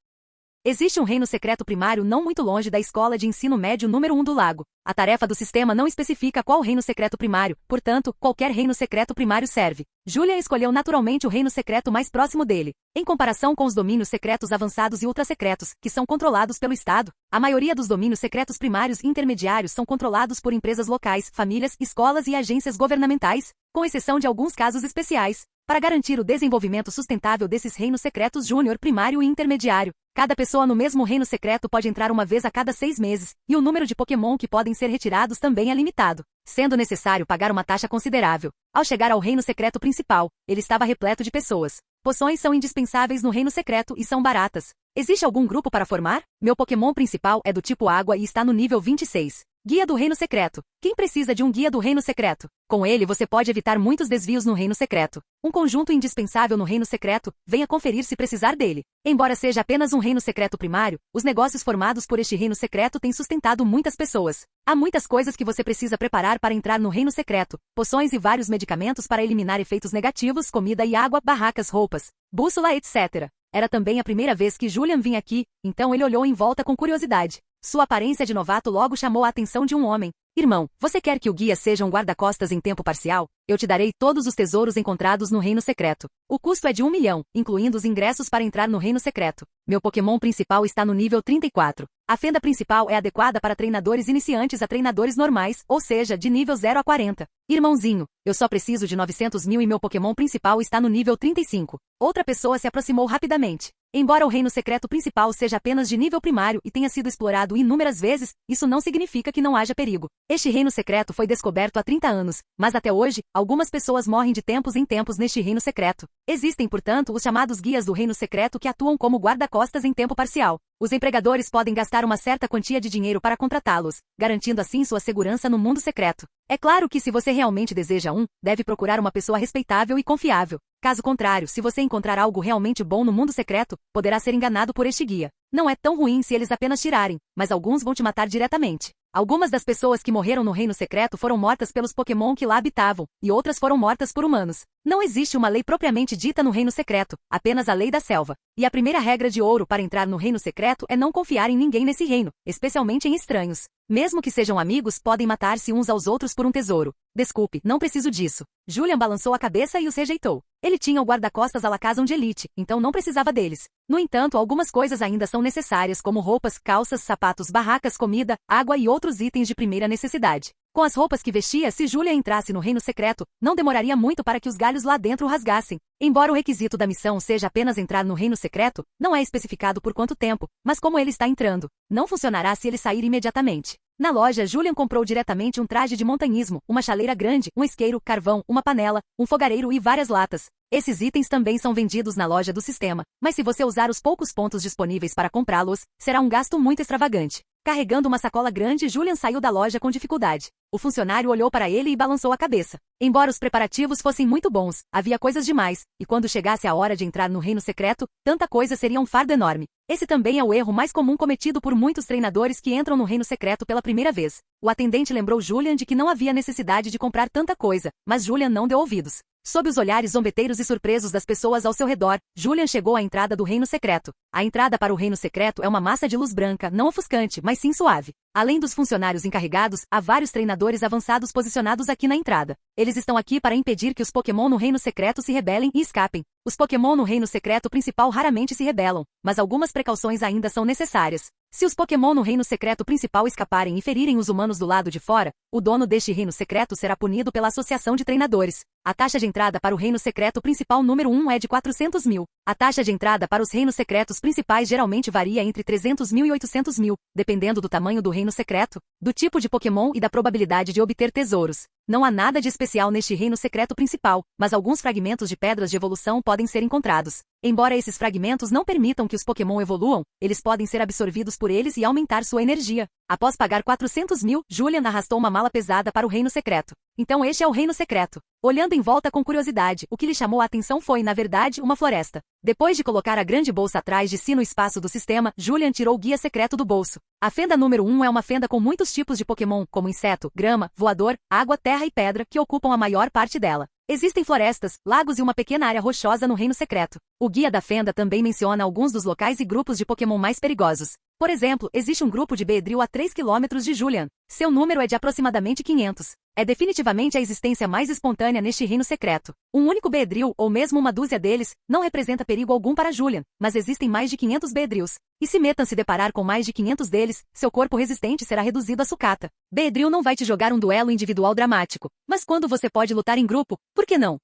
Existe um reino secreto primário não muito longe da escola de ensino médio número 1 do lago. A tarefa do sistema não especifica qual reino secreto primário, portanto, qualquer reino secreto primário serve. Julian escolheu naturalmente o reino secreto mais próximo dele. Em comparação com os domínios secretos avançados e ultrasecretos, que são controlados pelo Estado, a maioria dos domínios secretos primários e intermediários são controlados por empresas locais, famílias, escolas e agências governamentais, com exceção de alguns casos especiais. Para garantir o desenvolvimento sustentável desses reinos secretos júnior, primário e intermediário, cada pessoa no mesmo reino secreto pode entrar uma vez a cada 6 meses, e o número de Pokémon que podem ser retirados também é limitado, sendo necessário pagar uma taxa considerável. Ao chegar ao reino secreto principal, ele estava repleto de pessoas. Poções são indispensáveis no reino secreto e são baratas. Existe algum grupo para formar? Meu Pokémon principal é do tipo água e está no nível 26. Guia do Reino Secreto. Quem precisa de um guia do Reino Secreto? Com ele você pode evitar muitos desvios no Reino Secreto. Um conjunto indispensável no Reino Secreto, venha conferir se precisar dele. Embora seja apenas um Reino Secreto primário, os negócios formados por este Reino Secreto têm sustentado muitas pessoas. Há muitas coisas que você precisa preparar para entrar no Reino Secreto, poções e vários medicamentos para eliminar efeitos negativos, comida e água, barracas, roupas, bússola, etc. Era também a primeira vez que Julian vinha aqui, então ele olhou em volta com curiosidade. Sua aparência de novato logo chamou a atenção de um homem. Irmão, você quer que o guia seja um guarda-costas em tempo parcial? Eu te darei todos os tesouros encontrados no Reino Secreto. O custo é de 1 milhão, incluindo os ingressos para entrar no Reino Secreto. Meu Pokémon principal está no nível 34. A fenda principal é adequada para treinadores iniciantes a treinadores normais, ou seja, de nível 0 a 40. Irmãozinho, eu só preciso de 900 mil e meu Pokémon principal está no nível 35. Outra pessoa se aproximou rapidamente. Embora o Reino Secreto principal seja apenas de nível primário e tenha sido explorado inúmeras vezes, isso não significa que não haja perigo. Este Reino Secreto foi descoberto há 30 anos, mas até hoje, algumas pessoas morrem de tempos em tempos neste Reino Secreto. Existem, portanto, os chamados guias do Reino Secreto que atuam como guarda-costas em tempo parcial. Os empregadores podem gastar uma certa quantia de dinheiro para contratá-los, garantindo assim sua segurança no mundo secreto. É claro que se você realmente deseja deve procurar uma pessoa respeitável e confiável. Caso contrário, se você encontrar algo realmente bom no mundo secreto, poderá ser enganado por este guia. Não é tão ruim se eles apenas tirarem, mas alguns vão te matar diretamente. Algumas das pessoas que morreram no Reino Secreto foram mortas pelos Pokémon que lá habitavam, e outras foram mortas por humanos. Não existe uma lei propriamente dita no Reino Secreto, apenas a lei da selva. E a primeira regra de ouro para entrar no Reino Secreto é não confiar em ninguém nesse reino, especialmente em estranhos. Mesmo que sejam amigos, podem matar-se uns aos outros por um tesouro. Desculpe, não preciso disso. Julian balançou a cabeça e os rejeitou. Ele tinha o guarda-costas Alakazam de elite, então não precisava deles. No entanto, algumas coisas ainda são necessárias, como roupas, calças, sapatos, barracas, comida, água e outros itens de primeira necessidade. Com as roupas que vestia, se Julian entrasse no Reino Secreto, não demoraria muito para que os galhos lá dentro o rasgassem. Embora o requisito da missão seja apenas entrar no Reino Secreto, não é especificado por quanto tempo, mas como ele está entrando. Não funcionará se ele sair imediatamente. Na loja, Julian comprou diretamente um traje de montanhismo, uma chaleira grande, um isqueiro, carvão, uma panela, um fogareiro e várias latas. Esses itens também são vendidos na loja do sistema, mas se você usar os poucos pontos disponíveis para comprá-los, será um gasto muito extravagante. Carregando uma sacola grande, Julian saiu da loja com dificuldade. O funcionário olhou para ele e balançou a cabeça. Embora os preparativos fossem muito bons, havia coisas demais, e quando chegasse a hora de entrar no Reino Secreto, tanta coisa seria um fardo enorme. Esse também é o erro mais comum cometido por muitos treinadores que entram no Reino Secreto pela primeira vez. O atendente lembrou Julian de que não havia necessidade de comprar tanta coisa, mas Julian não deu ouvidos. Sob os olhares zombeteiros e surpresos das pessoas ao seu redor, Julian chegou à entrada do Reino Secreto. A entrada para o Reino Secreto é uma massa de luz branca, não ofuscante, mas sim suave. Além dos funcionários encarregados, há vários treinadores avançados posicionados aqui na entrada. Eles estão aqui para impedir que os Pokémon no Reino Secreto se rebelem e escapem. Os Pokémon no Reino Secreto principal raramente se rebelam, mas algumas precauções ainda são necessárias. Se os Pokémon no Reino Secreto principal escaparem e ferirem os humanos do lado de fora, o dono deste Reino Secreto será punido pela Associação de Treinadores. A taxa de entrada para o Reino Secreto principal número 1 é de 400 mil. A taxa de entrada para os Reinos Secretos principais geralmente varia entre 300 mil e 800 mil, dependendo do tamanho do Reino Secreto, do tipo de Pokémon e da probabilidade de obter tesouros. Não há nada de especial neste Reino Secreto principal, mas alguns fragmentos de pedras de evolução podem ser encontrados. Embora esses fragmentos não permitam que os Pokémon evoluam, eles podem ser absorvidos por eles e aumentar sua energia. Após pagar 400 mil, Julian arrastou uma mala pesada para o Reino Secreto. Então este é o Reino Secreto. Olhando em volta com curiosidade, o que lhe chamou a atenção foi, na verdade, uma floresta. Depois de colocar a grande bolsa atrás de si no espaço do sistema, Julian tirou o guia secreto do bolso. A fenda número 1 é uma fenda com muitos tipos de Pokémon, como inseto, grama, voador, água, terra e pedra, que ocupam a maior parte dela. Existem florestas, lagos e uma pequena área rochosa no Reino Secreto. O guia da fenda também menciona alguns dos locais e grupos de Pokémon mais perigosos. Por exemplo, existe um grupo de Beedrill a 3 km de Julian. Seu número é de aproximadamente 500. É definitivamente a existência mais espontânea neste Reino Secreto. Um único Beedrill, ou mesmo uma dúzia deles, não representa perigo algum para Julian, mas existem mais de 500 Beedrills. E se Metan se deparar com mais de 500 deles, seu corpo resistente será reduzido a sucata. Beedrill não vai te jogar um duelo individual dramático, mas quando você pode lutar em grupo, por que não?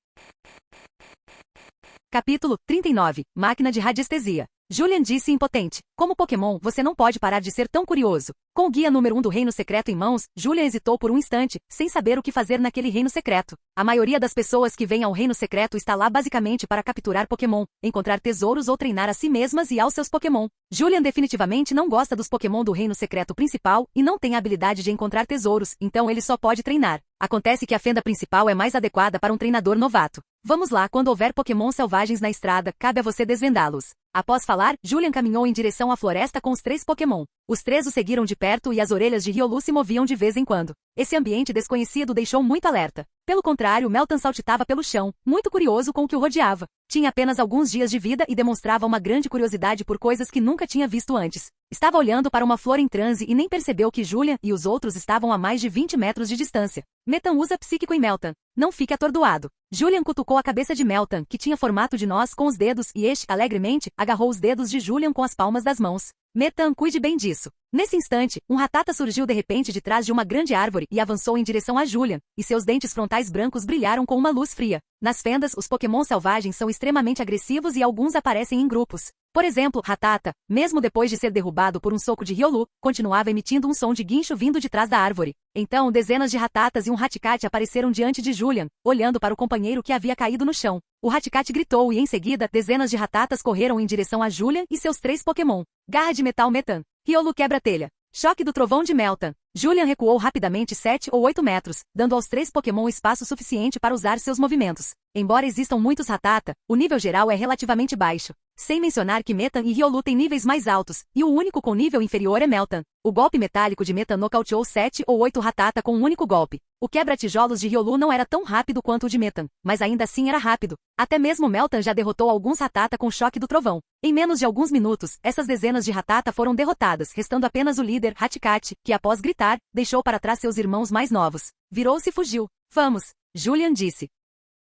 Capítulo 39. Máquina de radiestesia. Julian disse impotente. Como Pokémon, você não pode parar de ser tão curioso. Com o guia número 1 do reino secreto em mãos, Julian hesitou por um instante, sem saber o que fazer naquele reino secreto. A maioria das pessoas que vêm ao reino secreto está lá basicamente para capturar Pokémon, encontrar tesouros ou treinar a si mesmas e aos seus Pokémon. Julian definitivamente não gosta dos Pokémon do reino secreto principal e não tem a habilidade de encontrar tesouros, então ele só pode treinar. Acontece que a fenda principal é mais adequada para um treinador novato. Vamos lá, quando houver Pokémon selvagens na estrada, cabe a você desvendá-los. Após falar, Julian caminhou em direção à floresta com os 3 Pokémon. Os 3 o seguiram de perto e as orelhas de Riolu se moviam de vez em quando. Esse ambiente desconhecido o deixou muito alerta. Pelo contrário, Meltan saltitava pelo chão, muito curioso com o que o rodeava. Tinha apenas alguns dias de vida e demonstrava uma grande curiosidade por coisas que nunca tinha visto antes. Estava olhando para uma flor em transe e nem percebeu que Julian e os outros estavam a mais de 20 metros de distância. Metan usa psíquico em Meltan. Não fique atordoado. Julian cutucou a cabeça de Meltan, que tinha formato de nós com os dedos, e este, alegremente, agarrou os dedos de Julian com as palmas das mãos. Metan, cuide bem disso. Nesse instante, um Rattata surgiu de repente de trás de uma grande árvore e avançou em direção a Julian, e seus dentes frontais brancos brilharam com uma luz fria. Nas fendas, os Pokémon selvagens são extremamente agressivos e alguns aparecem em grupos. Por exemplo, Rattata, mesmo depois de ser derrubado por um soco de Riolu, continuava emitindo um som de guincho vindo de trás da árvore. Então, dezenas de Rattatas e um Hatcat apareceram diante de Julian, olhando para o companheiro que havia caído no chão. O Hatcat gritou e, em seguida, dezenas de Rattatas correram em direção a Julian e seus 3 Pokémon. Garra de metal Metan. Riolu quebra-telha. Choque do trovão de Meltan. Julian recuou rapidamente 7 ou 8 metros, dando aos 3 Pokémon espaço suficiente para usar seus movimentos. Embora existam muitos Rattata, o nível geral é relativamente baixo. Sem mencionar que Metan e Riolu têm níveis mais altos, e o único com nível inferior é Meltan. O golpe metálico de Metan nocauteou 7 ou 8 Rattata com um único golpe. O quebra-tijolos de Riolu não era tão rápido quanto o de Metan, mas ainda assim era rápido. Até mesmo Meltan já derrotou alguns Rattata com choque do trovão. Em menos de alguns minutos, essas dezenas de Rattata foram derrotadas, restando apenas o líder, Hatcat, que após gritar, deixou para trás seus irmãos mais novos. Virou-se e fugiu. Vamos, Julian disse.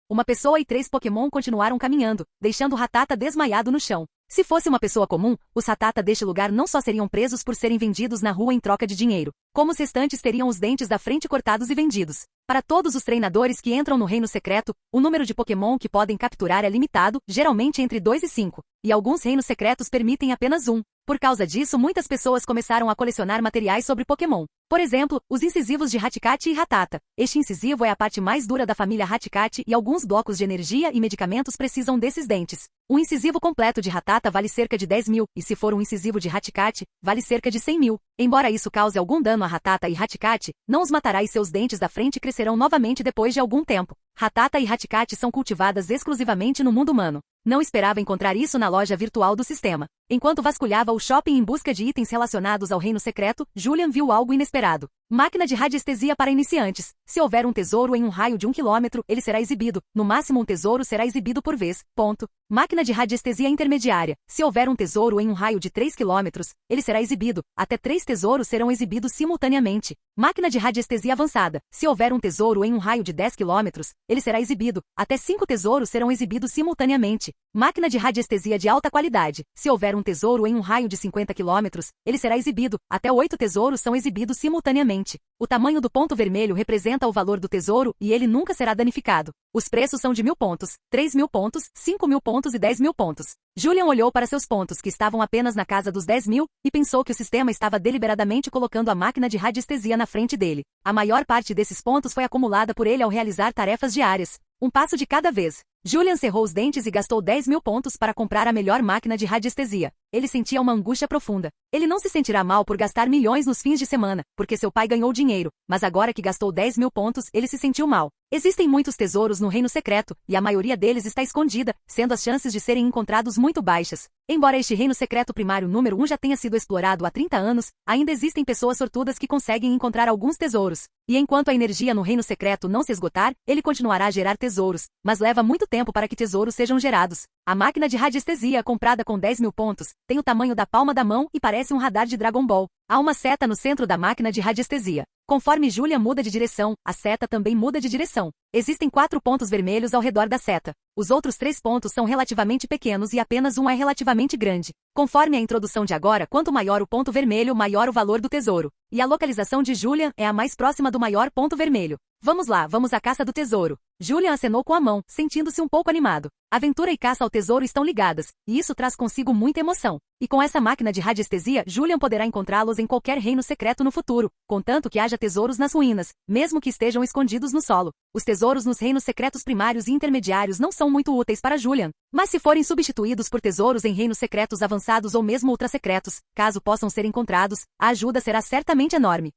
Uma pessoa e 3 Pokémon continuaram caminhando, deixando o Rattata desmaiado no chão. Se fosse uma pessoa comum, os Rattata deste lugar não só seriam presos por serem vendidos na rua em troca de dinheiro, como os restantes teriam os dentes da frente cortados e vendidos. Para todos os treinadores que entram no reino secreto, o número de Pokémon que podem capturar é limitado, geralmente entre 2 e 5, e alguns reinos secretos permitem apenas 1. Por causa disso, muitas pessoas começaram a colecionar materiais sobre Pokémon. Por exemplo, os incisivos de Hatcat e Rattata. Este incisivo é a parte mais dura da família Hatcat e alguns blocos de energia e medicamentos precisam desses dentes. Um incisivo completo de Rattata vale cerca de 10 mil, e se for um incisivo de Hatcat, vale cerca de 100 mil. Embora isso cause algum dano a Rattata e Hatcat, não os matará e seus dentes da frente crescerão novamente depois de algum tempo. Rattata e Hatcat são cultivadas exclusivamente no mundo humano. Não esperava encontrar isso na loja virtual do sistema. Enquanto vasculhava o shopping em busca de itens relacionados ao reino secreto, Julian viu algo inesperado. Máquina de radiestesia para iniciantes. Se houver um tesouro em um raio de 1 km, ele será exibido. No máximo um tesouro será exibido por vez. Ponto. Máquina de radiestesia intermediária. Se houver um tesouro em um raio de 3 km, ele será exibido. Até 3 tesouros serão exibidos simultaneamente. Máquina de radiestesia avançada. Se houver um tesouro em um raio de 10 km, ele será exibido. Até 5 tesouros serão exibidos simultaneamente. Máquina de radiestesia de alta qualidade. Se houver um tesouro em um raio de 50 km, ele será exibido. Até 8 tesouros são exibidos simultaneamente. O tamanho do ponto vermelho representa o valor do tesouro e ele nunca será danificado. Os preços são de 1000 pontos, 3000 pontos, 5000 pontos e 10.000 pontos. Julian olhou para seus pontos que estavam apenas na casa dos 10.000 e pensou que o sistema estava deliberadamente colocando a máquina de radiestesia na frente dele. A maior parte desses pontos foi acumulada por ele ao realizar tarefas diárias. Um passo de cada vez. Julian cerrou os dentes e gastou 10.000 pontos para comprar a melhor máquina de radiestesia. Ele sentia uma angústia profunda. Ele não se sentirá mal por gastar milhões nos fins de semana, porque seu pai ganhou dinheiro, mas agora que gastou 10.000 pontos, ele se sentiu mal. Existem muitos tesouros no reino secreto, e a maioria deles está escondida, sendo as chances de serem encontrados muito baixas. Embora este reino secreto primário número 1 já tenha sido explorado há 30 anos, ainda existem pessoas sortudas que conseguem encontrar alguns tesouros. E enquanto a energia no reino secreto não se esgotar, ele continuará a gerar tesouros, mas leva muito tempo para que tesouros sejam gerados. A máquina de radiestesia, comprada com 10.000 pontos, tem o tamanho da palma da mão e parece um radar de Dragon Ball. Há uma seta no centro da máquina de radiestesia. Conforme Julian muda de direção, a seta também muda de direção. Existem 4 pontos vermelhos ao redor da seta. Os outros 3 pontos são relativamente pequenos e apenas um é relativamente grande. Conforme a introdução de agora, quanto maior o ponto vermelho, maior o valor do tesouro. E a localização de Julian é a mais próxima do maior ponto vermelho. Vamos lá, vamos à caça do tesouro. Julian acenou com a mão, sentindo-se um pouco animado. Aventura e caça ao tesouro estão ligadas, e isso traz consigo muita emoção. E com essa máquina de radiestesia, Julian poderá encontrá-los em qualquer reino secreto no futuro, contanto que haja tesouros nas ruínas, mesmo que estejam escondidos no solo. Os tesouros nos reinos secretos primários e intermediários não são muito úteis para Julian, mas se forem substituídos por tesouros em reinos secretos avançados ou mesmo ultrasecretos, caso possam ser encontrados, a ajuda será certamente enorme.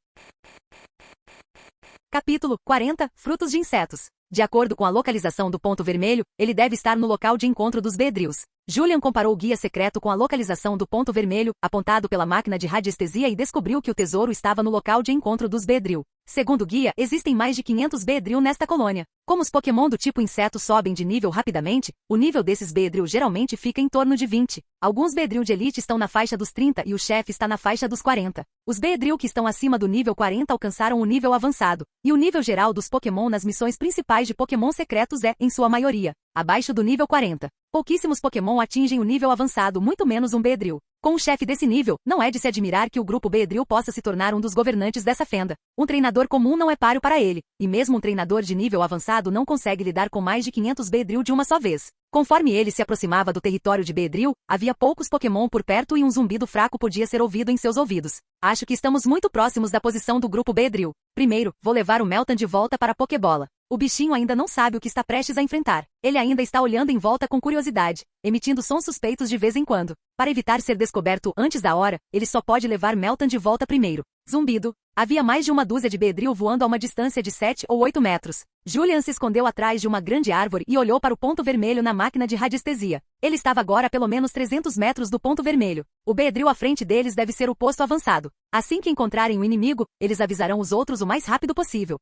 Capítulo 40 – Frutos de insetos. De acordo com a localização do ponto vermelho, ele deve estar no local de encontro dos Beedrills. Julian comparou o guia secreto com a localização do ponto vermelho, apontado pela máquina de radiestesia e descobriu que o tesouro estava no local de encontro dos Beedrill. Segundo o guia, existem mais de 500 Beedrill nesta colônia. Como os Pokémon do tipo inseto sobem de nível rapidamente, o nível desses Beedrill geralmente fica em torno de 20. Alguns Beedrill de elite estão na faixa dos 30 e o chefe está na faixa dos 40. Os Beedrill que estão acima do nível 40 alcançaram o nível avançado, e o nível geral dos Pokémon nas missões principais de Pokémon secretos é, em sua maioria, abaixo do nível 40. Pouquíssimos Pokémon atingem o nível avançado, muito menos um Beedrill. Com um chefe desse nível, não é de se admirar que o grupo Beedrill possa se tornar um dos governantes dessa fenda. Um treinador comum não é páreo para ele, e mesmo um treinador de nível avançado não consegue lidar com mais de 500 Beedrill de uma só vez. Conforme ele se aproximava do território de Beedrill, havia poucos Pokémon por perto e um zumbido fraco podia ser ouvido em seus ouvidos. Acho que estamos muito próximos da posição do grupo Beedrill. Primeiro, vou levar o Meltan de volta para a Pokébola. O bichinho ainda não sabe o que está prestes a enfrentar. Ele ainda está olhando em volta com curiosidade, emitindo sons suspeitos de vez em quando. Para evitar ser descoberto antes da hora, ele só pode levar Meltan de volta primeiro. Zumbido. Havia mais de uma dúzia de Beedrill voando a uma distância de 7 ou 8 metros. Julian se escondeu atrás de uma grande árvore e olhou para o ponto vermelho na máquina de radiestesia. Ele estava agora a pelo menos 300 metros do ponto vermelho. O Beedrill à frente deles deve ser o posto avançado. Assim que encontrarem o inimigo, eles avisarão os outros o mais rápido possível.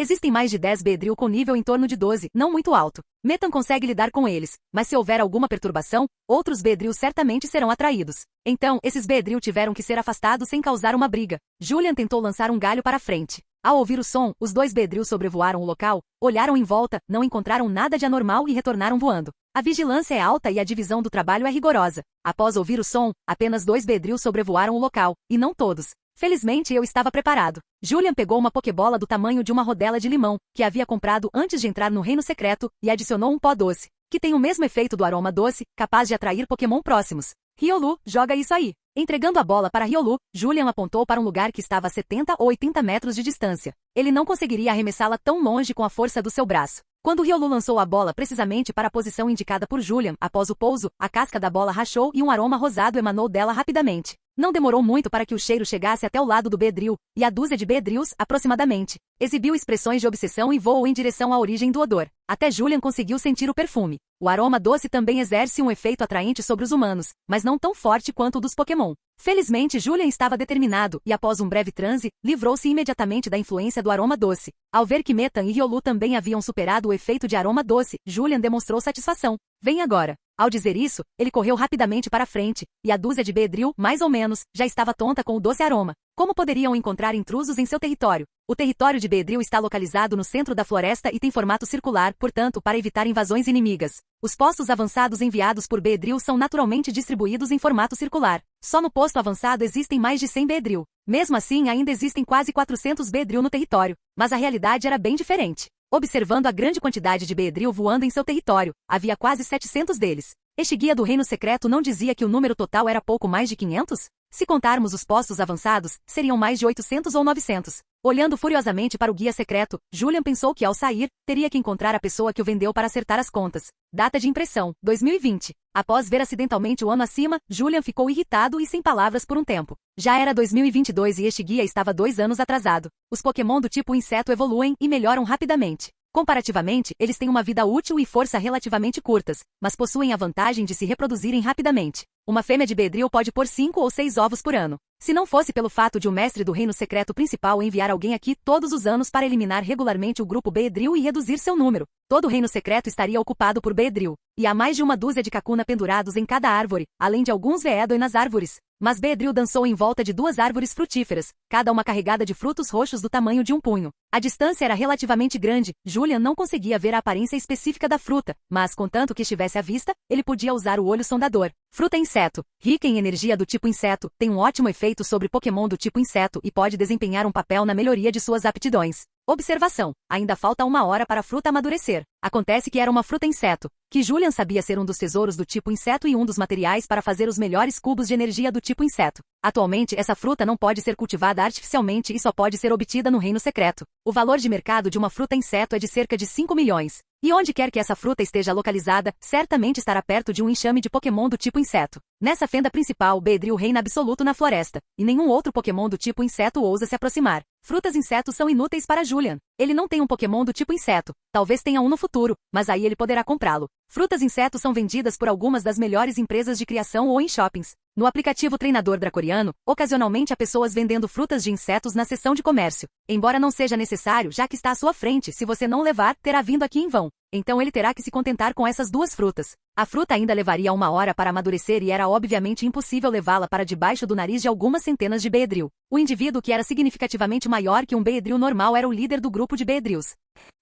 Existem mais de 10 Beedrill com nível em torno de 12, não muito alto. Meltan consegue lidar com eles, mas se houver alguma perturbação, outros Beedrill certamente serão atraídos. Então, esses Beedrill tiveram que ser afastados sem causar uma briga. Julian tentou lançar um galho para frente. Ao ouvir o som, os 2 Beedrill sobrevoaram o local, olharam em volta, não encontraram nada de anormal e retornaram voando. A vigilância é alta e a divisão do trabalho é rigorosa. Após ouvir o som, apenas 2 Beedrill sobrevoaram o local, e não todos. Felizmente eu estava preparado. Julian pegou uma Pokébola do tamanho de uma rodela de limão, que havia comprado antes de entrar no reino secreto, e adicionou um pó doce, que tem o mesmo efeito do aroma doce, capaz de atrair Pokémon próximos. Riolu, joga isso aí. Entregando a bola para Riolu, Julian apontou para um lugar que estava a 70 ou 80 metros de distância. Ele não conseguiria arremessá-la tão longe com a força do seu braço. Quando Riolu lançou a bola precisamente para a posição indicada por Julian, após o pouso, a casca da bola rachou e um aroma rosado emanou dela rapidamente. Não demorou muito para que o cheiro chegasse até o lado do Beedrill, e a dúzia de Beedrills, aproximadamente, exibiu expressões de obsessão e voou em direção à origem do odor. Até Julian conseguiu sentir o perfume. O aroma doce também exerce um efeito atraente sobre os humanos, mas não tão forte quanto o dos Pokémon. Felizmente, Julian estava determinado e, após um breve transe, livrou-se imediatamente da influência do aroma doce. Ao ver que Meltan e Riolu também haviam superado o efeito de aroma doce, Julian demonstrou satisfação. Vem agora. Ao dizer isso, ele correu rapidamente para frente, e a dúzia de Beedrill, mais ou menos, já estava tonta com o doce aroma. Como poderiam encontrar intrusos em seu território? O território de Beedrill está localizado no centro da floresta e tem formato circular, portanto, para evitar invasões inimigas. Os postos avançados enviados por Beedrill são naturalmente distribuídos em formato circular. Só no posto avançado existem mais de 100 Beedrill. Mesmo assim, ainda existem quase 400 Beedrill no território, mas a realidade era bem diferente. Observando a grande quantidade de Beedrill voando em seu território, havia quase 700 deles. Este guia do reino secreto não dizia que o número total era pouco mais de 500? Se contarmos os postos avançados, seriam mais de 800 ou 900. Olhando furiosamente para o guia secreto, Julian pensou que ao sair, teria que encontrar a pessoa que o vendeu para acertar as contas. Data de impressão, 2020. Após ver acidentalmente o ano acima, Julian ficou irritado e sem palavras por um tempo. Já era 2022 e este guia estava 2 anos atrasado. Os Pokémon do tipo inseto evoluem e melhoram rapidamente. Comparativamente, eles têm uma vida útil e força relativamente curtas, mas possuem a vantagem de se reproduzirem rapidamente. Uma fêmea de Beedrill pode pôr 5 ou 6 ovos por ano. Se não fosse pelo fato de o mestre do reino secreto principal enviar alguém aqui todos os anos para eliminar regularmente o grupo Beedrill e reduzir seu número, todo o reino secreto estaria ocupado por Beedrill. E há mais de uma dúzia de Kakuna pendurados em cada árvore, além de alguns Veedoi nas árvores. Mas Beedrill dançou em volta de 2 árvores frutíferas, cada uma carregada de frutos roxos do tamanho de um punho. A distância era relativamente grande, Julian não conseguia ver a aparência específica da fruta, mas contanto que estivesse à vista, ele podia usar o olho sondador. Fruta inseto, rica em energia do tipo inseto, tem um ótimo efeito sobre Pokémon do tipo inseto e pode desempenhar um papel na melhoria de suas aptidões. Observação: ainda falta 1 hora para a fruta amadurecer. Acontece que era uma fruta inseto, que Julian sabia ser um dos tesouros do tipo inseto e um dos materiais para fazer os melhores cubos de energia do tipo inseto. Atualmente, essa fruta não pode ser cultivada artificialmente e só pode ser obtida no Reino Secreto. O valor de mercado de uma fruta inseto é de cerca de 5 milhões. E onde quer que essa fruta esteja localizada, certamente estará perto de um enxame de Pokémon do tipo inseto. Nessa fenda principal, Beedrill reina absoluto na floresta, e nenhum outro Pokémon do tipo inseto ousa se aproximar. Frutas insetos são inúteis para Julian. Ele não tem um Pokémon do tipo inseto. Talvez tenha um no futuro, mas aí ele poderá comprá-lo. Frutas insetos são vendidas por algumas das melhores empresas de criação ou em shoppings. No aplicativo Treinador Dracoriano, ocasionalmente há pessoas vendendo frutas de insetos na seção de comércio. Embora não seja necessário, já que está à sua frente, se você não levar, terá vindo aqui em vão. Então ele terá que se contentar com essas 2 frutas. A fruta ainda levaria 1 hora para amadurecer e era obviamente impossível levá-la para debaixo do nariz de algumas centenas de Beedrill. O indivíduo que era significativamente maior que um Beedrill normal era o líder do grupo de Beedrills.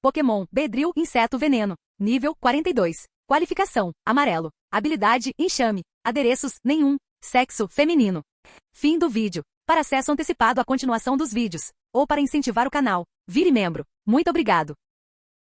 Pokémon, Beedrill, inseto veneno. Nível, 42. Qualificação, amarelo. Habilidade, enxame. Adereços, nenhum. Sexo, feminino. Fim do vídeo. Para acesso antecipado à continuação dos vídeos, ou para incentivar o canal, vire membro. Muito obrigado.